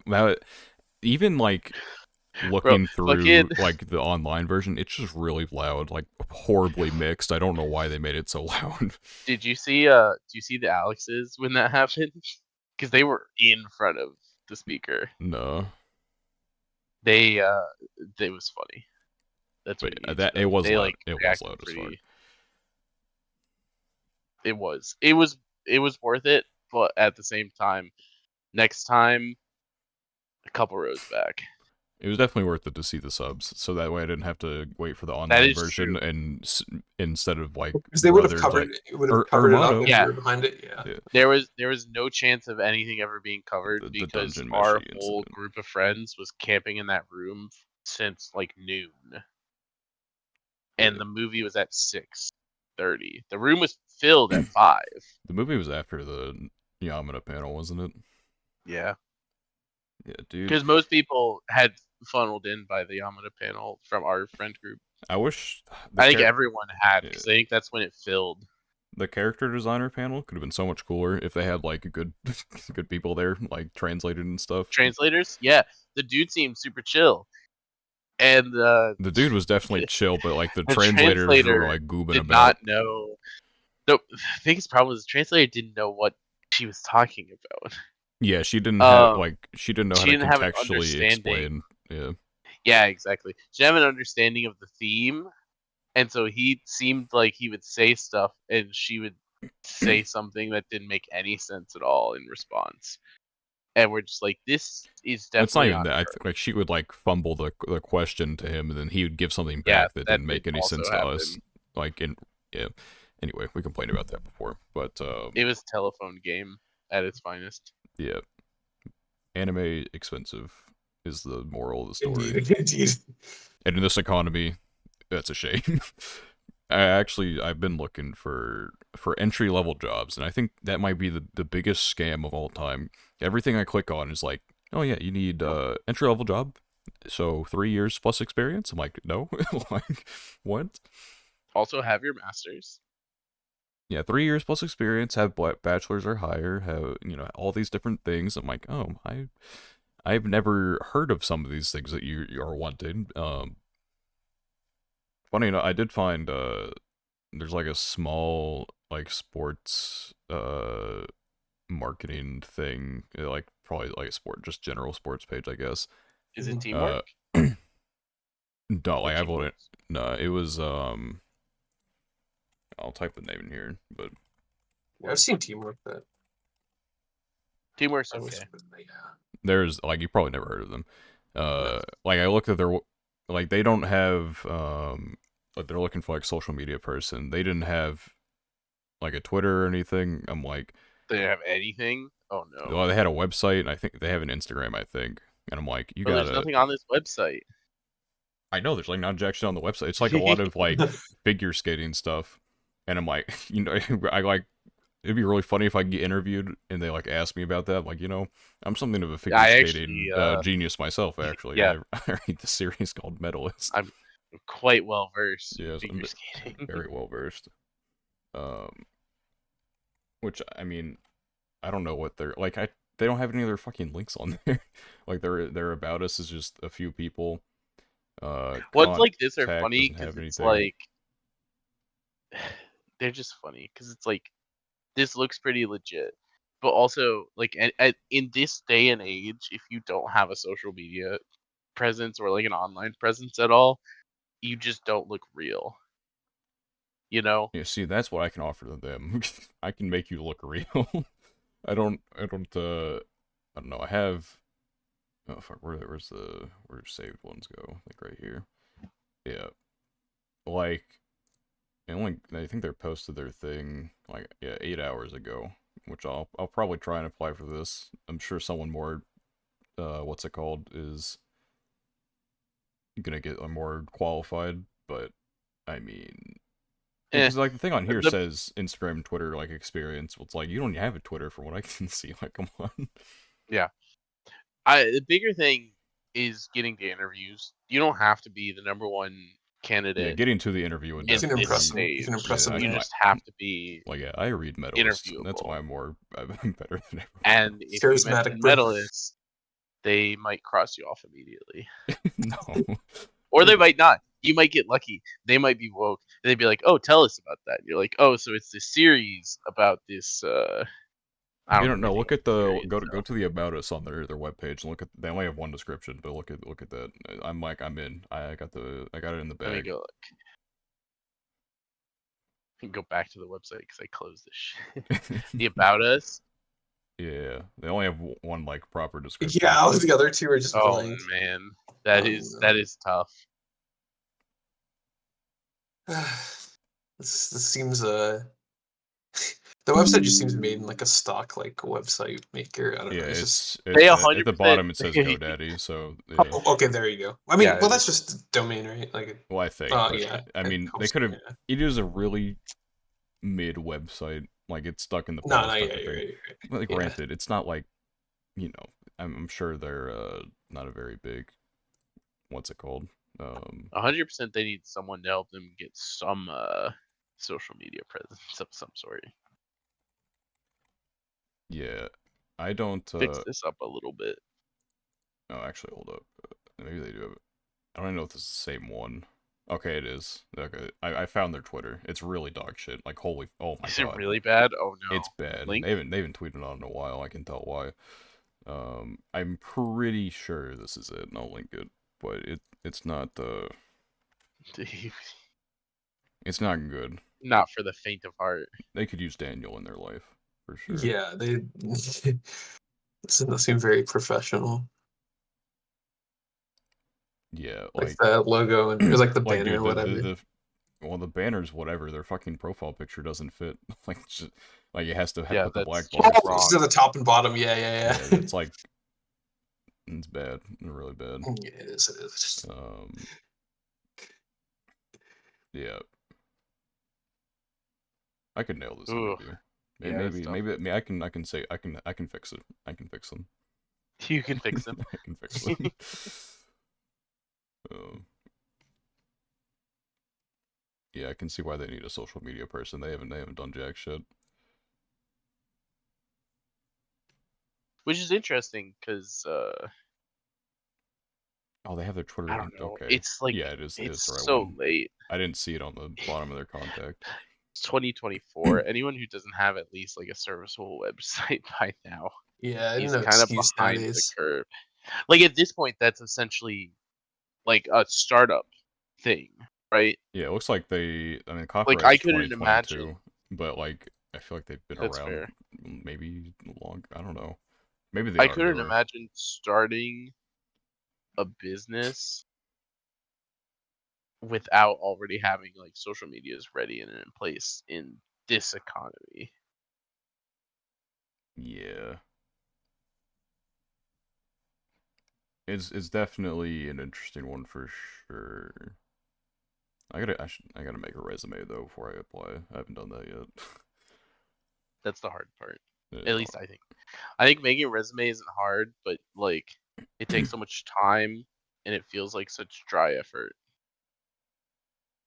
[SPEAKER 1] Even like
[SPEAKER 3] Bro,
[SPEAKER 1] looking
[SPEAKER 3] fucking
[SPEAKER 1] through like the online version, it's just really loud, like horribly mixed. I don't know why they made it so loud.
[SPEAKER 3] did you see the Alexes when that happened? Because they were in front of the speaker.
[SPEAKER 1] No,
[SPEAKER 3] They it was funny. That's
[SPEAKER 1] but
[SPEAKER 3] what you need to
[SPEAKER 1] that it
[SPEAKER 3] know.
[SPEAKER 1] was
[SPEAKER 3] They
[SPEAKER 1] loud.
[SPEAKER 3] like
[SPEAKER 1] It was
[SPEAKER 3] reacted
[SPEAKER 1] loud as fuck.
[SPEAKER 3] pretty. It was worth it, but at the same time, next time, a couple rows back.
[SPEAKER 1] It was definitely worth it to see the subs, so that way I didn't have to wait for the
[SPEAKER 3] That
[SPEAKER 1] online
[SPEAKER 3] is
[SPEAKER 1] version,
[SPEAKER 3] true.
[SPEAKER 1] and instead of like
[SPEAKER 2] because they would have
[SPEAKER 1] brothers
[SPEAKER 2] covered
[SPEAKER 1] like
[SPEAKER 2] it would have covered it up
[SPEAKER 1] Armato,
[SPEAKER 2] if you
[SPEAKER 3] Yeah,
[SPEAKER 2] were behind it. Yeah.
[SPEAKER 1] yeah,
[SPEAKER 3] there was no chance of anything ever being covered
[SPEAKER 1] the
[SPEAKER 3] because
[SPEAKER 1] dungeon
[SPEAKER 3] our
[SPEAKER 1] meshy
[SPEAKER 3] whole
[SPEAKER 1] incident.
[SPEAKER 3] group of friends was camping in that room since like noon, and
[SPEAKER 1] Yeah.
[SPEAKER 3] the movie was at 6:30. The room was filled at 5.
[SPEAKER 1] The movie was after the Yamada panel, wasn't it?
[SPEAKER 3] Yeah.
[SPEAKER 1] Yeah, dude.
[SPEAKER 3] Because most people had funneled in by the Yamada panel from our friend group.
[SPEAKER 1] I wish
[SPEAKER 3] I think everyone had,
[SPEAKER 1] yeah,
[SPEAKER 3] because I think that's when it filled.
[SPEAKER 1] the character designer panel could have been so much cooler if they had like good good people there, like translated and stuff.
[SPEAKER 3] Translators, yeah, the dude seemed super chill, and
[SPEAKER 1] The dude was definitely chill, but like the
[SPEAKER 3] the
[SPEAKER 1] translators were
[SPEAKER 3] translator
[SPEAKER 1] like goobing
[SPEAKER 3] did
[SPEAKER 1] about.
[SPEAKER 3] not know. The biggest problem was the translator didn't know what she was talking about.
[SPEAKER 1] Yeah, she didn't have
[SPEAKER 3] Um,
[SPEAKER 1] like she didn't know how
[SPEAKER 3] she
[SPEAKER 1] to
[SPEAKER 3] didn't have an
[SPEAKER 1] contextually
[SPEAKER 3] understanding.
[SPEAKER 1] explain. Yeah.
[SPEAKER 3] Yeah, exactly. She didn't have an understanding of the theme, and so he seemed like he would say stuff, and she would say something that didn't make any sense at all in response. And we're just like, this is
[SPEAKER 1] It's not
[SPEAKER 3] definitely
[SPEAKER 1] even
[SPEAKER 3] on
[SPEAKER 1] that.
[SPEAKER 3] her.
[SPEAKER 1] Like she would like fumble the question to him, and then he would give something
[SPEAKER 3] Yeah,
[SPEAKER 1] back that
[SPEAKER 3] that
[SPEAKER 1] didn't
[SPEAKER 3] did
[SPEAKER 1] make any
[SPEAKER 3] also
[SPEAKER 1] sense to us.
[SPEAKER 3] happen.
[SPEAKER 1] Like in yeah. Anyway, we complained about that before, but
[SPEAKER 3] It was telephone game at its finest.
[SPEAKER 1] yeah, anime expensive is the moral of the story.
[SPEAKER 2] Indeed.
[SPEAKER 1] And in this economy, that's a shame. I've been looking for entry level jobs, and I think that might be the biggest scam of all time. Everything I click on is like, oh yeah, you need entry level job, so 3 years plus experience. I'm like, no, like what?
[SPEAKER 3] Also, have your masters.
[SPEAKER 1] Yeah, 3 years plus experience, have bachelors or higher, have all these different things. I'm like, oh, I've never heard of some of these things that you are wanting. Funny enough, I did find there's like a small like sports marketing thing, like probably like a just general sports page, I guess.
[SPEAKER 3] Is it
[SPEAKER 1] Uh,
[SPEAKER 3] teamwork?
[SPEAKER 1] no,
[SPEAKER 3] Or
[SPEAKER 1] like I voted.
[SPEAKER 3] teamworks?
[SPEAKER 1] No, it was I'll type the name in here, but
[SPEAKER 2] I've seen teamwork that
[SPEAKER 3] Teamwork's
[SPEAKER 2] I was,
[SPEAKER 3] okay.
[SPEAKER 2] yeah.
[SPEAKER 1] there's like you probably never heard of them.
[SPEAKER 2] No.
[SPEAKER 1] Like I looked at their like they don't have like they're looking for like social media person. They didn't have like a Twitter or anything. I'm like,
[SPEAKER 3] They don't have anything? Oh no.
[SPEAKER 1] well, they had a website, and I think they have an Instagram, I think. And I'm like, you
[SPEAKER 3] But there's
[SPEAKER 1] gotta.
[SPEAKER 3] nothing on this website.
[SPEAKER 1] I know there's like not jack on the website. It's like a lot of like figure skating stuff, and I'm like, I like. It'd be really funny if I get interviewed and they like ask me about that. I'm like, I'm something of a figure
[SPEAKER 3] I actually,
[SPEAKER 1] skating genius myself. Actually,
[SPEAKER 3] yeah,
[SPEAKER 1] I read the series called Medalist.
[SPEAKER 3] I'm quite well versed in
[SPEAKER 1] Yes, I'm
[SPEAKER 3] figure skating.
[SPEAKER 1] very well versed. Um, which I mean, I don't know what they're like. They don't have any other fucking links on there. Like their about us is just a few people.
[SPEAKER 3] Ones like this are
[SPEAKER 1] Contact
[SPEAKER 3] funny
[SPEAKER 1] doesn't
[SPEAKER 3] because
[SPEAKER 1] have
[SPEAKER 3] it's
[SPEAKER 1] anything.
[SPEAKER 3] like they're just funny because it's like this looks pretty legit, but also like in this day and age, if you don't have a social media presence or like an online presence at all, you just don't look real. You know?
[SPEAKER 1] Yeah, see, that's what I can offer to them. I can make you look real. I don't know. I have. Oh fuck, where saved ones go? Like right here. Yeah, like I think they posted their thing like 8 hours ago, which I'll probably try and apply for this. I'm sure someone more what's it called is gonna get more qualified, but I mean, yeah,
[SPEAKER 3] Eh.
[SPEAKER 1] because like the thing on here
[SPEAKER 3] The
[SPEAKER 1] says Instagram, Twitter, like experience. Well, it's like you don't have a Twitter from what I can see. Like, come on.
[SPEAKER 3] yeah. The bigger thing is getting to interviews. You don't have to be the number one
[SPEAKER 1] Yeah,
[SPEAKER 3] candidate
[SPEAKER 1] getting to the interview would
[SPEAKER 2] You
[SPEAKER 3] in
[SPEAKER 2] can
[SPEAKER 1] definitely
[SPEAKER 3] this
[SPEAKER 2] impress
[SPEAKER 1] be.
[SPEAKER 2] them. You can
[SPEAKER 3] stage.
[SPEAKER 2] impress
[SPEAKER 1] Yeah,
[SPEAKER 2] them
[SPEAKER 3] You
[SPEAKER 2] there.
[SPEAKER 3] just have to be
[SPEAKER 1] like yeah, I read Medalist. That's
[SPEAKER 3] interviewable.
[SPEAKER 1] why I'm better than
[SPEAKER 3] And
[SPEAKER 1] everyone
[SPEAKER 3] if you
[SPEAKER 2] Charismatic,
[SPEAKER 3] mention
[SPEAKER 2] bro.
[SPEAKER 3] medalists, they might cross you off immediately.
[SPEAKER 1] else. No.
[SPEAKER 3] Or they might not. You might get lucky. They might be woke. And they'd be like, "Oh, tell us about that." You're like, "Oh, so it's this series about this." I
[SPEAKER 1] You
[SPEAKER 3] don't
[SPEAKER 1] don't know.
[SPEAKER 3] know anything
[SPEAKER 1] Look
[SPEAKER 3] about
[SPEAKER 1] at
[SPEAKER 3] the
[SPEAKER 1] the
[SPEAKER 3] series.
[SPEAKER 1] go to the about us on their webpage and look at they only have one description, but look at that. I'm in. I got it in the
[SPEAKER 3] Let me
[SPEAKER 1] bag.
[SPEAKER 3] go look. I can go back to the website because I closed this shit. The about us.
[SPEAKER 1] Yeah, they only have one like proper description.
[SPEAKER 2] Yeah, the other two are just
[SPEAKER 3] Oh
[SPEAKER 2] blank.
[SPEAKER 3] man, that is tough.
[SPEAKER 2] This seems the website just seems made in like a stock like website maker. I don't
[SPEAKER 1] Yeah,
[SPEAKER 2] know. It's just
[SPEAKER 3] They
[SPEAKER 1] at the
[SPEAKER 3] 100%.
[SPEAKER 1] bottom it says GoDaddy, so yeah.
[SPEAKER 2] okay. There you go. I mean,
[SPEAKER 3] Yeah,
[SPEAKER 2] well, that's just domain, right? Like,
[SPEAKER 1] Well, I think, but
[SPEAKER 2] yeah.
[SPEAKER 1] I
[SPEAKER 2] It
[SPEAKER 1] mean, they
[SPEAKER 2] helps.
[SPEAKER 1] could have.
[SPEAKER 2] Yeah.
[SPEAKER 1] It is a really mid website. Like it's stuck in the
[SPEAKER 2] No,
[SPEAKER 1] past
[SPEAKER 2] yeah,
[SPEAKER 1] type of thing.
[SPEAKER 2] you're right.
[SPEAKER 1] Well, like,
[SPEAKER 2] Yeah.
[SPEAKER 1] granted, it's not like you know, I'm sure they're not a very big. What's it called?
[SPEAKER 3] 100% they need someone to help them get some social media presence of some sort.
[SPEAKER 1] Yeah, I don't.
[SPEAKER 3] Fix this up a little bit.
[SPEAKER 1] Oh, actually, hold up. Maybe they do have. I don't know if this is the same one. Okay, it is. Okay, I found their Twitter. It's really dog shit. Like, holy, oh my
[SPEAKER 3] Is it
[SPEAKER 1] god,
[SPEAKER 3] really bad? Oh
[SPEAKER 1] it's
[SPEAKER 3] no.
[SPEAKER 1] bad.
[SPEAKER 3] Link?
[SPEAKER 1] They've been tweeting on it in a while. I can tell why. I'm pretty sure this is it. And I'll link it, but it's not it's not good.
[SPEAKER 3] Not for the faint of heart.
[SPEAKER 1] They could use Daniel in their life for sure.
[SPEAKER 2] Yeah, they seem very professional.
[SPEAKER 1] Yeah,
[SPEAKER 2] Like that logo and it was like the
[SPEAKER 1] like
[SPEAKER 2] banner
[SPEAKER 1] dude,
[SPEAKER 2] or whatever.
[SPEAKER 1] the banners, whatever. Their fucking profile picture doesn't fit. Like, just, like it has to
[SPEAKER 3] Yeah,
[SPEAKER 1] put the
[SPEAKER 3] that's
[SPEAKER 1] black
[SPEAKER 3] just
[SPEAKER 1] bars
[SPEAKER 2] Oh,
[SPEAKER 1] through.
[SPEAKER 2] so the top and bottom. Yeah,
[SPEAKER 1] Yeah,
[SPEAKER 2] yeah,
[SPEAKER 1] it's like it's bad, really bad.
[SPEAKER 2] yeah. It is. It is.
[SPEAKER 1] Yeah, I could nail this
[SPEAKER 3] ooh,
[SPEAKER 1] interview.
[SPEAKER 3] yeah, it's tough.
[SPEAKER 1] Maybe I can say I can fix it. I can fix them.
[SPEAKER 3] You can fix them.
[SPEAKER 1] I can fix them. Yeah, I can see why they need a social media person. They haven't done jack shit.
[SPEAKER 3] Which is interesting because
[SPEAKER 1] Oh, they have their Twitter
[SPEAKER 3] I don't
[SPEAKER 1] link.
[SPEAKER 3] know.
[SPEAKER 1] Okay,
[SPEAKER 3] It's like
[SPEAKER 1] yeah, it is. It is
[SPEAKER 3] it's
[SPEAKER 1] the right
[SPEAKER 3] so
[SPEAKER 1] one.
[SPEAKER 3] late.
[SPEAKER 1] I didn't see it on the bottom of their contact.
[SPEAKER 3] It's 2024. Anyone who doesn't have at least like a serviceable website by now
[SPEAKER 2] Yeah,
[SPEAKER 3] is
[SPEAKER 2] no
[SPEAKER 3] kind of
[SPEAKER 2] excuse
[SPEAKER 3] behind the
[SPEAKER 2] nowadays.
[SPEAKER 3] curve. Like at this point, that's essentially like a startup thing, right?
[SPEAKER 1] Yeah, it looks like they. I mean,
[SPEAKER 3] Like I
[SPEAKER 1] copyright's
[SPEAKER 3] couldn't imagine.
[SPEAKER 1] 2022, but like I feel like they've been
[SPEAKER 3] That's
[SPEAKER 1] around
[SPEAKER 3] fair.
[SPEAKER 1] maybe long. I don't know. Maybe they
[SPEAKER 3] I
[SPEAKER 1] are
[SPEAKER 3] couldn't
[SPEAKER 1] newer.
[SPEAKER 3] imagine starting a business without already having like social medias ready and in place in this economy.
[SPEAKER 1] Yeah, it's definitely an interesting one for sure. I gotta make a resume though before I apply. I haven't done that yet.
[SPEAKER 3] That's the hard part.
[SPEAKER 1] It
[SPEAKER 3] At
[SPEAKER 1] is
[SPEAKER 3] least I think. I think making a resume isn't hard, but like it takes so much time and it feels like such dry effort.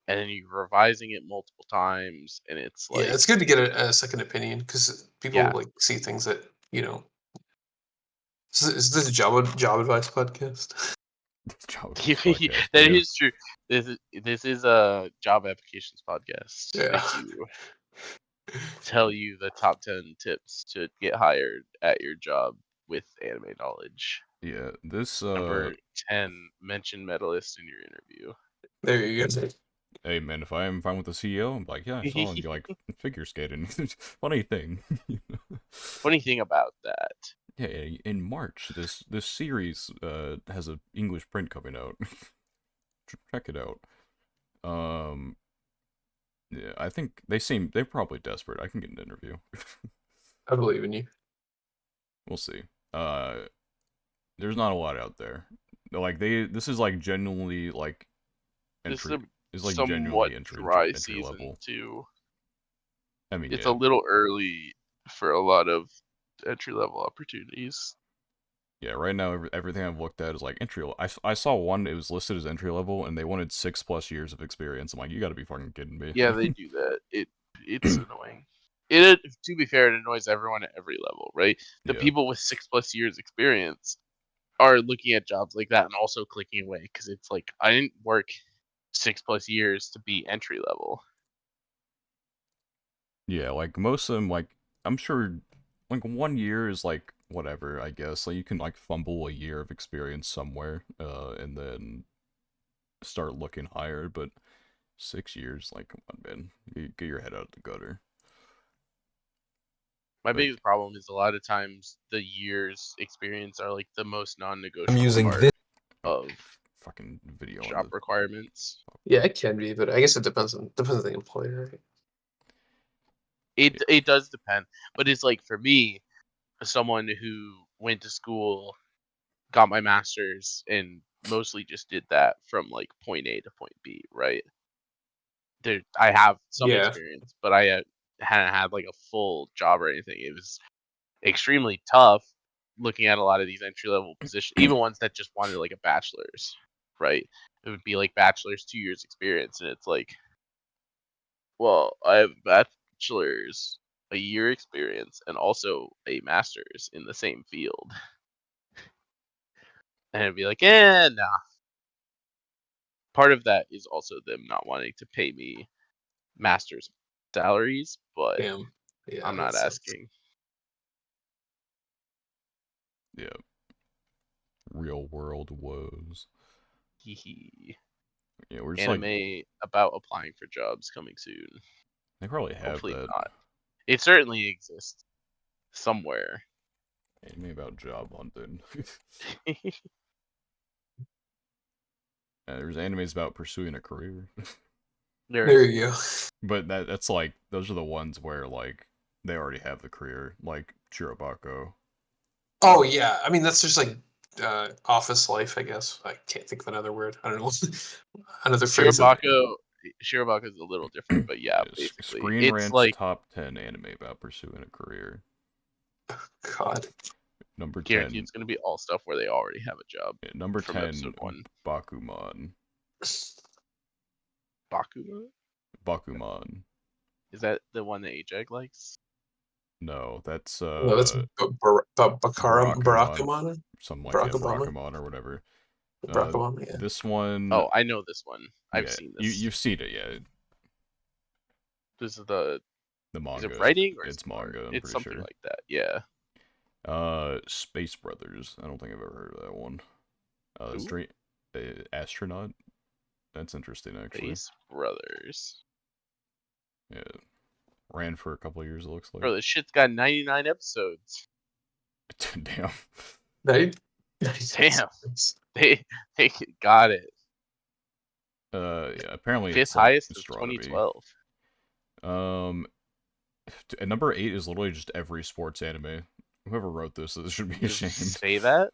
[SPEAKER 3] And then you're revising it multiple times and it's
[SPEAKER 2] Yeah,
[SPEAKER 3] like
[SPEAKER 2] it's good to get a second opinion because people
[SPEAKER 3] yeah.
[SPEAKER 2] like see things that you know. Is this a job advice podcast?
[SPEAKER 1] job podcast.
[SPEAKER 3] That
[SPEAKER 1] Yeah,
[SPEAKER 3] is true. This is a job applications podcast.
[SPEAKER 2] Yeah.
[SPEAKER 3] Thank you. Tell you the top 10 tips to get hired at your job with anime knowledge.
[SPEAKER 1] yeah. This
[SPEAKER 3] Number 10, mention medalist in your interview.
[SPEAKER 2] There you go.
[SPEAKER 1] hey man, if I'm fine with the CEO, I'm like, yeah, I saw you like figure skating. Funny thing.
[SPEAKER 3] Funny thing about that,
[SPEAKER 1] Yeah, in March, this series has a English print coming out. Check it out. Um, yeah, I think they're probably desperate. I can get an interview.
[SPEAKER 2] I believe in you.
[SPEAKER 1] We'll see. Uh, there's not a lot out there. Like this is like genuinely like
[SPEAKER 3] this is
[SPEAKER 1] entry
[SPEAKER 3] a
[SPEAKER 1] is like
[SPEAKER 3] somewhat
[SPEAKER 1] genuinely
[SPEAKER 3] dry
[SPEAKER 1] entry
[SPEAKER 3] season
[SPEAKER 1] level.
[SPEAKER 3] too.
[SPEAKER 1] I mean,
[SPEAKER 3] It's a
[SPEAKER 1] yeah,
[SPEAKER 3] little early for a lot of entry level opportunities.
[SPEAKER 1] yeah. Right now, everything I've looked at is like entry level. I saw one. It was listed as entry level, and they wanted 6+ years of experience. I'm like, you got to be fucking kidding me.
[SPEAKER 3] Yeah, they do that. It's annoying. It to be fair, it annoys everyone at every level, right? The
[SPEAKER 1] Yeah.
[SPEAKER 3] people with 6+ years experience are looking at jobs like that and also clicking away because it's like I didn't work 6+ years to be entry level.
[SPEAKER 1] Yeah, like most of them, like I'm sure, like 1 year is like whatever. I guess like you can like fumble a year of experience somewhere, and then start looking higher. But 6 years, like come on, man, get your head out of the gutter.
[SPEAKER 3] My
[SPEAKER 1] But
[SPEAKER 3] biggest problem is a lot of times the years experience are like the most
[SPEAKER 2] I'm
[SPEAKER 3] non-negotiable
[SPEAKER 2] using
[SPEAKER 3] part
[SPEAKER 2] this.
[SPEAKER 3] of
[SPEAKER 1] fucking video on
[SPEAKER 3] job
[SPEAKER 1] the.
[SPEAKER 3] requirements.
[SPEAKER 2] Yeah, it can be, but I guess it depends on the employer, right?
[SPEAKER 3] It does depend, but it's like for me, someone who went to school, got my master's, and mostly just did that from like point A to point B, right? I have some
[SPEAKER 2] Yeah.
[SPEAKER 3] experience, but I hadn't had like a full job or anything. It was extremely tough, looking at a lot of these entry level positions, even ones that just wanted like a bachelor's, right? It would be like bachelor's, 2 years experience, and it's like, well, I have bachelor's, a year experience, and also a master's in the same field, and it'd be like, nah. Part of that is also them not wanting to pay me master's salaries, but
[SPEAKER 2] Damn. Yeah,
[SPEAKER 3] I'm
[SPEAKER 2] that
[SPEAKER 3] not
[SPEAKER 2] sucks.
[SPEAKER 3] asking.
[SPEAKER 1] Yeah. Real world woes.
[SPEAKER 3] Hee hee.
[SPEAKER 1] Yeah, we're just like
[SPEAKER 3] Anime about applying for jobs coming soon.
[SPEAKER 1] they probably have
[SPEAKER 3] Hopefully
[SPEAKER 1] that.
[SPEAKER 3] not. It certainly exists somewhere.
[SPEAKER 1] Anime about job hunting. There's animes about pursuing a career.
[SPEAKER 3] There
[SPEAKER 2] There
[SPEAKER 3] is.
[SPEAKER 2] you go.
[SPEAKER 1] But that's like those are the ones where like they already have the career, like Chirobako.
[SPEAKER 2] Oh yeah, I mean that's just like office life, I guess. I can't think of another word. I don't know another phrase.
[SPEAKER 3] Shirobako is a little different, but yeah, basically,
[SPEAKER 1] Screen
[SPEAKER 3] it's
[SPEAKER 1] Rant's
[SPEAKER 3] like
[SPEAKER 1] top 10 anime about pursuing a career.
[SPEAKER 2] God.
[SPEAKER 1] Number
[SPEAKER 3] guaranteed
[SPEAKER 1] 10.
[SPEAKER 3] it's going to be all stuff where they already have a job
[SPEAKER 1] Number
[SPEAKER 3] from
[SPEAKER 1] 10,
[SPEAKER 3] episode 1.
[SPEAKER 1] Bakuman.
[SPEAKER 3] Bakuman?
[SPEAKER 1] Bakuman.
[SPEAKER 3] Is that the one that Ajag likes?
[SPEAKER 1] No, that's
[SPEAKER 2] No, that's
[SPEAKER 1] Barakamon.
[SPEAKER 2] Barakamon,
[SPEAKER 1] Something like
[SPEAKER 2] Barack
[SPEAKER 1] that,
[SPEAKER 2] Obama,
[SPEAKER 1] Barakamon or whatever.
[SPEAKER 2] Barack Obama. Yeah.
[SPEAKER 1] This one,
[SPEAKER 3] Oh, I know this one. I've
[SPEAKER 1] yeah,
[SPEAKER 3] seen
[SPEAKER 1] you
[SPEAKER 3] this.
[SPEAKER 1] you've seen it, yeah.
[SPEAKER 3] This is the
[SPEAKER 1] The
[SPEAKER 3] is it
[SPEAKER 1] manga,
[SPEAKER 3] writing or is
[SPEAKER 1] it's
[SPEAKER 3] it art?
[SPEAKER 1] manga. I'm
[SPEAKER 3] It's
[SPEAKER 1] pretty
[SPEAKER 3] something
[SPEAKER 1] sure.
[SPEAKER 3] like that. Yeah.
[SPEAKER 1] Space Brothers. I don't think I've ever heard of that one.
[SPEAKER 3] Who?
[SPEAKER 1] Straight Astronaut. That's interesting, actually.
[SPEAKER 3] Space Brothers.
[SPEAKER 1] Yeah, ran for a couple of years. It looks like.
[SPEAKER 3] Bro, this shit's got 99 episodes.
[SPEAKER 1] Damn.
[SPEAKER 2] Right?
[SPEAKER 3] Damn. They got it.
[SPEAKER 1] Yeah. Apparently,
[SPEAKER 3] Fifth
[SPEAKER 1] it's like
[SPEAKER 3] highest of
[SPEAKER 1] astronomy.
[SPEAKER 3] 2012.
[SPEAKER 1] And number 8 is literally just every sports anime. Whoever wrote this should be
[SPEAKER 3] Does it
[SPEAKER 1] ashamed.
[SPEAKER 3] say that?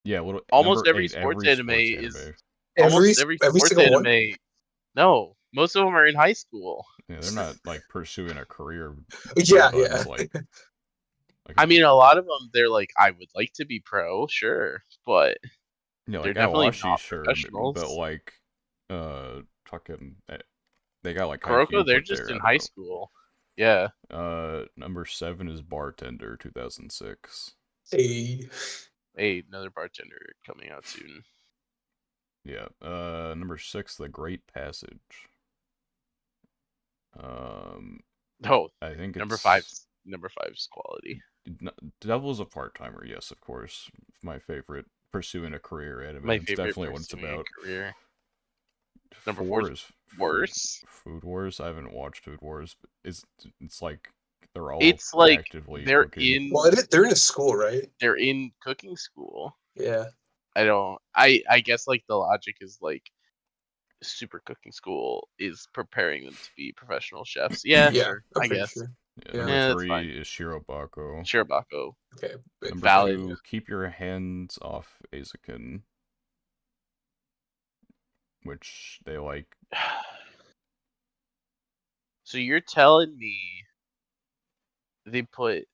[SPEAKER 1] Yeah, little
[SPEAKER 3] Almost
[SPEAKER 1] number
[SPEAKER 3] every
[SPEAKER 1] 8,
[SPEAKER 3] sports
[SPEAKER 1] every
[SPEAKER 3] anime
[SPEAKER 1] sports
[SPEAKER 3] is
[SPEAKER 1] anime.
[SPEAKER 3] almost every
[SPEAKER 2] Every
[SPEAKER 3] sports
[SPEAKER 2] single one.
[SPEAKER 3] anime. No, most of them are in high school.
[SPEAKER 1] Yeah, they're not like pursuing a career.
[SPEAKER 2] Yeah,
[SPEAKER 1] Buds,
[SPEAKER 2] yeah.
[SPEAKER 3] I mean, a lot of them, they're like, I would like to be pro, sure, but
[SPEAKER 1] yeah,
[SPEAKER 3] they're
[SPEAKER 1] like
[SPEAKER 3] definitely
[SPEAKER 1] Awashi,
[SPEAKER 3] not
[SPEAKER 1] sure, but
[SPEAKER 3] professionals.
[SPEAKER 1] like, fucking, they got like
[SPEAKER 3] Kuroko,
[SPEAKER 1] Haikyuu
[SPEAKER 3] they're
[SPEAKER 1] put
[SPEAKER 3] just
[SPEAKER 1] there.
[SPEAKER 3] in
[SPEAKER 1] I don't
[SPEAKER 3] high
[SPEAKER 1] know.
[SPEAKER 3] school. Yeah.
[SPEAKER 1] Number 7 is Bartender, 2006.
[SPEAKER 2] Hey.
[SPEAKER 3] Hey, another bartender coming out soon.
[SPEAKER 1] Yeah. Number 6, The Great Passage.
[SPEAKER 3] Oh,
[SPEAKER 1] I think
[SPEAKER 3] number
[SPEAKER 1] it's
[SPEAKER 3] five's quality.
[SPEAKER 1] Devil's a part-timer. Yes, of course. My favorite pursuing a career anime.
[SPEAKER 3] My
[SPEAKER 1] It's
[SPEAKER 3] favorite
[SPEAKER 1] definitely what it's
[SPEAKER 3] pursuing
[SPEAKER 1] about.
[SPEAKER 3] a career. Number 4
[SPEAKER 1] 4
[SPEAKER 3] is
[SPEAKER 1] is
[SPEAKER 3] worse.
[SPEAKER 1] Food Wars. I haven't watched Food Wars. But it's like they're all
[SPEAKER 3] It's like
[SPEAKER 1] actively
[SPEAKER 3] they're
[SPEAKER 1] cooking.
[SPEAKER 2] Well, they're in a school, right?
[SPEAKER 3] they're in cooking school.
[SPEAKER 2] Yeah.
[SPEAKER 3] I guess like the logic is like super cooking school is preparing them to be professional chefs. Yeah,
[SPEAKER 2] Yeah,
[SPEAKER 3] sure.
[SPEAKER 2] I'm
[SPEAKER 3] I
[SPEAKER 2] pretty
[SPEAKER 3] guess.
[SPEAKER 2] sure.
[SPEAKER 1] Yeah,
[SPEAKER 2] Yeah.
[SPEAKER 1] number
[SPEAKER 3] Yeah, that's fine.
[SPEAKER 1] 3 is Shirobako.
[SPEAKER 3] Shirobako.
[SPEAKER 2] Okay.
[SPEAKER 1] Number
[SPEAKER 3] Valid.
[SPEAKER 1] 2, Keep Your Hands Off Azukin, which they like.
[SPEAKER 3] So you're telling me they put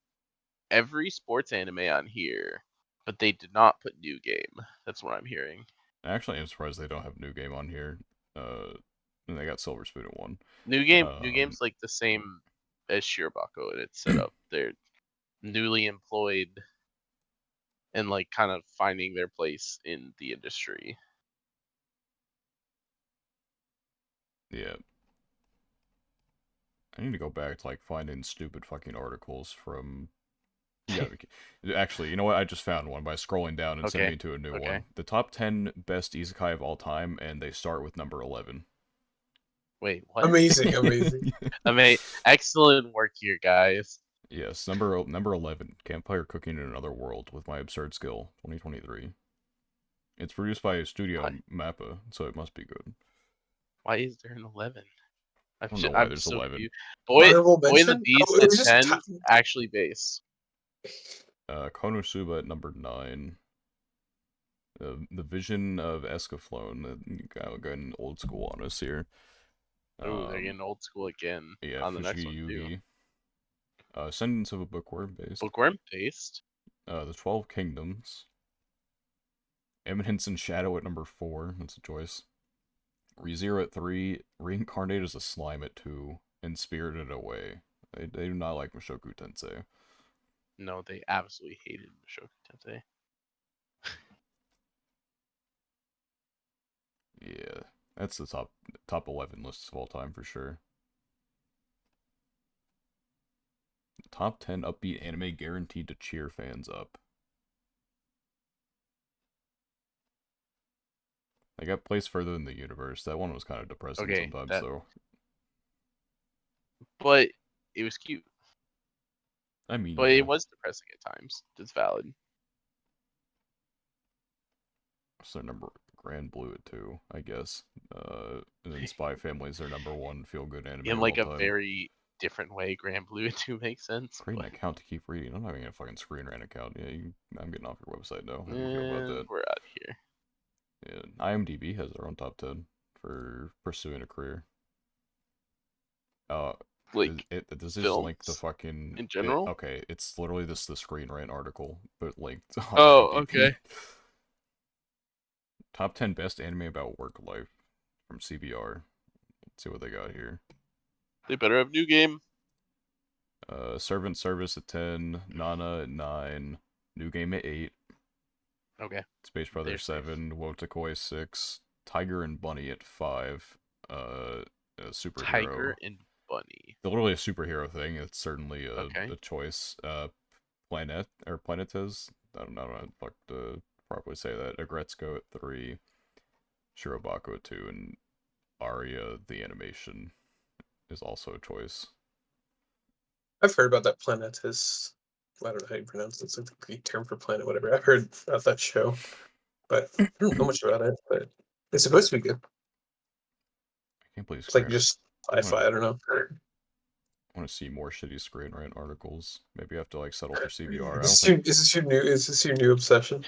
[SPEAKER 3] every sports anime on here, but they did not put New Game. That's what I'm hearing.
[SPEAKER 1] Actually, I'm surprised they don't have New Game on here. And they got Silver Spoon at 1.
[SPEAKER 3] New Game's like the same as Shirobako in its setup. They're newly employed and like kind of finding their place in the industry.
[SPEAKER 1] Yeah. I need to go back to like finding stupid fucking articles from. Yeah, actually, you know what? I just found one by scrolling down and
[SPEAKER 3] Okay.
[SPEAKER 1] sending to a new
[SPEAKER 3] Okay.
[SPEAKER 1] one. The top 10 best isekai of all time, and they start with number 11.
[SPEAKER 3] Wait, what?
[SPEAKER 2] Amazing, amazing.
[SPEAKER 3] I mean, excellent work here, guys.
[SPEAKER 1] Yes, number 11. Campfire Cooking in Another World with My Absurd Skill, 2023. It's produced by Studio
[SPEAKER 3] Why?
[SPEAKER 1] Mappa, so it must be good.
[SPEAKER 3] Why is there an 11?
[SPEAKER 1] I don't know why
[SPEAKER 3] I'm
[SPEAKER 1] there's
[SPEAKER 3] so
[SPEAKER 1] 11.
[SPEAKER 3] confused.
[SPEAKER 2] Honorable
[SPEAKER 3] Boy and the
[SPEAKER 2] mention? Oh,
[SPEAKER 3] Beast
[SPEAKER 2] it
[SPEAKER 3] at
[SPEAKER 2] was just
[SPEAKER 3] 10, actually base.
[SPEAKER 1] Konosuba at number 9. The Vision of Escaflowne, going old school on us here.
[SPEAKER 3] Oh, they're getting old school again
[SPEAKER 1] Yeah,
[SPEAKER 3] on the next
[SPEAKER 1] Fushigi
[SPEAKER 3] one too.
[SPEAKER 1] Yugi. Sentence of a Bookworm based.
[SPEAKER 3] Bookworm based.
[SPEAKER 1] The 12 Kingdoms. Eminence and Shadow at number 4. That's a choice. ReZero at 3. Reincarnate as a Slime at 2. And Spirited Away. They do not like Mushoku Tensei.
[SPEAKER 3] No, they absolutely hated Mushoku Tensei.
[SPEAKER 1] Yeah, that's the top 11 lists of all time for sure. Top 10 upbeat anime guaranteed to cheer fans up. They got placed further in the universe. That one was kind of depressing
[SPEAKER 3] Okay,
[SPEAKER 1] sometimes, though.
[SPEAKER 3] but it was cute.
[SPEAKER 1] I mean,
[SPEAKER 3] But
[SPEAKER 1] yeah.
[SPEAKER 3] it was depressing at times. It's valid.
[SPEAKER 1] So number Grand Blue at 2, I guess. And then Spy Family is their number 1 feel-good anime
[SPEAKER 3] In
[SPEAKER 1] of
[SPEAKER 3] like
[SPEAKER 1] all
[SPEAKER 3] a
[SPEAKER 1] time.
[SPEAKER 3] very different way, Grand Blue 2 makes sense.
[SPEAKER 1] Create an
[SPEAKER 3] But
[SPEAKER 1] account to keep reading. I'm not even gonna fucking screen rant account. Yeah, I'm getting off your website now. How do you feel about that?
[SPEAKER 3] we're out of here.
[SPEAKER 1] Yeah, IMDb has their own top 10 for pursuing a career.
[SPEAKER 3] Like
[SPEAKER 1] This is link the
[SPEAKER 3] films
[SPEAKER 1] fucking
[SPEAKER 3] in general.
[SPEAKER 1] okay, it's literally the Screen Rant article, but linked on
[SPEAKER 3] Oh,
[SPEAKER 1] IMDb.
[SPEAKER 3] okay.
[SPEAKER 1] Top 10 best anime about work life from CBR. Let's see what they got here.
[SPEAKER 3] They better have New Game.
[SPEAKER 1] Servant Service at 10, Nana at 9, New Game at 8,
[SPEAKER 3] Okay.
[SPEAKER 1] Space Brothers 7, Wotakoi 6, Tiger and Bunny at 5, a superhero.
[SPEAKER 3] Tiger and Bunny.
[SPEAKER 1] Literally a superhero thing. It's certainly
[SPEAKER 3] Okay.
[SPEAKER 1] a choice. Planetes. I don't know how the fuck to properly say that. Agretzko at 3, Shirobako at 2, and Aria the animation is also a choice.
[SPEAKER 2] I've heard about that planet. I don't know how you pronounce it. It's like the Greek term for planet, whatever. I've heard about that show, but I don't know much about it. But it's supposed to be good.
[SPEAKER 1] I can't believe
[SPEAKER 2] It's like
[SPEAKER 1] Screen.
[SPEAKER 2] just
[SPEAKER 1] I wanna-
[SPEAKER 2] sci-fi. I don't know.
[SPEAKER 1] I want to see more shitty Screen Rant articles. Maybe I have to like settle for CBR.
[SPEAKER 2] Is this your new obsession?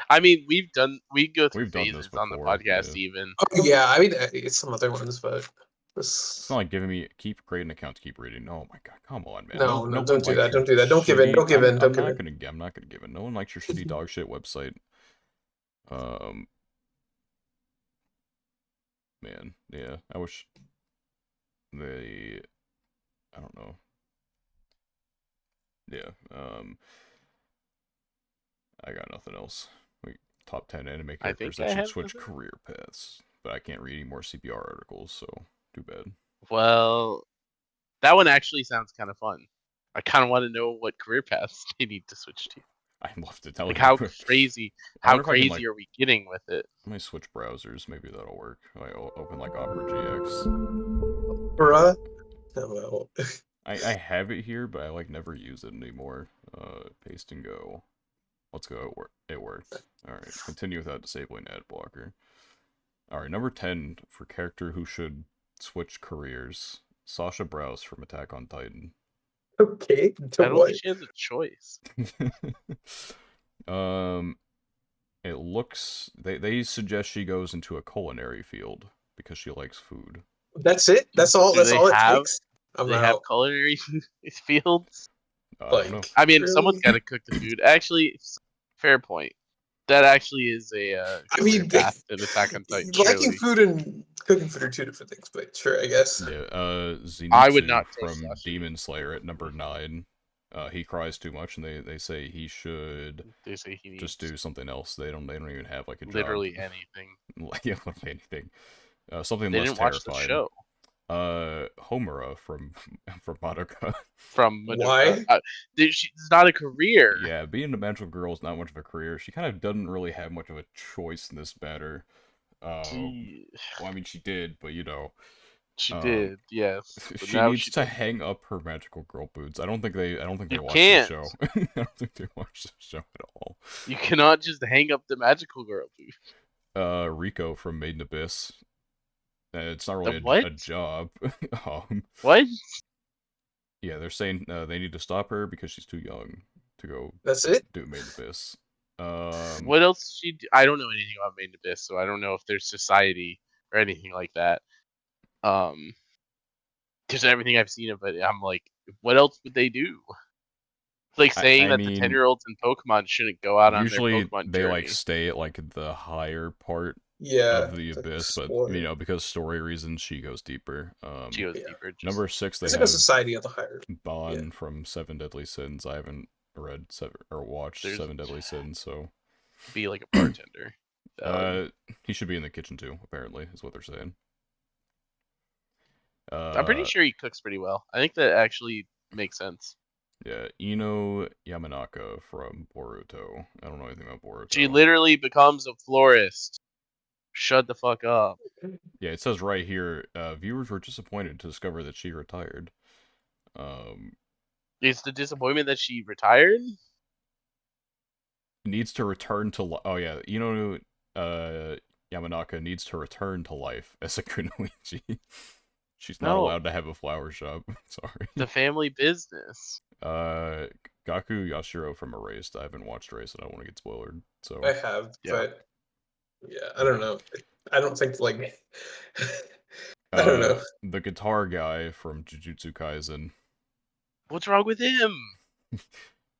[SPEAKER 3] I mean, we go through
[SPEAKER 1] We've done this
[SPEAKER 3] phases on the
[SPEAKER 1] before,
[SPEAKER 3] podcast
[SPEAKER 1] yeah.
[SPEAKER 3] even.
[SPEAKER 2] Oh yeah, I mean it's some other ones, but
[SPEAKER 1] It's not like giving me keep creating an account to keep reading. Oh my god, come on, man.
[SPEAKER 2] no,
[SPEAKER 1] No
[SPEAKER 2] don't
[SPEAKER 1] one
[SPEAKER 2] do
[SPEAKER 1] likes
[SPEAKER 2] that.
[SPEAKER 1] your
[SPEAKER 2] Don't do that. Don't give in.
[SPEAKER 1] shitty.
[SPEAKER 2] Don't give in. Don't give in.
[SPEAKER 1] I'm not gonna give in. No one likes your shitty dog shit website. Man, yeah. I wish they. I don't know. Yeah. I got nothing else. Top 10 anime
[SPEAKER 3] I
[SPEAKER 1] characters
[SPEAKER 3] think
[SPEAKER 1] that
[SPEAKER 3] I
[SPEAKER 1] should
[SPEAKER 3] have
[SPEAKER 1] switch
[SPEAKER 3] nothing.
[SPEAKER 1] career paths, but I can't read any more CBR articles, so too bad.
[SPEAKER 3] Well, that one actually sounds kind of fun. I kind of want to know what career paths they need to switch to.
[SPEAKER 1] I'd love to tell
[SPEAKER 3] Like
[SPEAKER 1] you. I
[SPEAKER 3] how
[SPEAKER 1] wonder if I can like.
[SPEAKER 3] crazy are we getting with it?
[SPEAKER 1] Let me switch browsers. Maybe that'll work. I'll open like Opera GX.
[SPEAKER 2] Bruh. Oh, well.
[SPEAKER 1] I have it here, but I like never use it anymore. Paste and go. Let's go. It worked. All right. Continue without disabling ad blocker. All right. Number 10 for character who should switch careers. Sasha Browse from Attack on Titan.
[SPEAKER 2] Okay. To
[SPEAKER 3] I don't
[SPEAKER 2] what?
[SPEAKER 3] think she has a choice.
[SPEAKER 1] It looks they suggest she goes into a culinary field because she likes food.
[SPEAKER 2] That's it. That's all.
[SPEAKER 3] Do
[SPEAKER 2] That's
[SPEAKER 3] they
[SPEAKER 2] all it
[SPEAKER 3] have
[SPEAKER 2] takes.
[SPEAKER 3] do
[SPEAKER 2] I'm
[SPEAKER 3] they have
[SPEAKER 2] out.
[SPEAKER 3] culinary fields?
[SPEAKER 1] I don't know.
[SPEAKER 2] Like,
[SPEAKER 3] I mean, someone's
[SPEAKER 2] really?
[SPEAKER 3] got to cook the food. Actually, fair point. That actually is a
[SPEAKER 2] I
[SPEAKER 3] career
[SPEAKER 2] mean,
[SPEAKER 3] path in Attack on Titan.
[SPEAKER 2] liking
[SPEAKER 3] Surely,
[SPEAKER 2] food and cooking food are two different things, but sure, I guess.
[SPEAKER 1] Yeah,
[SPEAKER 3] I would
[SPEAKER 1] Zenitsu
[SPEAKER 3] not trust
[SPEAKER 1] from
[SPEAKER 3] Sasha.
[SPEAKER 1] Demon Slayer at number 9. He cries too much, and they say he should
[SPEAKER 3] They say he
[SPEAKER 1] just
[SPEAKER 3] needs
[SPEAKER 1] do something else. They don't even have like a job.
[SPEAKER 3] literally anything.
[SPEAKER 1] Like yeah, literally anything. Something
[SPEAKER 3] They
[SPEAKER 1] less
[SPEAKER 3] didn't watch the
[SPEAKER 1] terrifying.
[SPEAKER 3] show
[SPEAKER 1] Homura from from Madoka.
[SPEAKER 3] from Madoka.
[SPEAKER 2] Why?
[SPEAKER 3] It's not a career.
[SPEAKER 1] Yeah, being a magical girl is not much of a career. She kind of doesn't really have much of a choice in this matter.
[SPEAKER 3] She,
[SPEAKER 1] Well, I mean, she did, but you know,
[SPEAKER 3] she
[SPEAKER 1] um,
[SPEAKER 3] did, yes, but
[SPEAKER 1] she
[SPEAKER 3] now
[SPEAKER 1] needs
[SPEAKER 3] she
[SPEAKER 1] to
[SPEAKER 3] doesn't.
[SPEAKER 1] hang up her magical girl boots. I don't think they
[SPEAKER 3] You
[SPEAKER 1] watch the
[SPEAKER 3] can't.
[SPEAKER 1] show. I don't think they watch the show at all.
[SPEAKER 3] You cannot just hang up the magical girl booth.
[SPEAKER 1] Rico from Maiden Abyss. It's not
[SPEAKER 3] The
[SPEAKER 1] really
[SPEAKER 3] what?
[SPEAKER 1] a job.
[SPEAKER 3] What?
[SPEAKER 1] Yeah, they're saying they need to stop her because she's too young to go
[SPEAKER 2] That's it?
[SPEAKER 1] do Maiden Abyss.
[SPEAKER 3] What else I don't know anything about Maiden Abyss, so I don't know if there's society or anything like that. Just everything I've seen of it, I'm like, what else would they do? It's like saying
[SPEAKER 1] I
[SPEAKER 3] that the
[SPEAKER 1] mean,
[SPEAKER 3] 10-year-olds in Pokemon shouldn't go out on their
[SPEAKER 1] usually
[SPEAKER 3] Pokemon
[SPEAKER 1] they like
[SPEAKER 3] journey.
[SPEAKER 1] stay at like the higher part
[SPEAKER 2] Yeah,
[SPEAKER 1] of the
[SPEAKER 2] like
[SPEAKER 1] abyss, but
[SPEAKER 2] explore.
[SPEAKER 1] because story reasons, she goes deeper.
[SPEAKER 3] She goes
[SPEAKER 2] Yeah.
[SPEAKER 3] deeper. Just
[SPEAKER 1] Number 6, they
[SPEAKER 2] It's like a
[SPEAKER 1] have
[SPEAKER 2] society of the higher.
[SPEAKER 1] Bon
[SPEAKER 2] Yeah.
[SPEAKER 1] from Seven Deadly Sins. I haven't read or watched
[SPEAKER 3] There's
[SPEAKER 1] Seven Deadly Sins, so
[SPEAKER 3] be like a bartender.
[SPEAKER 1] he should be in the kitchen too. Apparently, is what they're saying.
[SPEAKER 3] I'm pretty sure he cooks pretty well. I think that actually makes sense.
[SPEAKER 1] Yeah, Ino Yamanaka from Boruto. I don't know anything about Boruto.
[SPEAKER 3] She literally becomes a florist. Shut the fuck up.
[SPEAKER 1] Yeah, it says right here, viewers were disappointed to discover that she retired.
[SPEAKER 3] It's the disappointment that she retired?
[SPEAKER 1] Needs to return to oh yeah, Ino Yamanaka needs to return to life as a kunoichi. She's not
[SPEAKER 3] No.
[SPEAKER 1] allowed to have a flower shop. Sorry.
[SPEAKER 3] The family business.
[SPEAKER 1] Gaku Yashiro from Erased. I haven't watched Erased and I don't want to get spoiled. So
[SPEAKER 2] I have,
[SPEAKER 3] Yeah.
[SPEAKER 2] but yeah, I don't know. I don't think like I don't know.
[SPEAKER 1] the guitar guy from Jujutsu Kaisen.
[SPEAKER 3] What's wrong with him?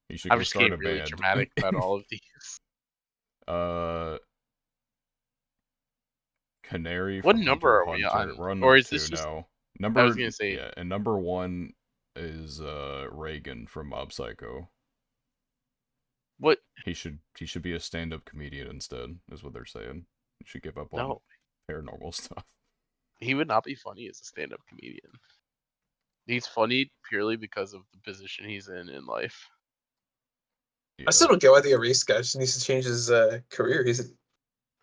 [SPEAKER 1] He should
[SPEAKER 3] I'm
[SPEAKER 1] go
[SPEAKER 3] just
[SPEAKER 1] start
[SPEAKER 3] getting
[SPEAKER 1] a
[SPEAKER 3] really
[SPEAKER 1] band.
[SPEAKER 3] dramatic about all of these.
[SPEAKER 1] Canary
[SPEAKER 3] What
[SPEAKER 1] from
[SPEAKER 3] number
[SPEAKER 1] Hunter
[SPEAKER 3] are we
[SPEAKER 1] Hunter.
[SPEAKER 3] on?
[SPEAKER 1] We're on
[SPEAKER 3] Or
[SPEAKER 1] number
[SPEAKER 3] is
[SPEAKER 1] 2
[SPEAKER 3] this just?
[SPEAKER 1] now.
[SPEAKER 3] I was gonna say.
[SPEAKER 1] Yeah, and number 1 is Reagan from Mob Psycho.
[SPEAKER 3] What?
[SPEAKER 1] He should be a stand-up comedian instead, is what they're saying. He should give up on
[SPEAKER 3] No,
[SPEAKER 1] paranormal stuff.
[SPEAKER 3] he would not be funny as a stand-up comedian. He's funny purely because of the position he's in life.
[SPEAKER 1] Yeah.
[SPEAKER 2] I still don't get why the Erased guy just needs to change his career. He's a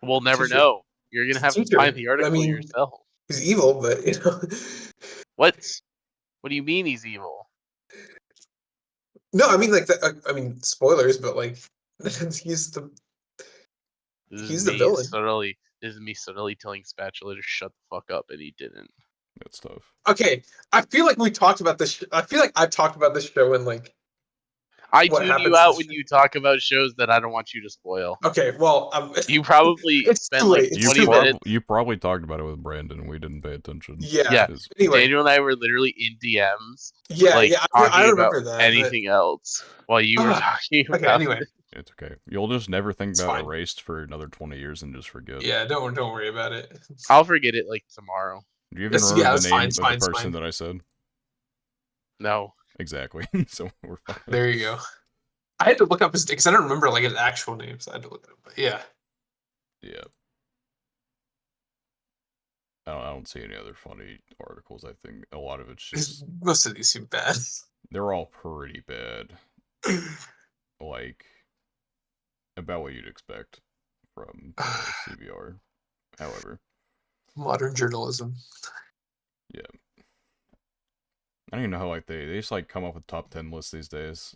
[SPEAKER 3] We'll never
[SPEAKER 2] teacher.
[SPEAKER 3] know. You're gonna have to
[SPEAKER 2] Teacher.
[SPEAKER 3] find the
[SPEAKER 2] I
[SPEAKER 3] article
[SPEAKER 2] mean,
[SPEAKER 3] yourself.
[SPEAKER 2] he's evil, but you know.
[SPEAKER 3] What? What do you mean he's evil?
[SPEAKER 2] No, I mean like I mean spoilers, but like he's the
[SPEAKER 3] This is
[SPEAKER 2] he's the
[SPEAKER 3] me
[SPEAKER 2] villain.
[SPEAKER 3] subtly. This is me subtly telling Spatula to shut the fuck up, and he didn't.
[SPEAKER 1] That stuff.
[SPEAKER 2] Okay, I feel like we talked about this. I feel like I've talked about this show in like
[SPEAKER 3] I
[SPEAKER 2] what
[SPEAKER 3] tune you
[SPEAKER 2] happens in
[SPEAKER 3] out
[SPEAKER 2] the
[SPEAKER 3] when
[SPEAKER 2] show.
[SPEAKER 3] you talk about shows that I don't want you to spoil.
[SPEAKER 2] Okay, well,
[SPEAKER 3] You probably
[SPEAKER 2] it's
[SPEAKER 3] spent
[SPEAKER 2] too
[SPEAKER 3] like
[SPEAKER 2] late. It's
[SPEAKER 3] 20
[SPEAKER 2] too late.
[SPEAKER 3] minutes.
[SPEAKER 1] You probably talked about it with Brandon. We didn't pay attention.
[SPEAKER 2] Yeah.
[SPEAKER 1] 'Cause-
[SPEAKER 2] Anyway,
[SPEAKER 3] Daniel and I were literally in DMs,
[SPEAKER 2] yeah,
[SPEAKER 3] like
[SPEAKER 2] yeah.
[SPEAKER 3] talking
[SPEAKER 2] I
[SPEAKER 3] about
[SPEAKER 2] remember that.
[SPEAKER 3] anything else while you were
[SPEAKER 2] Ah,
[SPEAKER 3] talking
[SPEAKER 2] okay,
[SPEAKER 3] about
[SPEAKER 2] anyway.
[SPEAKER 3] it.
[SPEAKER 1] It's okay. You'll just never think
[SPEAKER 2] It's
[SPEAKER 1] about
[SPEAKER 2] fine.
[SPEAKER 1] Erased for another 20 years and just forget.
[SPEAKER 2] Yeah, don't worry about it.
[SPEAKER 3] I'll forget it like tomorrow.
[SPEAKER 1] Do you even
[SPEAKER 2] Yeah,
[SPEAKER 1] remember
[SPEAKER 2] that's
[SPEAKER 1] the
[SPEAKER 2] fine.
[SPEAKER 1] name
[SPEAKER 2] It's
[SPEAKER 1] of
[SPEAKER 2] fine.
[SPEAKER 1] the
[SPEAKER 2] It's
[SPEAKER 1] person
[SPEAKER 2] fine.
[SPEAKER 1] that I said?
[SPEAKER 3] No.
[SPEAKER 1] Exactly. So we're fine.
[SPEAKER 2] There you go. I had to look up his because I don't remember like his actual name, so I had to look it up. But yeah.
[SPEAKER 1] Yeah. I don't see any other funny articles. I think a lot of it's just
[SPEAKER 2] Most of these seem bad.
[SPEAKER 1] they're all pretty bad. Like about what you'd expect from CBR. However,
[SPEAKER 2] Modern journalism.
[SPEAKER 1] yeah. I don't even know how like they just like come up with top 10 lists these days.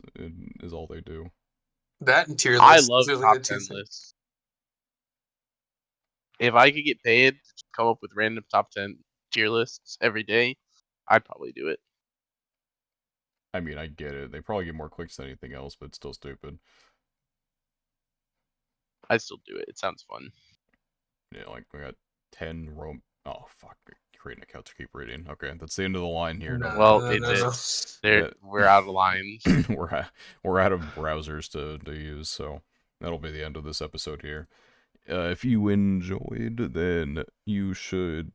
[SPEAKER 1] Is all they do.
[SPEAKER 2] That and tier
[SPEAKER 3] I
[SPEAKER 2] lists.
[SPEAKER 3] love
[SPEAKER 2] Those are,
[SPEAKER 3] top
[SPEAKER 2] like, the two
[SPEAKER 3] 10
[SPEAKER 2] things.
[SPEAKER 3] lists. If I could get paid to come up with random top 10 tier lists every day, I'd probably do it.
[SPEAKER 1] I mean, I get it. They probably get more clicks than anything else, but it's still stupid.
[SPEAKER 3] I'd still do it. It sounds fun.
[SPEAKER 1] Yeah, like we got 10 Oh fuck! Create an account to keep reading. Okay, that's the end of the line here. No,
[SPEAKER 3] Well,
[SPEAKER 2] no,
[SPEAKER 3] it's
[SPEAKER 2] no.
[SPEAKER 3] it. We're out of lines.
[SPEAKER 1] we're out of browsers to use, so that'll be the end of this episode here. If you enjoyed, then you should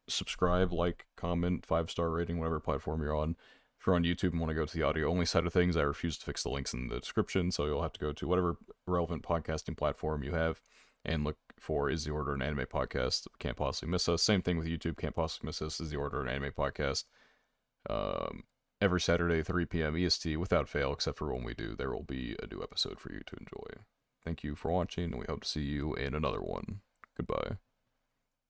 [SPEAKER 1] subscribe, like, comment, 5-star rating, whatever platform you're on. If you're on YouTube and want to go to the audio only side of things, I refuse to fix the links in the description, so you'll have to go to whatever relevant podcasting platform you have and look for Is the Order an Anime Podcast. Can't possibly miss us. Same thing with YouTube. Can't possibly miss us. Is the Order an Anime Podcast. Every Saturday, 3 p.m. EST, without fail, except for when we do, there will be a new episode for you to enjoy. Thank you for watching, and we hope to see you in another one. Goodbye.